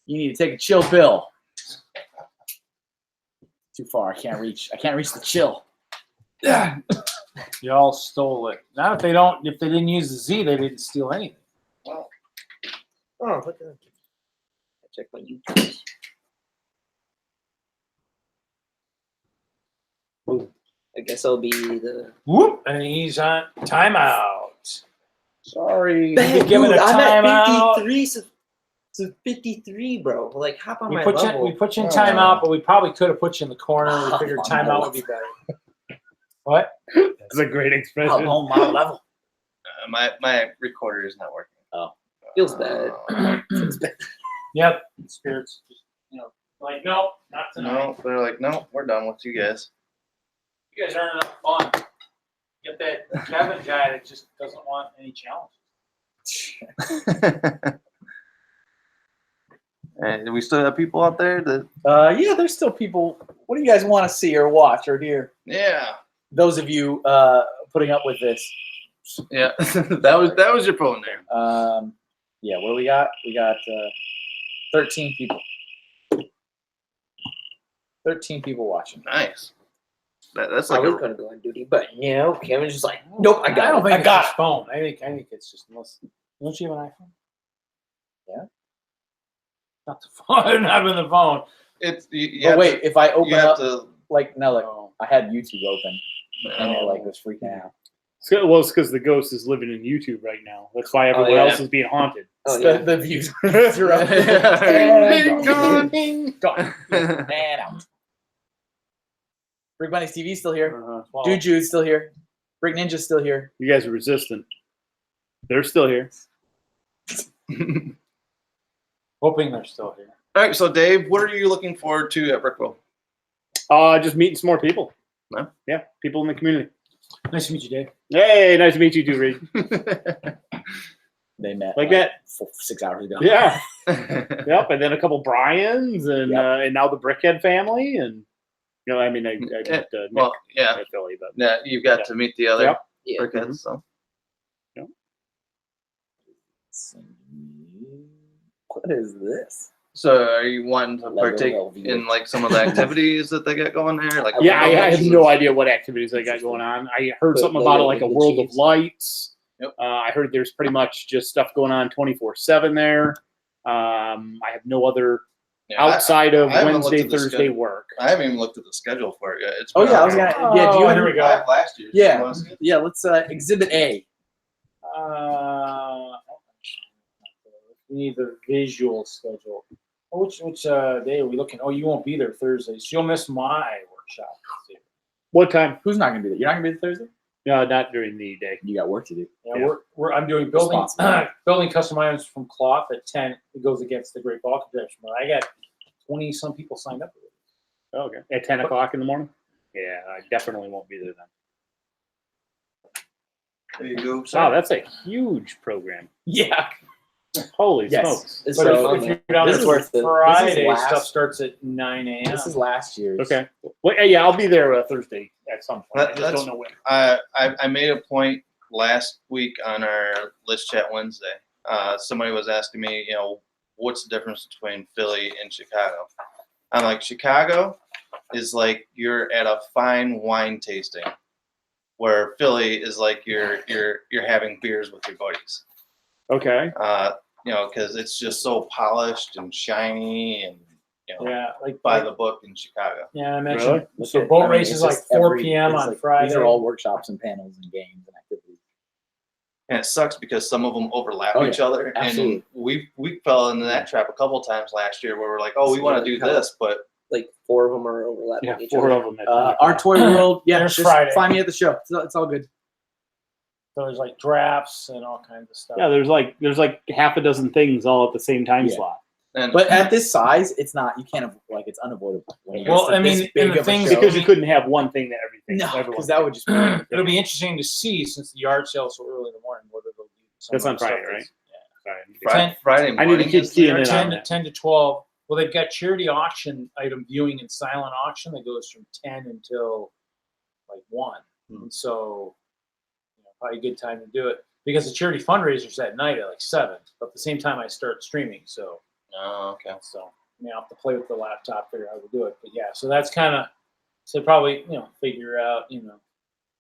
You need to take a chill pill. Too far. I can't reach the chill. Y'all stole it. Not if they don't. If they didn't use the Z, they didn't steal anything. Oh, look at that. I check my YouTube. I guess I'll be the. Whoop! And he's on timeout. Sorry. Man, You're given dude, a I'm at timeout. 53, so 53, bro. Like, hop on We my put level. you in Oh. timeout, but we probably could have put you in the corner. We figured Oh, my timeout would be better. What? That's a great expression. Oh, my level. My recorder is not working. Feels bad. Yep. Spirits. Just, like, no, not tonight. No, they're like, no, we're done with you guys. You guys aren't enough fun. Get that Kevin guy that just doesn't want any challenge. And do we still have people out there that Yeah, there's still people. What do you guys want to see or watch or hear? Yeah. Those of you putting up with this. Yeah. that was your phone there. Yeah, what do we got? We got 13 people. 13 people watching. Nice. That's I like was a going to go on duty, but Kevin's just like, nope, I I got don't it. think I it's got his phone. I think it's just unless. Don't you have an iPhone? Yeah. Not the phone. I don't have it on the phone. it's you But have wait, if I to, open you have up, to like Oh. I had YouTube open and it like was freaking out. Well, it's because the ghost is living in YouTube right now. That's why everyone yeah. else is being haunted. Oh, the, yeah. the views are up. And gone. Gone. And out. Brick Bunny's TV still here. Well, Dude Jude's still here. Brick Ninja's still here. You guys are resistant. They're still here. hoping they're still here. All right, so Dave, what are you looking forward to at Brickworld? Just meeting some more people. No? Yeah, people in the community. Nice to meet you, Dave. Hey, nice to meet you too, Reed. They met Like that. 6 hours ago. Yeah. Yep. And then a couple Bryans and Yep. and now the Brickhead family and I mean I met Nick Well, yeah, at Philly, but yeah, you got to meet the other Yep. Yeah. Brickheads. So What is this? So are you wanting to Lego partake LV. in like some of the activities that they got going there? Like yeah, I have Roblox? no idea what activities they got going on. I heard But something they about got, it, like a the World of Chiefs. Lights. Yep. I heard there's pretty much just stuff going on 24/7 there. I have no other Yeah, outside of I haven't looked Wednesday, at the Thursday schedule. work. I haven't even looked at the schedule for it yet. It's Oh been yeah, I out was there. gonna. Yeah, do you Oh, want here we go. I have last year's. Yeah. You wanna see it? Yeah, let's Exhibit A. We need the visual schedule. Oh, which day are we looking? Oh, you won't be there Thursday, so you'll miss my workshop. What time? Who's not gonna be there? You're not gonna be there Thursday? No, not during the day. You got work to do. Yeah, Yeah. I'm doing building Responsible. building custom items from cloth at 10. It goes against the Great Ball Convention, but I got 20 some people signed up for it. Oh, okay. At 10 o'clock in the morning? Yeah, I definitely won't be there then. There you go. Wow, that's a huge program. Yeah. Holy Yes. smokes. It's But so if, fun, if though. you're down This there is for worth it. Friday, last- stuff starts at 9 a.m. This is last year's. Okay. Well, yeah, I'll be there Thursday at some point. I just That's- don't know when. I made a point last week on our List Chat Wednesday. Somebody was asking me, what's the difference between Philly and Chicago? I'm like, Chicago is like you're at a fine wine tasting, where Philly is like you're having beers with your buddies. Okay. Because it's just so polished and shiny and Yeah, like by the book in Chicago. Yeah, I mentioned. Really? So boat race is like 4 p.m. on Friday. These are all workshops and panels and games and activities. And it sucks because some of them overlap Oh, each yeah. other. Absolutely. And we fell into that trap a couple times last year where we're like, oh, we want to do this, but Like 4 of them are overlapping Yeah, each 4 other. of them. At Our Toy World, yeah, There's just Friday. find me at the show. It's all good. So there's like drafts and all kinds of stuff. Yeah, there's like half a dozen things all at the same time Yeah. slot. and But at this size, it's not. You can't it's unavoidable. When you Well, get I mean, this big and the of a things- show. Because you couldn't have one thing that everything. no, everyone because that would just be It'll be interesting to see since the yard sale's so early in the morning whether they'll do some That's of on the stuff Friday, that's- Right. Friday I need to morning keep is keying there. in on 10 to 12. Well, they've got charity auction item viewing and silent auction that goes from 10 until like 1. And so, probably a good time to do it because the charity fundraiser's at night at like 7. But at the same time, I start streaming. So, Oh, okay. I'll have to play with the laptop, figure out how to do it. But yeah, so that's kind of, so probably, figure out, I'll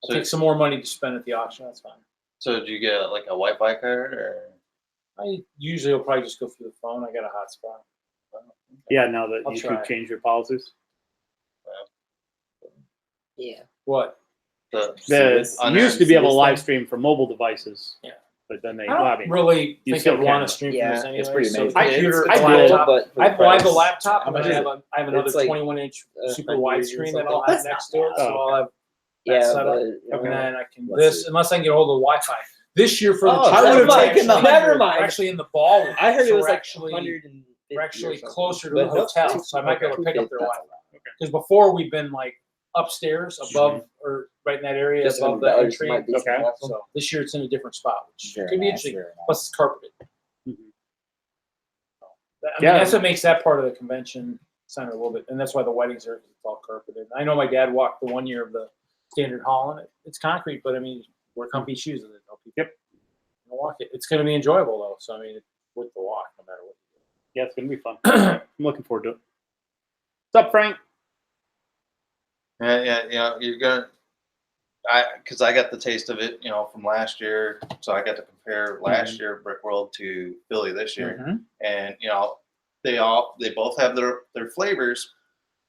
So- take some more money to spend at the auction. That's fine. So did you get like a Wi-Fi card or? I usually will probably just go through the phone. I got a hotspot. Yeah, now that I'll YouTube try. changed their policies. Yeah. What? You used to be able to live stream for mobile devices. Yeah. But then they, I don't really you think still I'd want can. to stream Yeah, from this anyway. it's pretty so amazing. the computer, I the did, laptop. but I buy the laptop How and much I is have it? I have another It's like 21-inch super 100 wide or screen that something. I'll have That's next not to it. bad. So I'll have that Yeah, set up. but And then I can Let's this see. unless I can get hold of the Wi-Fi. This year for the Oh, I tournament, would've we're taken the actually- 100. we're actually in the ballroom. I heard so it was we're like actually 150 we're actually or something. closer to But the hotel, no, so I might be able to pick up their 250. Wi-Fi. Because before we've been like upstairs, above or right in that area Just above the $100 entry. might be Okay. something. So this year it's in a different spot, which Very could be nice, interesting. very nice. Plus it's carpeted. Mhm. I mean, Yeah. that's what makes that part of the convention center a little bit, and that's why the weddings are it's all carpeted. I know my dad walked the one year of the standard hall, and it's concrete, but I mean, wear comfy shoes and help people. Yep. Walk it. It's going to be enjoyable though, so I mean, it's worth the walk no matter what. Yeah, it's gonna be fun. I'm looking forward to it. What's up, Frank? Yeah, you're gonna. Because I got the taste of it, from last year, so I got to compare last year Brickworld to Philly this year, Mhm. and they both have their flavors,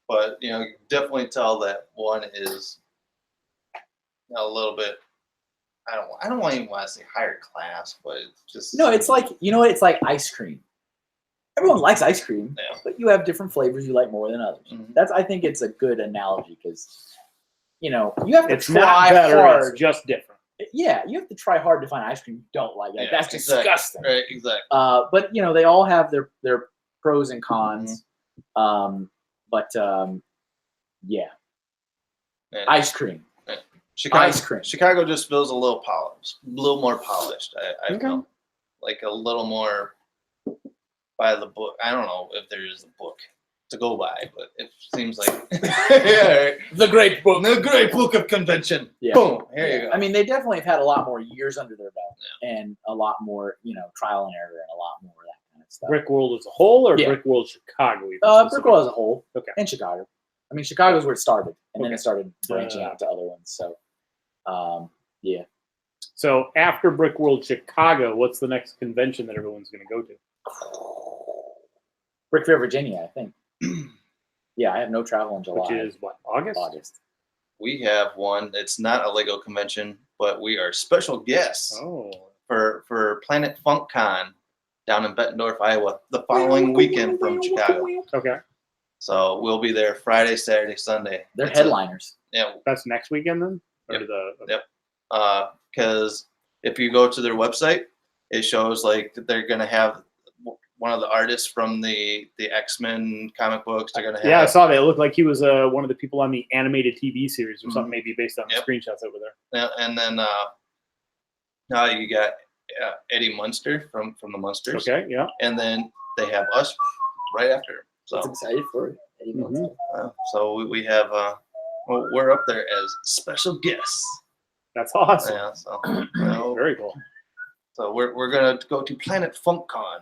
but you can definitely tell that one is a little bit. I don't even want to say higher class, but it's just No, it's like it's like ice cream. Everyone likes ice cream, Yeah. but you have different flavors you like more than others. Mhm. I think it's a good analogy because you have to It's try not better. hard. It's just different. Yeah, you have to try hard to find ice cream you don't like. Yeah, That's exactly. disgusting. Right, exactly. But they all have their pros and cons. Yeah, And ice cream. Chicago, ice cream. Chicago just feels a little polished, a little more polished. I Okay. feel like a little more by the book. I don't know if there is a book to go by, but it seems like The great book. the great book of convention. Yeah. Boom. Here you go. I mean, they definitely have had a lot more years under their belt and a lot more, trial and error and a lot more of that kind of stuff. Brickworld as a whole, or Yeah. Brickworld Chicago? even Brickworld specifically? as a whole, Okay. and Chicago. I mean, Chicago's where it started, and then Okay. it started branching out to other ones. So, yeah. So after Brickworld Chicago, what's the next convention that everyone's going to go to? Brick Fair, Virginia, I think. Yeah, I have no travel in July. Which is what, August? August. We have one. It's not a Lego convention, but we are special guests Oh, for Planet Funk Con down in Bettendorf, Iowa, the following weekend from Chicago. okay. So we'll be there Friday, Saturday, Sunday. They're It's a- headliners. Yeah, That's next weekend then? Or Yep. the because if you go to their website, it shows like that they're gonna have one of the artists from the X-Men comic books. They're gonna have Yeah, I saw that. It looked like he was one of the people on the animated TV series or Mhm. something, maybe based on the Yep. screenshots over there. and then Now you got Eddie Munster from the Munsters. Okay, yeah. And then they have us right after. I'm So excited for it. Eddie Munster. so we have well, we're up there as special guests. That's awesome. Yeah. So you know, Very cool. so we're gonna go to Planet FunkCon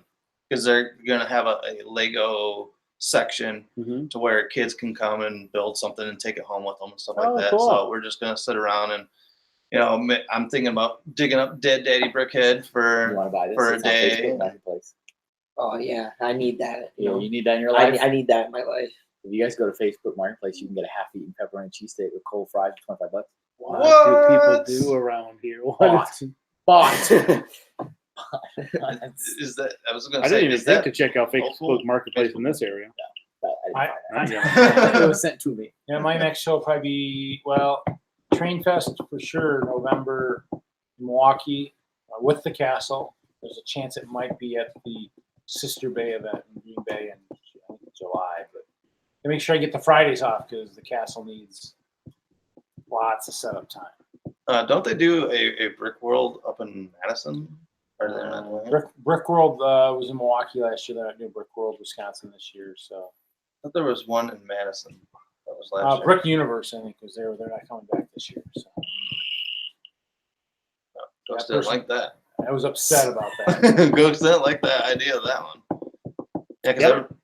because they're gonna have a Lego section to where kids can come and build something and take it home with them and stuff like that. Cool. So we're just gonna sit around and, you know, I'm thinking about digging up Dead Daddy Brickhead You for want to buy this? for a It's on day. Facebook Marketplace. Oh yeah, I need that. You know, you need that in your life. I need that in my life. If you guys go to Facebook Marketplace, you can get a half-eaten pepperoni cheesesteak with cold fries for $25. What do people What? do around here? Bought. Bought. Is that I was gonna I say didn't even is think that to check out Facebook local? Marketplace in this area. I didn't I- find it. It was sent to me. Yeah, my next show will probably be, well, Train Fest for sure, November, Milwaukee, with the castle. There's a chance it might be at the Sister Bay event in Green Bay in I think July. But to make sure I get the Fridays off because the castle needs lots of setup time. Don't they do a Brickworld up in Madison? Or they're not doing it? Brickworld was in Milwaukee last year. They're not doing Brickworld, Wisconsin this year. So I thought there was one in Madison. That was last year. Brick Universe, I think, because they're not coming back this year. So Ghost that didn't person- like that. I was upset about that. Ghost didn't like the idea of that one. Yeah, because Yep.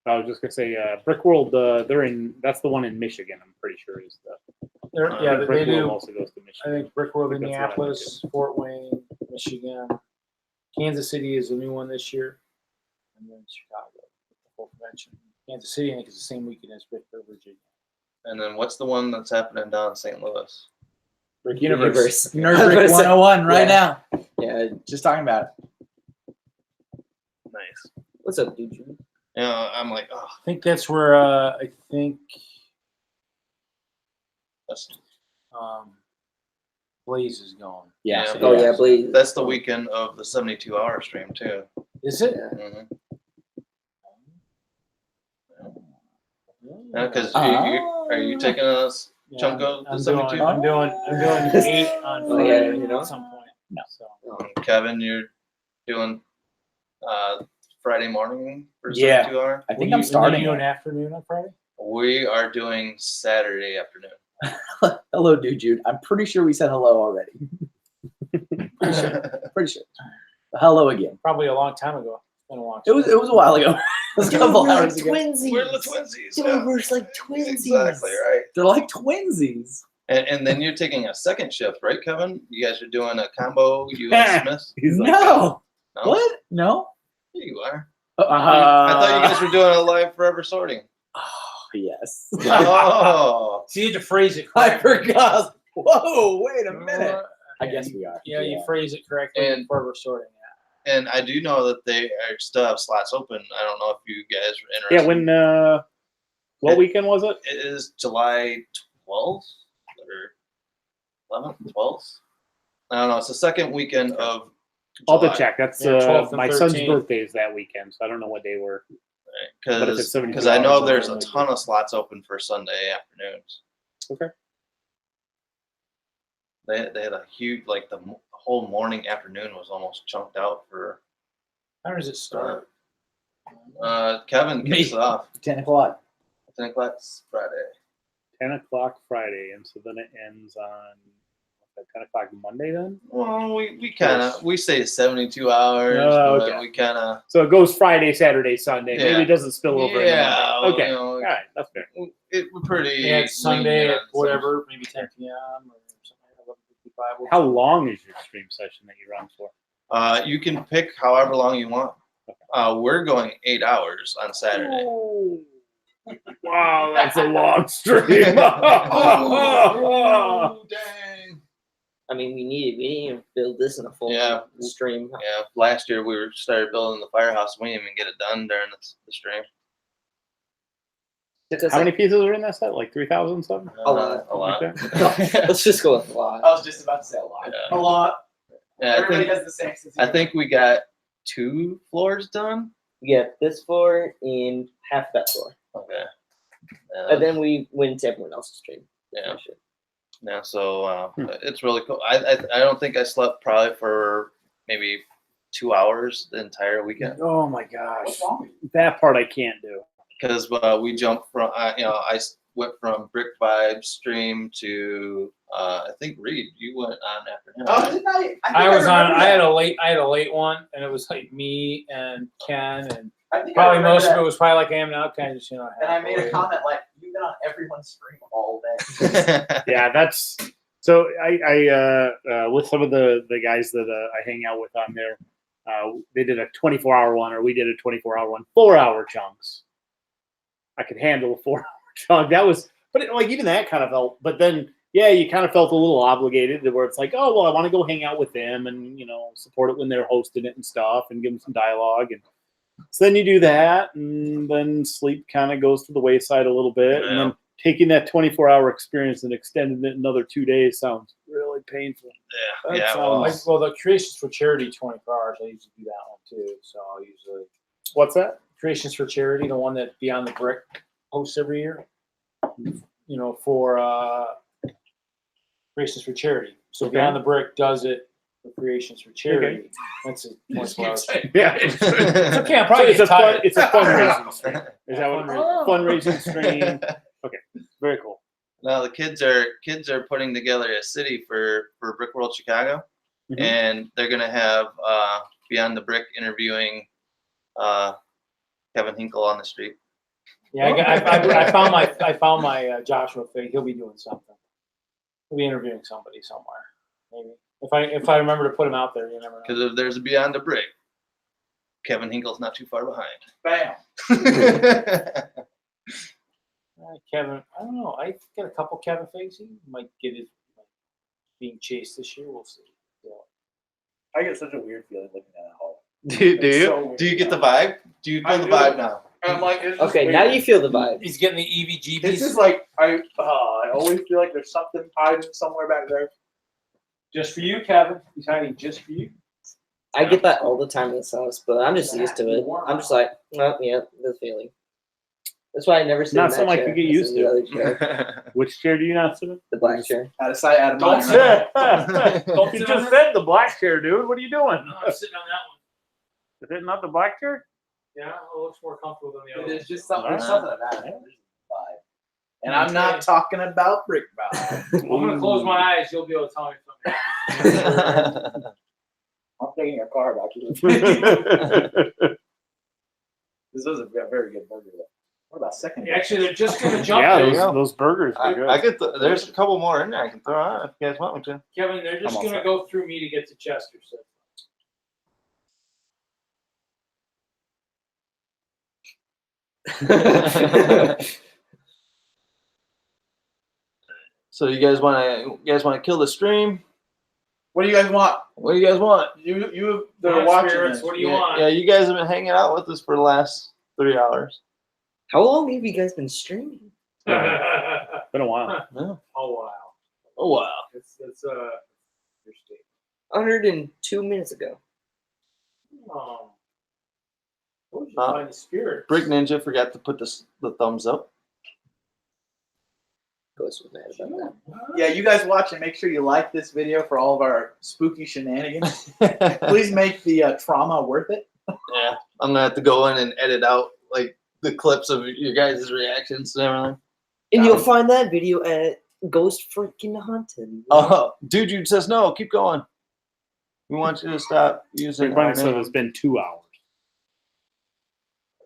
I was just gonna say, Brickworld. That's the one in Michigan. I'm pretty sure is the. Yeah, they Brickworld do. also goes to I Michigan. think Brickworld, I think that's what I Minneapolis, Fort Wayne, Michigan, Kansas City is a new one this year, and then Chicago, the whole convention. Kansas City, I think, is the same weekend as Brickworld, Virginia. and then what's the one that's happening down in St. Louis? Brick Universe. Nerd Brick 101 right Yeah. now. Yeah. Just talking about it. Nice. What's up, dude? You know, I'm like, oh, I think that's where I think that's Blaze is going. Yeah. Yeah. Oh yeah, Blaze. that's the weekend of the 72-hour stream too. Is it? Yeah. Mm-hmm. Because Oh. are you taking a Yeah, chunk of the I'm 72? doing 8 on Oh, yeah, Friday you know? at some point. No. So Kevin, you're doing Friday morning for Yeah. 72-hour? I think Will I'm you starting. do an it. afternoon on Friday. We are doing Saturday afternoon. Hello, dude, Jude. I'm pretty sure we said hello already. Pretty sure. Hello again. Probably a long time ago. It's been a long It time. was a while ago. It was a couple hours ago. twinsies. We're the twinsies. Dude, yeah. we're like twinsies. Exactly right. They're like twinsies. And then you're taking a second shift, right, Kevin? You guys are doing a combo, you and Smith? He's like, No. No? What? No. Here you are. Uh, I thought you guys were doing a live forever sorting. Oh, yes. Oh. So you had to phrase it I correctly. forgot. Whoa, wait a minute. I Yeah, guess you- we are. Yeah, you phrase it correctly And- before we're sorting. And I do know that they still have slots open. I don't know if you guys are Yeah, interested. when what weekend was it? It is July 12th or 11th, 12th. I don't know. It's the second weekend of I'll have July. to check. That's 12th and my son's 13th. birthday is that weekend, so I don't know what day we're. But if it's 72 Because I know hours, there's I'll a make ton of slots open for Sunday afternoons. Okay. They had a huge, like the whole morning afternoon was almost chunked out for. How does it start? Kevin kicks Me. it off. 10 o'clock. 10 o'clock Friday. 10 o'clock Friday, and so then it ends on 10 o'clock Monday. Then Well, we say 72 hours. Oh, but okay. We kind of. so it goes Friday, Saturday, Sunday. Yeah. Maybe it doesn't spill over. into Yeah, Monday. Okay. you know, All right, that's fair. We're pretty. Yeah, it's Sunday lenient at on whatever, maybe 10 p.m. or something like 11:55. How long is your stream session that you run for? You can pick however long you want. We're going 8 hours on Saturday. Wow, that's a long stream. Oh, dang. I mean, we didn't even build this in a full Yeah. stream. Yeah, last year we started building the firehouse. We didn't even get it done during the stream. Took us How many like- pieces are in that set? Like 3,000 something? A lot. A lot. Like that? Let's just go with a lot. I was just about to say a lot. Yeah. A lot. Yeah, Everybody has the same sense of I humor. think we got 2 floors done. We get this floor and half that floor. Okay. And then we went to everyone else's stream. Yeah. Yeah, so it's really cool. I don't think I slept probably for maybe 2 hours the entire weekend Oh my gosh. What's wrong? That part I can't do. because we jumped from I went from Brick Vibe stream to I think Reed, you went on after him. Oh, right? didn't I? think I was on. remember I had that. a late one, and it was like me and Ken, and I think I probably remember most of that. it was probably like I am now, kind of just And I made a halfway. comment like, "You've been on everyone's stream all day." Yeah, that's so. I with some of the guys that I hang out with on there, they did a 24-hour one, or we did a 24-hour one, 4-hour chunks. I could handle a 4-hour chunk. That was, but like even that kind of felt. But then, yeah, you kind of felt a little obligated, where it's like, oh well, I want to go hang out with them and support it when they're hosting it and stuff, and give them some dialogue. And so then you do that, and then sleep kind of goes to the wayside a little bit, and then taking that 24-hour experience and extending it another 2 days sounds really painful. Yeah, That well, sounds- Well, the Creations for Charity 24 hours. I usually do that one too. So I'll usually What's that? Creations for Charity, the one that Beyond the Brick hosts every year. For Creations for Charity. So Okay. Beyond the Brick does it for Creations for Charity. That's a 24 hours. Yeah, It's okay. I'm probably it's a getting tired. it's a fundraising stream. Is that what Fundraising. fundraising stream? Okay, very cool. Now the kids are putting together a city for Brickworld Chicago, Mhm. and they're gonna have Beyond the Brick interviewing Kevin Hinkle on the street. Yeah, I found my Joshua Fig. He'll be doing something. He'll be interviewing somebody somewhere. Maybe if I remember to put him out there, you never know. Because if there's a Beyond the Brick, Kevin Hinkle's not too far behind. Bam. Kevin, I don't know. I get a couple Kevin Figs. He might get his being chased this year. We'll see. Yeah. I get such a weird feeling looking at that hall. Do you? It's so weird. Do you get the vibe? Do you feel I the do. vibe now? I'm like, it's just Okay, weird. now you feel the vibe. He's getting the EVGBs. It's just like I always feel like there's something hiding somewhere back there. just for you, Kevin. He's hiding just for you. I get that all the time in this house, but I'm just used to it. I'm just like, oh, yeah, the feeling. That's why I never sit Not in that something I chair. could get I sit used in the to. other chair, Which chair do you not sit in? the black chair. Out of sight, out of Don't mind. sit. right? Don't You sit just on said the black chair, dude. What are you doing? No, I'm sitting on that one. Is it not the black chair? Yeah, it looks more comfortable than the other. There's just something. There's Alright. something about it. There's a vibe. And I'm not talking about brick vibe. I'm gonna close my eyes. You'll be able to tell me something. I'm taking your car back. This was a very good burger. Though. What about second? Actually, they're just gonna jump Yeah, there. those burgers are good. I get there's a couple more in there I can throw on if you guys want me to. Kevin, they're just I'm all gonna set. go through me to get to Chester. So. So you guys want to kill the stream? What do you guys want? What do you guys want? You Come they're on, watching spirits, this. what do you yeah, want? Yeah, you guys have been hanging out with us for the last 3 hours. How long have you guys been streaming? Been a while. No. Oh wow. Oh wow. It's interesting. 102 minutes ago. What would you find the spirit? Brick Ninja forgot to put the thumbs up. Ghost was mad about that. Yeah, you guys watch and make sure you like this video for all of our spooky shenanigans. Please make the trauma worth it. Yeah, I'm gonna have to go in and edit out like the clips of your guys' reactions and everything. And you'll find that video at Ghost Freaking Hunting. Oh, dude says no. Keep going. We want you to stop using our Everybody said name. it's been 2 hours.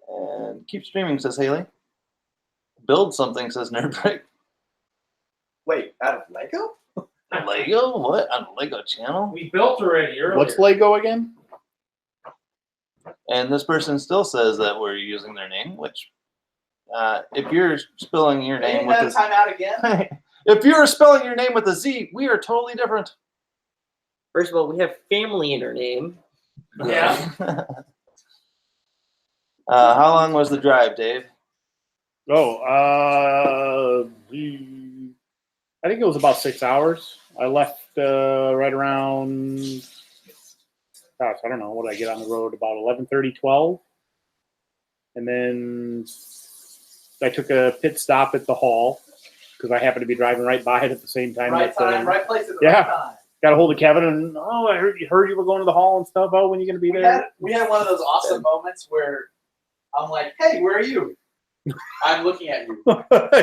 And keep streaming, says Haley. Build something, says Nerdbreak. Wait, out of Lego? Lego? What? On the Lego channel? We built already earlier. What's Lego again? And this person still says that we're using their name, which if you're spelling your They name didn't have with time out again. if you're spelling your name with a Z, we are totally different. First of all, we have family in our name. Yeah. How long was the drive, Dave? I think it was about 6 hours. I left right around, gosh, I don't know, what did I get on the road? About 11:30, 12. And then I took a pit stop at the hall because I happened to be driving right by it at the same time. Right that, time, right place at the yeah. right time. Got a hold of Kevin and I heard you were going to the hall and stuff. Oh, when are you going to be there? We had one of those awesome moments where I'm like, "Hey, where are you?" I'm looking at you.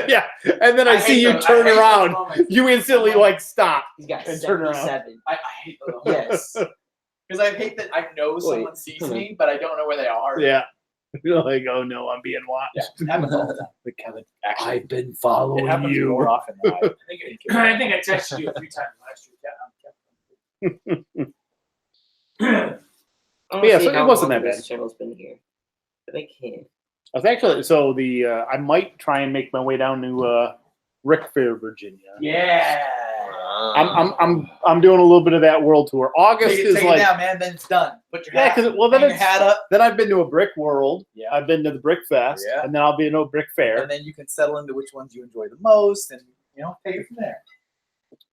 Yeah, and then I see you turn around. You instantly like stop. He's got And turn around. 77. I hate those. Yes. Because I hate that I know someone sees me, but I don't know where they are. Yeah. You're like, oh no, I'm being watched. Yeah, it happens all the time. But Kevin, Actually, I've been it following happens you. more often than I I think I texted you a few times last year. I Yeah, see so it how wasn't long that this bad. channel's been here. But I can't. I was actually I might try and make my way down to Rick Fair, Virginia. Yeah. I'm doing a little bit of that world tour. August Take is it like now, man. Then it's done. Put your yeah, hat. because well then hang your it's hat up, then I've been to a Brickworld. Yeah. I've been to the Brick Fest, Yeah. and then I'll be in a Brick Fair. and then you can settle into which ones you enjoy the most, and take it from there.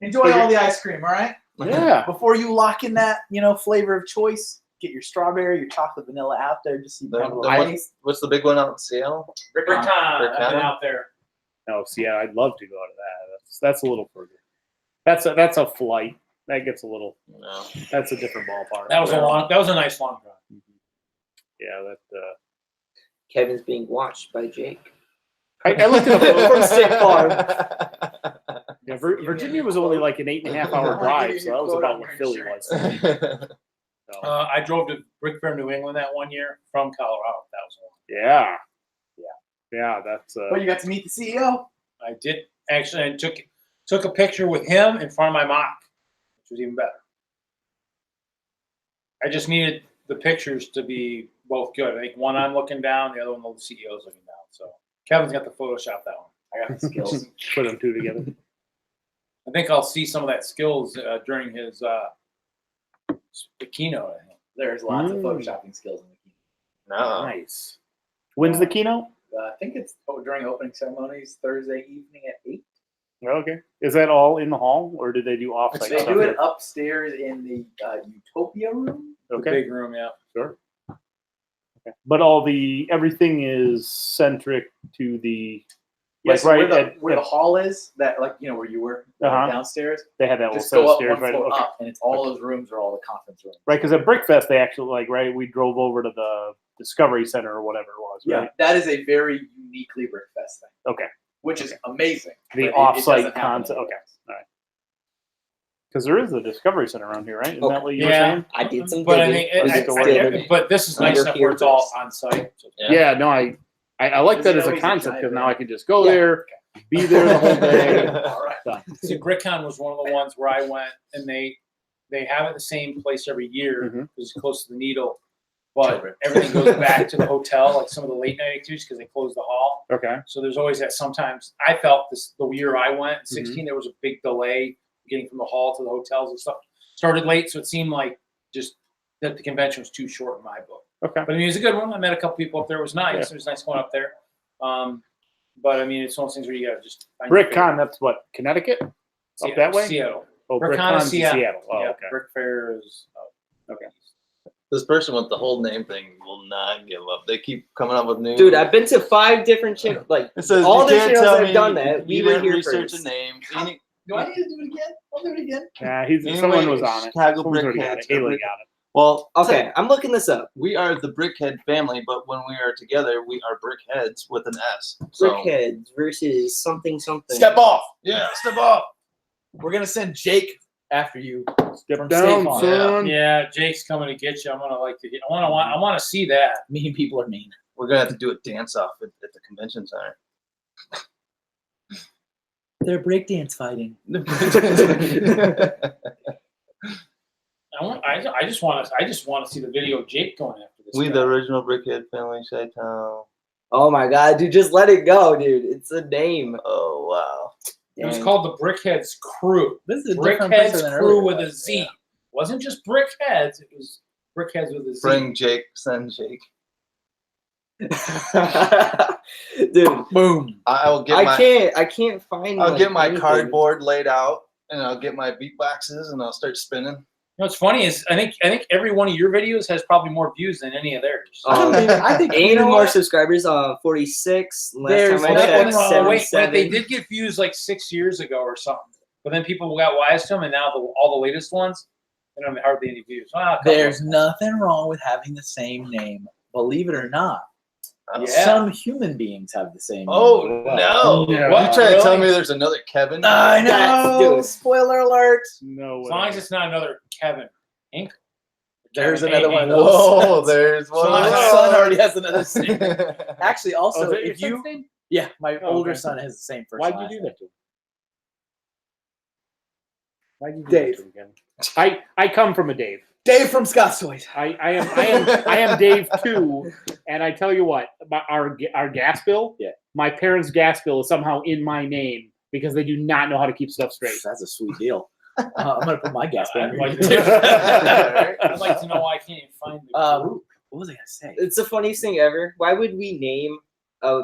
Enjoy all the ice cream, all right? Yeah. Before you lock in that flavor of choice, get your strawberry, your chocolate, vanilla out there, just so you can have a little taste. What's the big one out in Seattle? Brickcon. I've been Brickhead? out there. No, see, I'd love to go to that. That's a little further. That's a flight. That gets a little. No. That's a different ballpark. That was a nice long drive. Yeah, that. Kevin's being watched by Jake. I looked at the From State Farm. Yeah, Virginia was only like an 8.5 hour drive, so that was about what Philly was. So, I drove to Brick Fair, New England that one year from Colorado. That was one. yeah. That's. But you got to meet the CEO. I did actually. I took a picture with him in front of my mock, which was even better. I just needed the pictures to be both good. I think one I'm looking down, the other one the CEO's looking down. So Kevin's got the Photoshop that one. I got the skills. Put them two together. I think I'll see some of that skills during his the keynote. I think. There's lots of photoshopping skills in the keynote. No. Nice. When's the keynote? I think it's during opening ceremonies Thursday evening at 8. Okay. Is that all in the hall, or do they do offsite They stuff? do it here? upstairs in the Utopia room. The Okay. big room, yeah. Sure. Okay. But everything is centric to the Yes, right where the hall is, that where you were downstairs. they had that little Just set go of up stairs one right. floor Okay. up, and it's all those rooms are all the conference rooms. Right, because at Brickfest they actually we drove over to the Discovery Center or whatever it was. Yeah, Right? that is a very uniquely Brickfest thing. Okay. Which is amazing. The but it off-site doesn't happen concept. anywhere Okay. else. All right. Because there is a Discovery Center around here, right? Isn't that what you were Yeah. saying? I did some But I digging. think, Was it still- but this is nice Under enough where it's all here on site. So Yeah. No, I like Is that it as a always a concept giant because now room? I can just go Yeah. there, be there the whole day. All right. Done. See, BrickCon was one of the ones where I went, and they have it the same place every year Mhm. because it's close to the Needle, but everything goes back to the hotel, like some of the late night activities because they closed the hall. Okay. So there's always that. Sometimes I felt the year I went, in 16, there was a big delay getting from the hall to the hotels and stuff. Started late, so it seemed like just that the convention was too short in my book. Okay. But I mean, it was a good one. I met a couple people up there. It was nice. Yeah. It was nice going up there. But I mean, it's one of those things where you got to just find your BrickCon, that's what, Connecticut? Up that way? Seattle. Oh, BrickCon BrickCon's is in Seattle. Seattle. Oh, Yeah, okay. Brick Fair is. Okay. This person with the whole name thing will not give up. They keep coming up with new. Dude, I've been to 5 different channels. Like, It says all you the can't channels tell that have me done that, we You were didn't here research first. a name. Do I need to do it again? I'll do it again. Yeah, Anyway, someone was on it. Chicago Someone's already got Brickheads. it. Haley got it. Well, Okay, I'm looking this up. we are the Brickhead family, but when we are together, we are Brickheads with an S. So, Brickheads versus something. Step off. yeah, step up. We're gonna send Jake after you. Step From down, State Farm. son. Yeah, Jake's coming to get you. I'm gonna like to get. I want to see that. Mean people are mean. We're gonna have to do a dance off at the convention center. They're breakdance fighting. I just want to see the video of Jake going after this. We guy. the original Brickhead family, Chi-Town. Oh my god, dude, just let it go, dude. It's a name. Oh wow. It was Dang. called the Brickheads Crew. This is a different Brickheads picture than Crew earlier. with a Z. Yeah. Wasn't just Brickheads. It was Brickheads with a Z. Bring Jake, send Jake. Dude, Boom. I will get my I can't find. I'll like, get my anything. cardboard laid out and I'll get my beatboxes and I'll start spinning. What's funny is I think every one of your videos has probably more views than any of theirs. I think you and know more what? subscribers. 46. Last There's time I nothing checked, wrong. Wait, 77. they did get views like 6 years ago or something. But then people got wise to them, and now all the latest ones, they don't have hardly any views. There's nothing wrong with having the same name. Believe it or not. Yeah. Some human beings have the same Oh name. as no! Yeah. You What? trying to tell Really? me there's another Kevin? I That's- know. dude. Spoiler alert. No As way. long as it's not another Kevin Inc. There's Kevin another A. one of Inc. those. Whoa, there's one. My of son those. already has another name. Actually, Oh, also, is that your if you, son's name? yeah, my Oh, older okay. son has the same first. Why'd and you do last that to him? Why'd you do Dave. that to him again? I come from a Dave. name. Dave from Scott's Toys. I am Dave too, and I tell you what, our gas bill. Yeah. My parents' gas bill is somehow in my name because they do not know how to keep stuff straight. That's a sweet deal. I'm gonna put my gas bill. I'd in like here. I'd like to know why I can't even find the group. What was I gonna say? It's the funniest thing ever. Why would we name a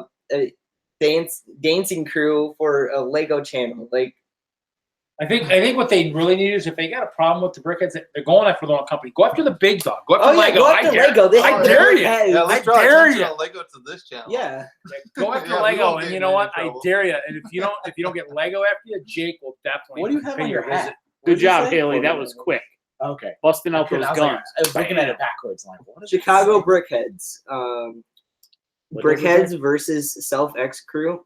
dancing crew for a Lego channel? Like, I think what they really need is if they got a problem with the Brickheads, they're going after their own company. Go after the big dog. Go after oh yeah, Lego. go I after dare- Lego. They I have dare you. Brickheads. Yeah, I let's draw dare attention you. on Lego to this channel. Yeah. Go after Yeah, we Lego, won't and get you know in what? any I trouble. dare you. And if you don't get Lego after you, Jake will definitely. What do you have pay on your a visit. hat? Good What did you job, say? Haley. That was quick. Okay. Busting out I those was guns. like, I was looking at it backwards. Like, what is it Chicago say? Brickheads. What does it Brickheads versus Self X Crew.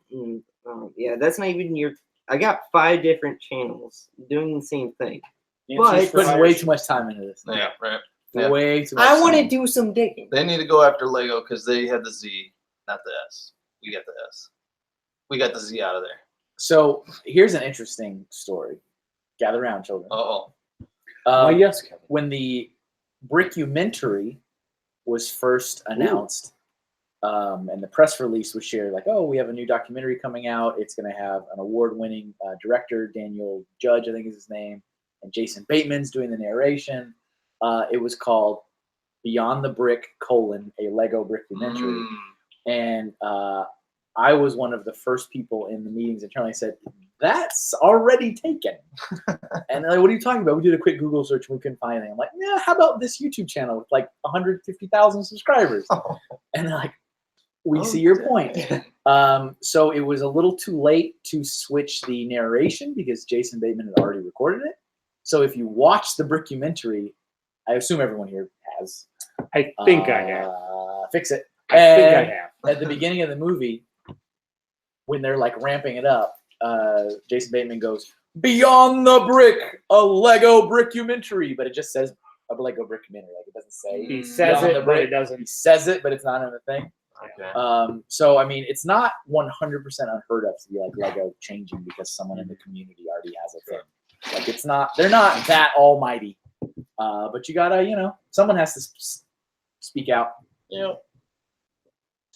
Yeah, that's not even your. I got 5 different channels doing the same thing. Nancy's But- Putting way too much time into this. Yeah, right. Yeah. Way too much. I want to time. do some digging. They need to go after Lego because they had the Z, not the S. We got the S. We got the Z out of there. So here's an interesting story. Gather around, children. Uh-oh. Why, yes, Kevin. When the Brickumentary was first announced, and the press release was shared, like, oh, we have a new documentary coming out. It's going to have an award-winning director, Daniel Judge, I think is his name, and Jason Bateman's doing the narration. It was called Beyond the Brick, a Lego Brickumentary. And I was one of the first people in the meetings internally said, that's already taken. And they're like, what are you talking about? We did a quick Google search and we couldn't find anything. I'm like, yeah, how about this YouTube channel with like 150,000 subscribers? And they're like, we see your point. So it was a little too late to switch the narration because Jason Bateman had already recorded it. So if you watch the Brickumentary, I assume everyone here has. I think I have. Fix it. I think I And have. at the beginning of the movie, when they're like ramping it up, Jason Bateman goes, Beyond the Brick, a Lego Brickumentary. But it just says a Lego Brickumentary. Like it doesn't say. He says Beyond it, the but Brick. it doesn't. He says it, but it's not in the thing. Okay. So I mean, it's not 100% unheard of to be like Lego changing because someone in the community already has a thing. Like it's not, they're not that almighty. But you gotta, someone has to speak out. Yeah.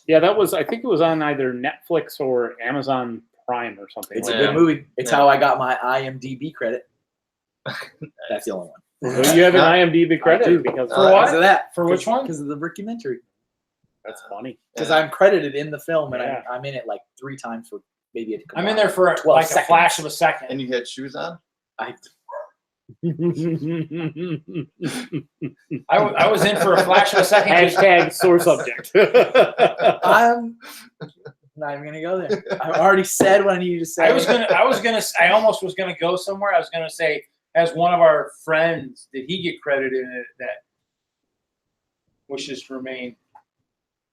Yeah, that was. I think it was on either Netflix or Amazon Prime or something. It's like a good movie. It's Yeah. how I got my IMDb credit. That's the only one. that. So you have an Yeah. IMDb credit I do. because For what? Because of that. For which one? Because of the Brickumentary. that's funny. Because I'm credited in the film and Yeah. I'm in it like 3 times for maybe a I'm in there for 12 like seconds. a flash of a second. And you had shoes on? I I was in for a flash of a second. Hashtag sore subject. I'm not even gonna go there. I already said what I needed to say. I almost was gonna go somewhere. I was gonna say, as one of our friends, did he get credited in it that wishes to remain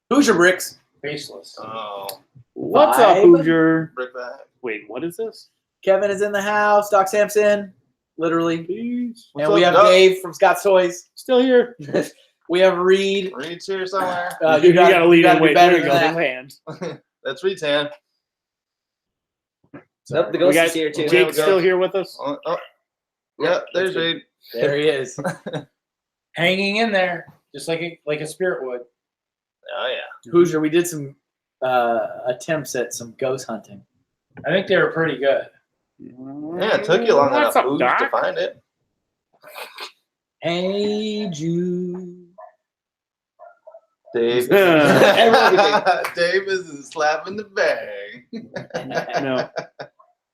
Hoosier Bricks. faceless? Oh. What's up, Vibe. Hoosier? Brick back. Wait, what is this? Kevin is in the house. Doc Sampson, literally. What's And we up, have Doc? Dave from Scott's Toys. Still here. We have Reed. Reed's here somewhere. you gotta lead gotta it. be Wait, better there you than go. that. His hand. That's Reed's hand. Nope, the We ghost got is here too. Jake's still here with us. Oh. Yeah, there's Reed. There he is. Hanging in there, just like a spirit would. Oh, yeah. Hoosier, we did some attempts at some ghost hunting. I think they were pretty good. Yeah, it took you long What's enough up, Ooze, Doc? to find it. Hey, Jude. Dave. Everyone Dave is slapping the bag.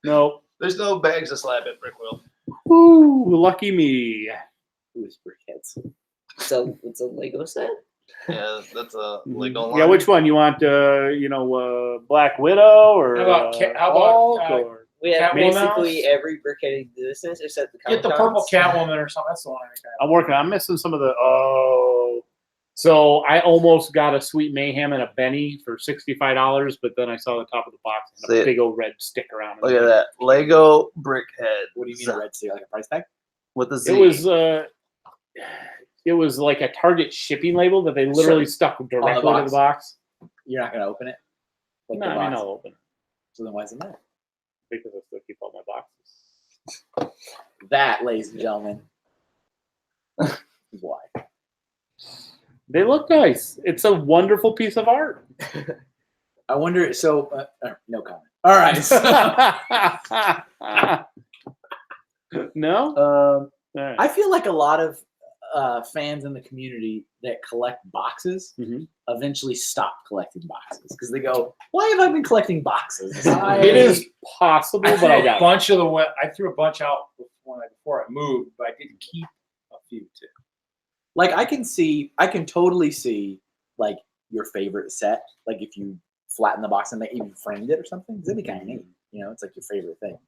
No. There's no bags to slap at Brickworld. Woo, lucky me. Who is Brickheads? So it's a Lego set. Yeah, that's a Lego line. Yeah, which one you want? Black Widow or How about Hulk, or We have Catwoman basically mouse? every Brickhead in existence except the Get the Comic purple Cons. Catwoman or something. That's the one I think. I'm working. I'm missing some of the. Oh, so I almost got a Sweet Mayhem and a Benny for $65, but then I saw the top of the box and See a it. big old red sticker on it. Look at that Lego Brickhead. What do you mean a red stick? Like a price tag? With a Z. It was like a Target shipping label that they literally stuck directly to the box. You're not gonna open it. Like No, the I mean box. I'll open it So then why is it there? because I still keep all my boxes. That, ladies and gentlemen, is why. They look nice. It's a wonderful piece of art. I wonder. So no comment. All right. No. All right. I feel like a lot of fans in the community that collect boxes Mhm. eventually stop collecting boxes because they go, "Why have I been collecting boxes?" It is possible, I but threw I a got bunch of I threw a bunch out before I moved, but I did keep a few too. Like I can totally see like your favorite set. Like if you flatten the box and they even framed it or something, that'd be kind of neat. You know, it's like your favorite thing.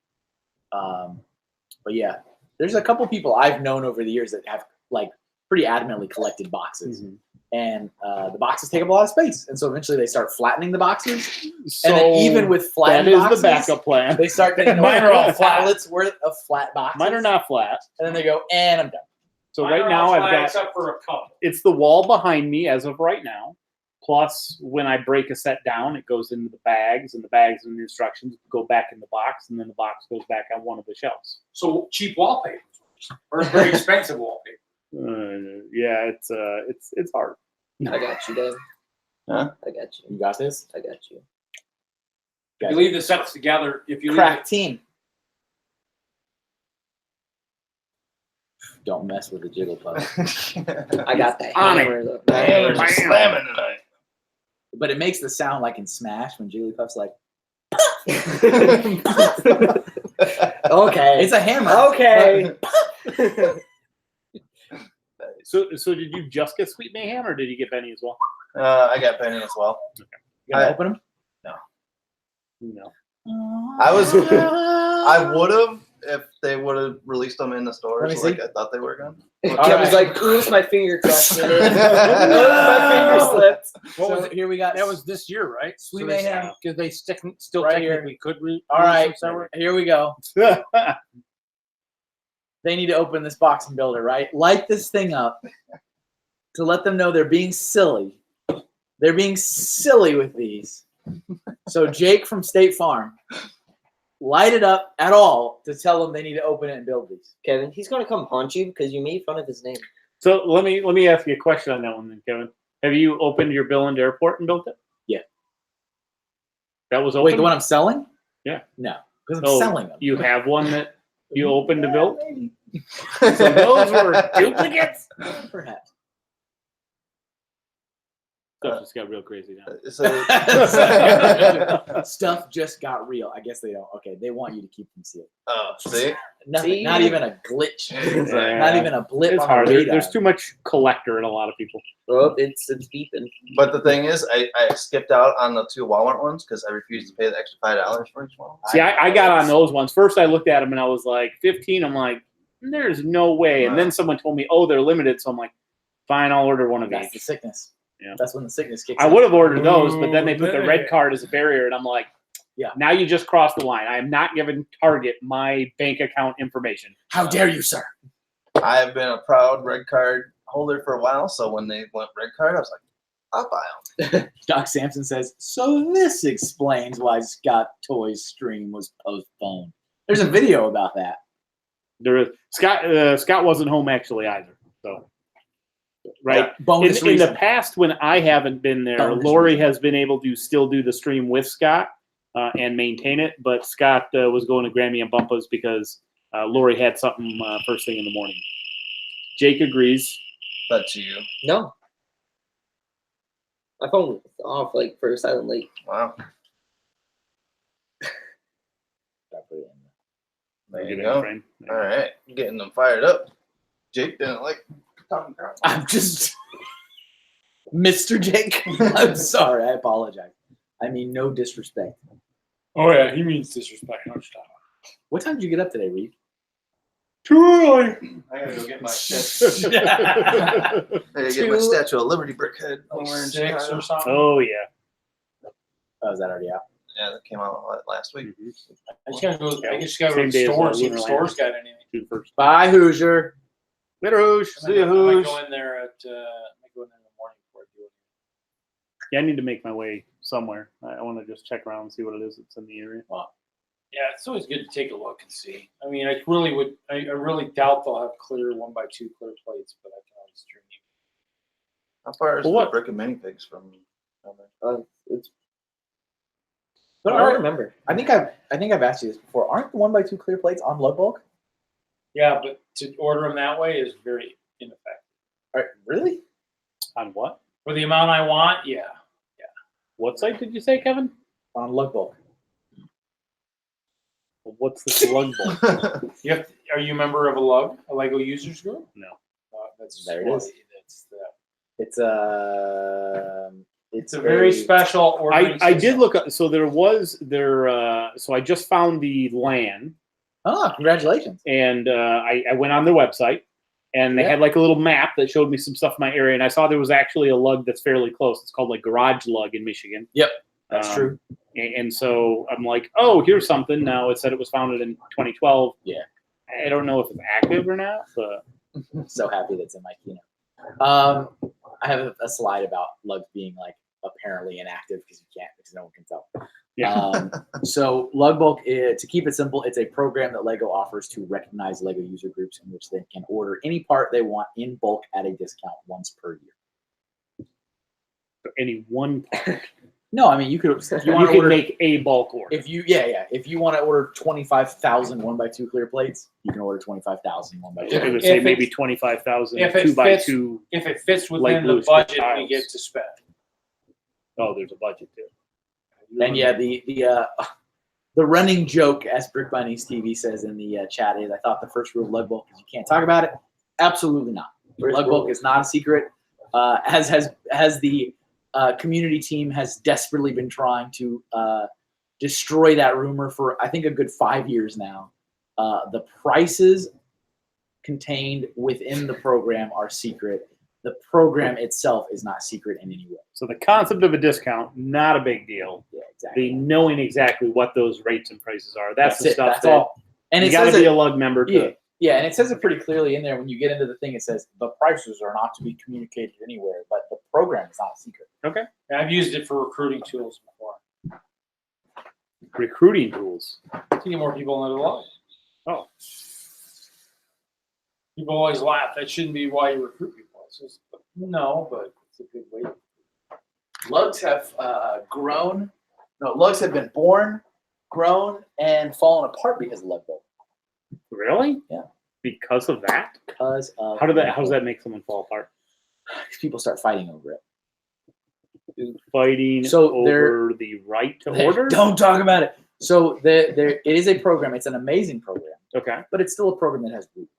But yeah, there's a couple people I've known over the years that have like pretty adamantly collected boxes, and the boxes take up a lot of space, and so eventually they start flattening the boxes, and then even with that flattened is boxes, the backup plan. they start getting Mine are all flat. pallets worth of flat boxes. Mine are not flat. and then they go, and I'm done. So Mine right are now all I've flat got except for a couple. it's the wall behind me as of right now. Plus, when I break a set down, it goes into the bags, and the bags and the instructions go back in the box, and then the box goes back on one of the shelves. So cheap wallpaper or very expensive wallpaper. Yeah, it's hard. I got you, Dave. Huh? I got you. You got this, I got you. If you leave the sets together, if you crack team. Don't mess with the Jigglypuff. I got the On it. hammer though. Hammer's slamming tonight. But it makes the sound like in Smash when Jigglypuff's like, Okay. it's a hammer. Okay. So did you just get Sweet Mayhem, or did you get Benny as well? I got Penny as well. You gonna I- open them? No. I would have if they would have released them in the Let stores me like see. I thought they were going. Kevin's like, oops, my finger touched it. My finger slipped. So here we got. That was this year, right? Sweet Mayhem. Because they still Right here. technically could read. All right. Here we go. They need to open this boxing builder, right? Light this thing up to let them know they're being silly. They're being silly with these. So Jake from State Farm, light it up at all to tell them they need to open it and build these. Kevin, he's gonna come haunt you because you made fun of his name. So let me ask you a question on that one, then, Kevin. Have you opened your Billund Airport and built it? Yeah. That was open. Wait, the one I'm selling? Yeah. No, because I'm Oh, selling them. You have one that you opened to Yeah, build. maybe. So those were duplicates. Perhaps. Stuff just got real crazy now. Stuff just got real. I guess they don't. Okay, they want you to keep them sealed. Oh, see? Nothing. See? Not even a glitch. Yeah. Not even a blip It's on hard. the radar. There's too much collector in a lot of people. Oh, it's beeping. But the thing is, I skipped out on the 2 Walmart ones because I refused to pay the extra $5 for each one. See, I got on those ones. First, I looked at them and I was like, 15. I'm like, there's no way. And then someone told me, oh, they're limited. So I'm like, fine, I'll order one of That's each. the sickness. Yeah. That's when the sickness kicks I in. would have ordered those, but then they put the Ooh, red card as a barrier, and I'm like, Yeah. now you just crossed the line. I am not giving Target my bank account information. How dare you, sir? I have been a proud red card holder for a while, so when they went red card, I was like, I'll buy them. Doc Sampson says, so this explains why Scott Toy's stream was postponed. There's a video about that. There is Scott wasn't home actually either. So right. Bonus In the reason. past, when I haven't been there, Bonus Lori reason. has been able to still do the stream with Scott and maintain it. But Scott was going to Grammy and Bumpus because Lori had something first thing in the morning. Jake agrees. That's you. No. My phone was off like for silent late. Wow. There Get you in the go. frame. All right. Getting them fired up. Jake didn't like talking crap. I'm just Mr. Jake. I'm sorry. I apologize. I mean, no disrespect. Oh yeah, he means disrespect. No stop. What time did you get up today, Reed? Too early. I gotta go get my statue. I gotta get my Statue of Liberty Brickhead. Like We're in 6 Chicago. or something. Oh yeah. Oh, is that already out? Yeah, that came out last week. I just gotta go. I just gotta go Same to day the as, store and see if Lunar the Lander. store's got anything. Do the first. Bye, Hoosier. Later, Hoosh. See you, I might Hoosh. go in there at. I might go in there in the morning before I do it. Yeah, I need to make my way somewhere. I want to just check around and see what it is that's in the area. Well, yeah, it's always good to take a look and see. I mean, I really would. I really doubt they'll have clear 1x2 clear plates, but I can always dream. How far is Well, the what- Brick and Mini Pigs from down there? It's. But I don't aren't- remember. I think I've asked you this before. Aren't the 1x2 clear plates on Lug Bulk? Yeah, but to order them that way is very ineffective. Really? On what? For the amount I want, yeah. What site did you say, Kevin? On Lug Bulk. What's the slug bowl? You have. Are you a member of a Lego users group? No. That's There it why is. That's the. It's It's a very special ordering I did system. look up. So there was there. So I just found the LAN, Oh, congratulations. and I went on their website, and they Yeah. had like a little map that showed me some stuff in my area, and I saw there was actually a lug that's fairly close. It's called like Garage Lug in Michigan. That's true. And so I'm like, oh, here's something. Now it said it was founded in 2012. Yeah. I don't know if it's active or not, but I'm so happy that's in my keynote. I have a slide about lugs being like apparently inactive because no one can tell. yeah. So Lug Bulk, to keep it simple, it's a program that Lego offers to recognize Lego user groups in which they can order any part they want in bulk at a discount once per year. Any one part. No, I mean you could. If you You want to can order, make a bulk order. if you if you want to order 25,000 1x2 clear plates, you can order 25,000 1x2. It would If say it- maybe 25,000 if it 2x2. If it fits Light within blue the strip budget we tiles. get to spend. Oh, there's a budget too. And yeah, the running joke, as Brick Bunnies TV says in the chat, is I thought the first rule of Lug Bulk is you can't talk about it. Absolutely not. Lug Bulk is not a secret. As the community team has desperately been trying to destroy that rumor for I think a good 5 years now. The prices contained within the program are secret. The program itself is not secret in any way. So the concept of a discount, not a big deal. Yeah, exactly. The knowing exactly what those rates and prices are, that's the it. stuff That's that all. And you it got to says be it- a lug member to. Yeah, yeah, and it says it pretty clearly in there when you get into the thing. It says the prices are not to be communicated anywhere, but the program is not a secret. Okay. And I've used it for recruiting tools before Recruiting tools. to get more people into the log. Oh. People always laugh. That shouldn't be why you recruit people. It's just, no, but it's a good way. Lugs have grown. No, lugs have been born, grown, and fallen apart because of Lug Bulk. Really? Yeah. Because of that? Because of How does that make someone fall apart? people start fighting over it. Fighting So they're- over the right to order? Don't talk about it. So there it is a program. It's an amazing program, Okay. but it's still a program that has rules.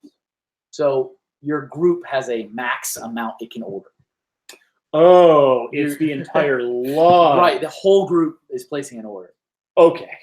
So your group has a max amount it can order. Oh, it's the entire log. Right, the whole group is placing an order. Okay.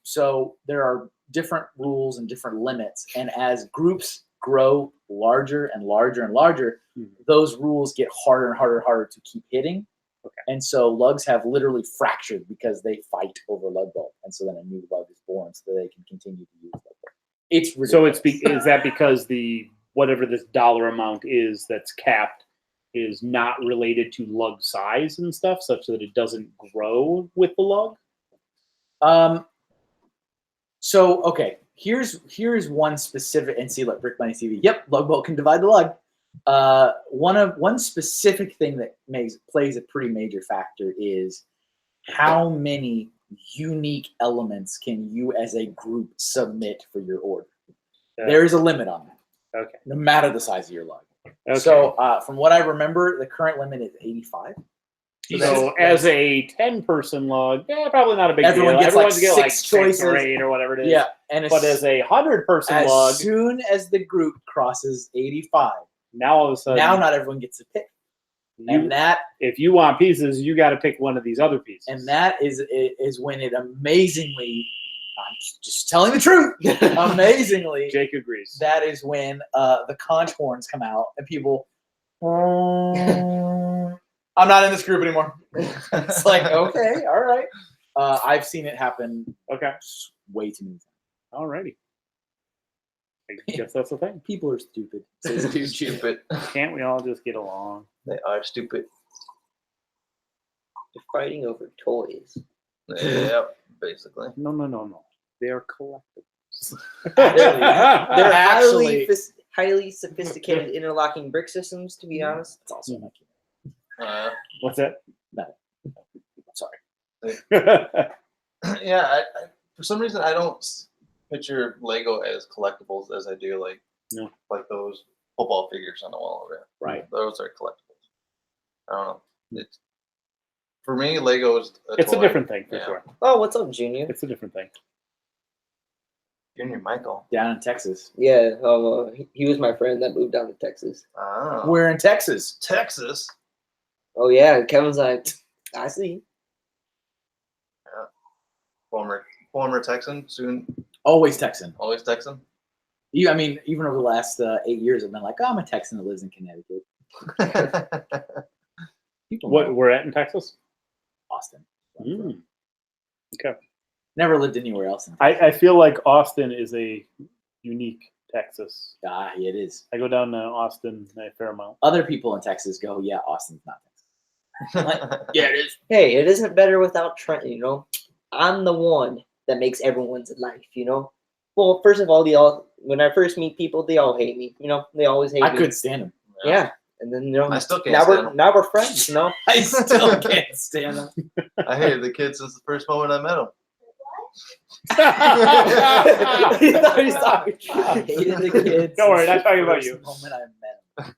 So there are different rules and different limits, and as groups grow larger and larger and larger, those rules get harder and harder and harder to keep hitting. Okay. And so lugs have literally fractured because they fight over Lug Bulk, and so then a new lug is born so that they can continue to use Lug Bulk. It's ridiculous. So is that because the whatever this dollar amount is that's capped is not related to lug size and stuff, such that it doesn't grow with the lug? So okay, here's one specific, and see, like Brick Bunny TV. Yep, Lug Bulk can divide the lug. One specific thing that plays a pretty major factor is how many unique elements can you as a group submit for your order. There is a limit on that. Okay. No matter the size of your lug. Okay. So from what I remember, the current limit is 85. So as a 10-person log, probably not a big Everyone deal. gets Everyone's like get like 6 6 or choices. 8 or whatever it is. Yeah, and But as a 100-person as log, soon as the group crosses 85, now all of a sudden, now not everyone gets to pick, and that if you want pieces, you got to pick one of these other pieces. and that is when it amazingly, I'm just telling the truth, amazingly, Jake agrees. that is when the conch horns come out and people. I'm not in this group anymore. It's like, okay, all right. I've seen it happen Okay. way too many times. Alrighty. I guess that's the thing. People are stupid. It's too stupid. Can't we all just get along? They are stupid. They're fighting over toys. Yep, basically. No. They are collectibles. They're Actually- highly sophisticated interlocking brick systems, to be honest. It's also my kid. What's that? Sorry. Yeah, I, for some reason I don't picture Lego as collectibles as I do like those football figures on the wall over there. Right. Those are collectibles. I don't know. It's for me, Lego is It's a toy. different thing for Yeah. sure. Oh, what's up, Junior? It's a different thing. Junior Michael. Down in Texas. Yeah, he was my friend that moved down to Texas. Oh. We're in Texas. Texas. Oh yeah, Kevin's like, I see. Former Texan, soon Always Texan. always Texan. I mean, even over the last 8 years, I've been like, oh, I'm a Texan that lives in Connecticut. People know What we're at in Texas? Austin. Mm. Okay. Never lived anywhere else. I feel like Austin is a unique Texas. Yeah, it is. I go down to Austin a fair amount. Other people in Texas go, yeah, Austin's not Texas. Yeah, it is. Hey, it isn't better without Trent, you know? I'm the one that makes everyone's life, you know? Well, first of all, when I first meet people, they all hate me, you know? They always hate me. I couldn't stand him. Yeah. And then, you know, I still can't now stand we're now we're friends, you know? I still can't stand him. I hated the kid since the first moment I met him. He thought he saw me. I hated the kids. Don't worry, since not talking the about first you. moment I met him.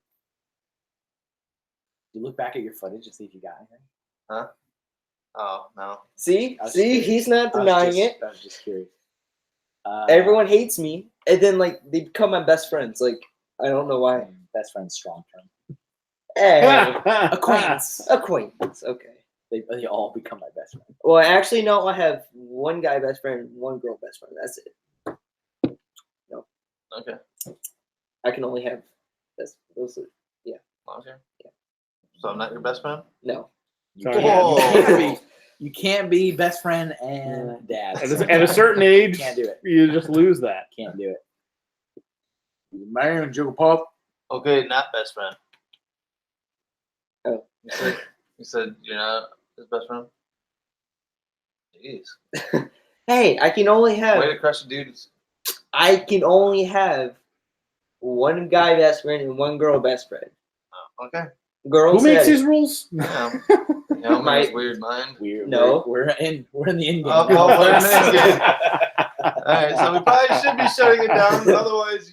You look back at your footage and see if you got anything. Oh no. See? I was See? curious. He's not denying it. I was just curious. Everyone hates me. And then, like, they become my best friends. Like, I don't know why. Best friend's strong term. Hey, Acquaintance. acquaintance. Okay. They all become my best friend. Well, actually, no. I have one guy best friend, one girl best friend. That's it. Okay. I can only have those. Okay. Yeah. So I'm not your best friend? No. You Sorry. you can't be best friend and dad. At a certain age, Can't do it. you just lose that. Can't do it. Man, Jiggle Pop. Okay, not best friend. Oh. You said you're not his best friend? Jeez. Hey, I can only have. Way to crush the dudes. I can only have one guy best friend and one girl best friend. Okay. Girls. Who makes said- these rules? Yeah. Yeah, My- weird mind. No. We're in the in game. I'll play in the end game. Alright, so we probably should be shutting it down. Otherwise,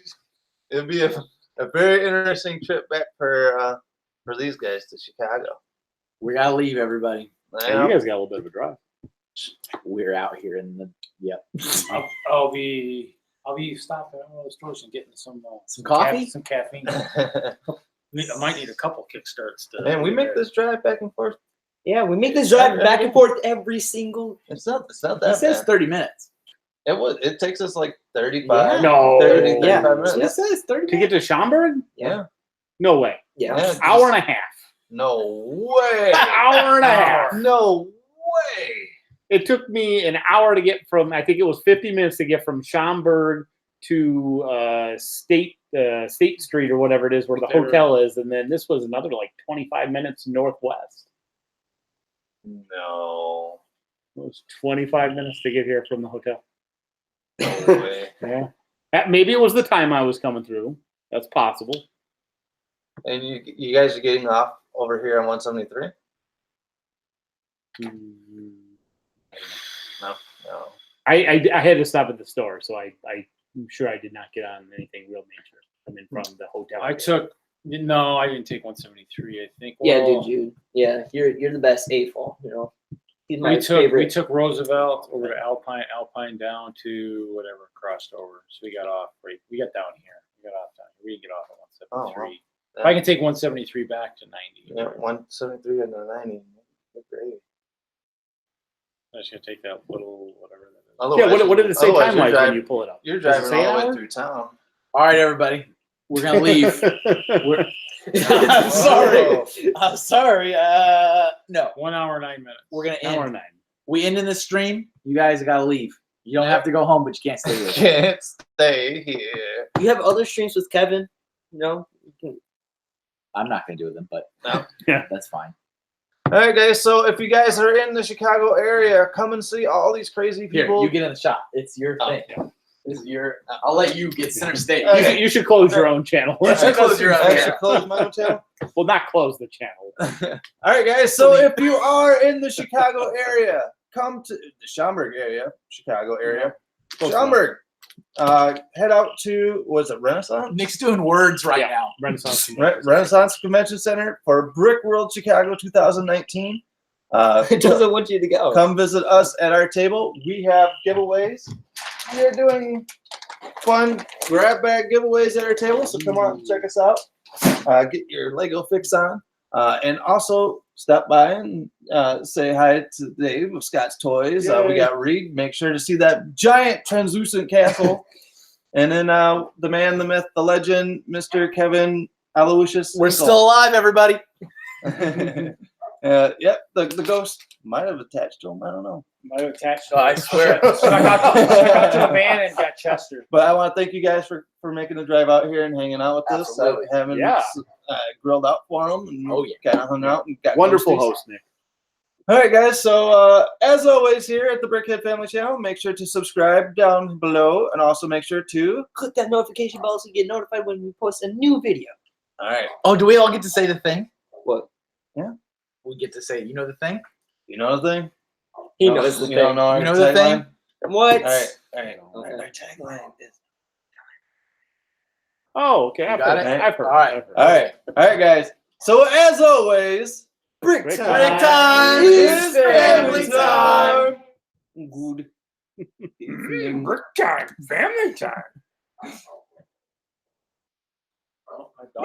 it'd be a very interesting trip back for these guys to Chicago. We gotta leave, everybody. Yeah, you guys got a little bit of a drive. We're out here in the I'll be stopping at one of those stores and getting some coffee? some caffeine. I might need a couple kickstarts. Man, we make this drive back and forth. Yeah, we make this drive back and forth every single. It's not He that says bad. 30 minutes. It takes us like 35. Yeah. No. 30, 35 Yeah. minutes. It says 30 To get minutes. to Schaumburg? Yeah. No way. Yeah. Yeah. Hour and a half. No way. Hour and a half. No way. It took me an hour to get from, I think it was 50 minutes to get from Schaumburg to State Street or whatever it is where the hotel is. And then this was another like 25 minutes northwest. No. It was 25 minutes to get here from the hotel. No way. Yeah. Maybe it was the time I was coming through. That's possible. And you guys are getting off over here on 173? No. I had to stop at the store, so I'm sure I did not get on anything real major coming from the hotel. I took No, I didn't take 173. I think. Yeah, Well, dude, Jude. Yeah, you're the best AFOL. You know, he's my we favorite. took Roosevelt over to Alpine down to whatever, crossed over. So we got off right. We got down here. We got off down here. We didn't get off at 173. If I can take 173 back to 90. Yeah, 173 and a 90. That's great. I'm just gonna take that little whatever that is. Otherwise, what did it say otherwise time you're wise driving- when you pull it up? You're Does it driving say all the an way hour? through town. All right, everybody. We're gonna leave. I'm sorry. I'm sorry. No, 1 hour 9 minutes. we're gonna Hour end. 9. We end in the stream. You guys gotta leave. You don't have to go home, but you can't stay here. Can't stay here. You have other streams with Kevin. You know, you can, I'm not gonna do them, but No. Yeah. that's fine. All right, guys. So if you guys are in the Chicago area, come and see all these crazy Here, people. you get in the shot. It's your Oh, thing. This is your. I'll let you get center stage. Okay. You should close your own channel. You should close your own I channel. should close my own channel. Well, not close the channel. All right, guys. So if you are in the Chicago area, come to the Schaumburg area, Chicago area, Schaumburg. Head out to was it Renaissance? Nick's doing words right Yeah. now. Renaissance. Renaissance Convention Center for Brickworld Chicago 2019. it doesn't want you to go. Come visit us at our table. We have giveaways. We are doing fun grab bag giveaways at our table, so come on and check us out. Get your Lego fix on. And also stop by and say hi to Dave of Scott's Toys. We got Reed. Make sure to see that giant translucent castle. And then the man, the myth, the legend, Mr. Kevin Aloysius. We're still alive, everybody. Yep, the ghost might have attached to him. I don't know. Might have attached. Oh, I swear. Stuck out to the van and got Chester. But I want to thank you guys for making the drive out here and hanging out with us. Absolutely. Having Yeah. grilled out for them. And Oh, yeah. kind of hung out and got Wonderful ghosties. host, Nick. All right, guys. So as always, here at the Brickhead Family Channel, make sure to subscribe down below, and also make sure to. Click that notification bell so you get notified when we post a new video. All right. Oh, do we all get to say the thing? What? We get to say, you know the thing? You know the thing? He No, knows the you thing. don't know our You know the thing? tagline? What? All right. All right. Okay. Our tagline is. Oh, okay. You I've got heard. it? I've heard. All right. I've heard. All right. All right, guys. So as always, brick Brick time. Brick time is family family time. time. Good. Brick time. Family time. Oh, my dog.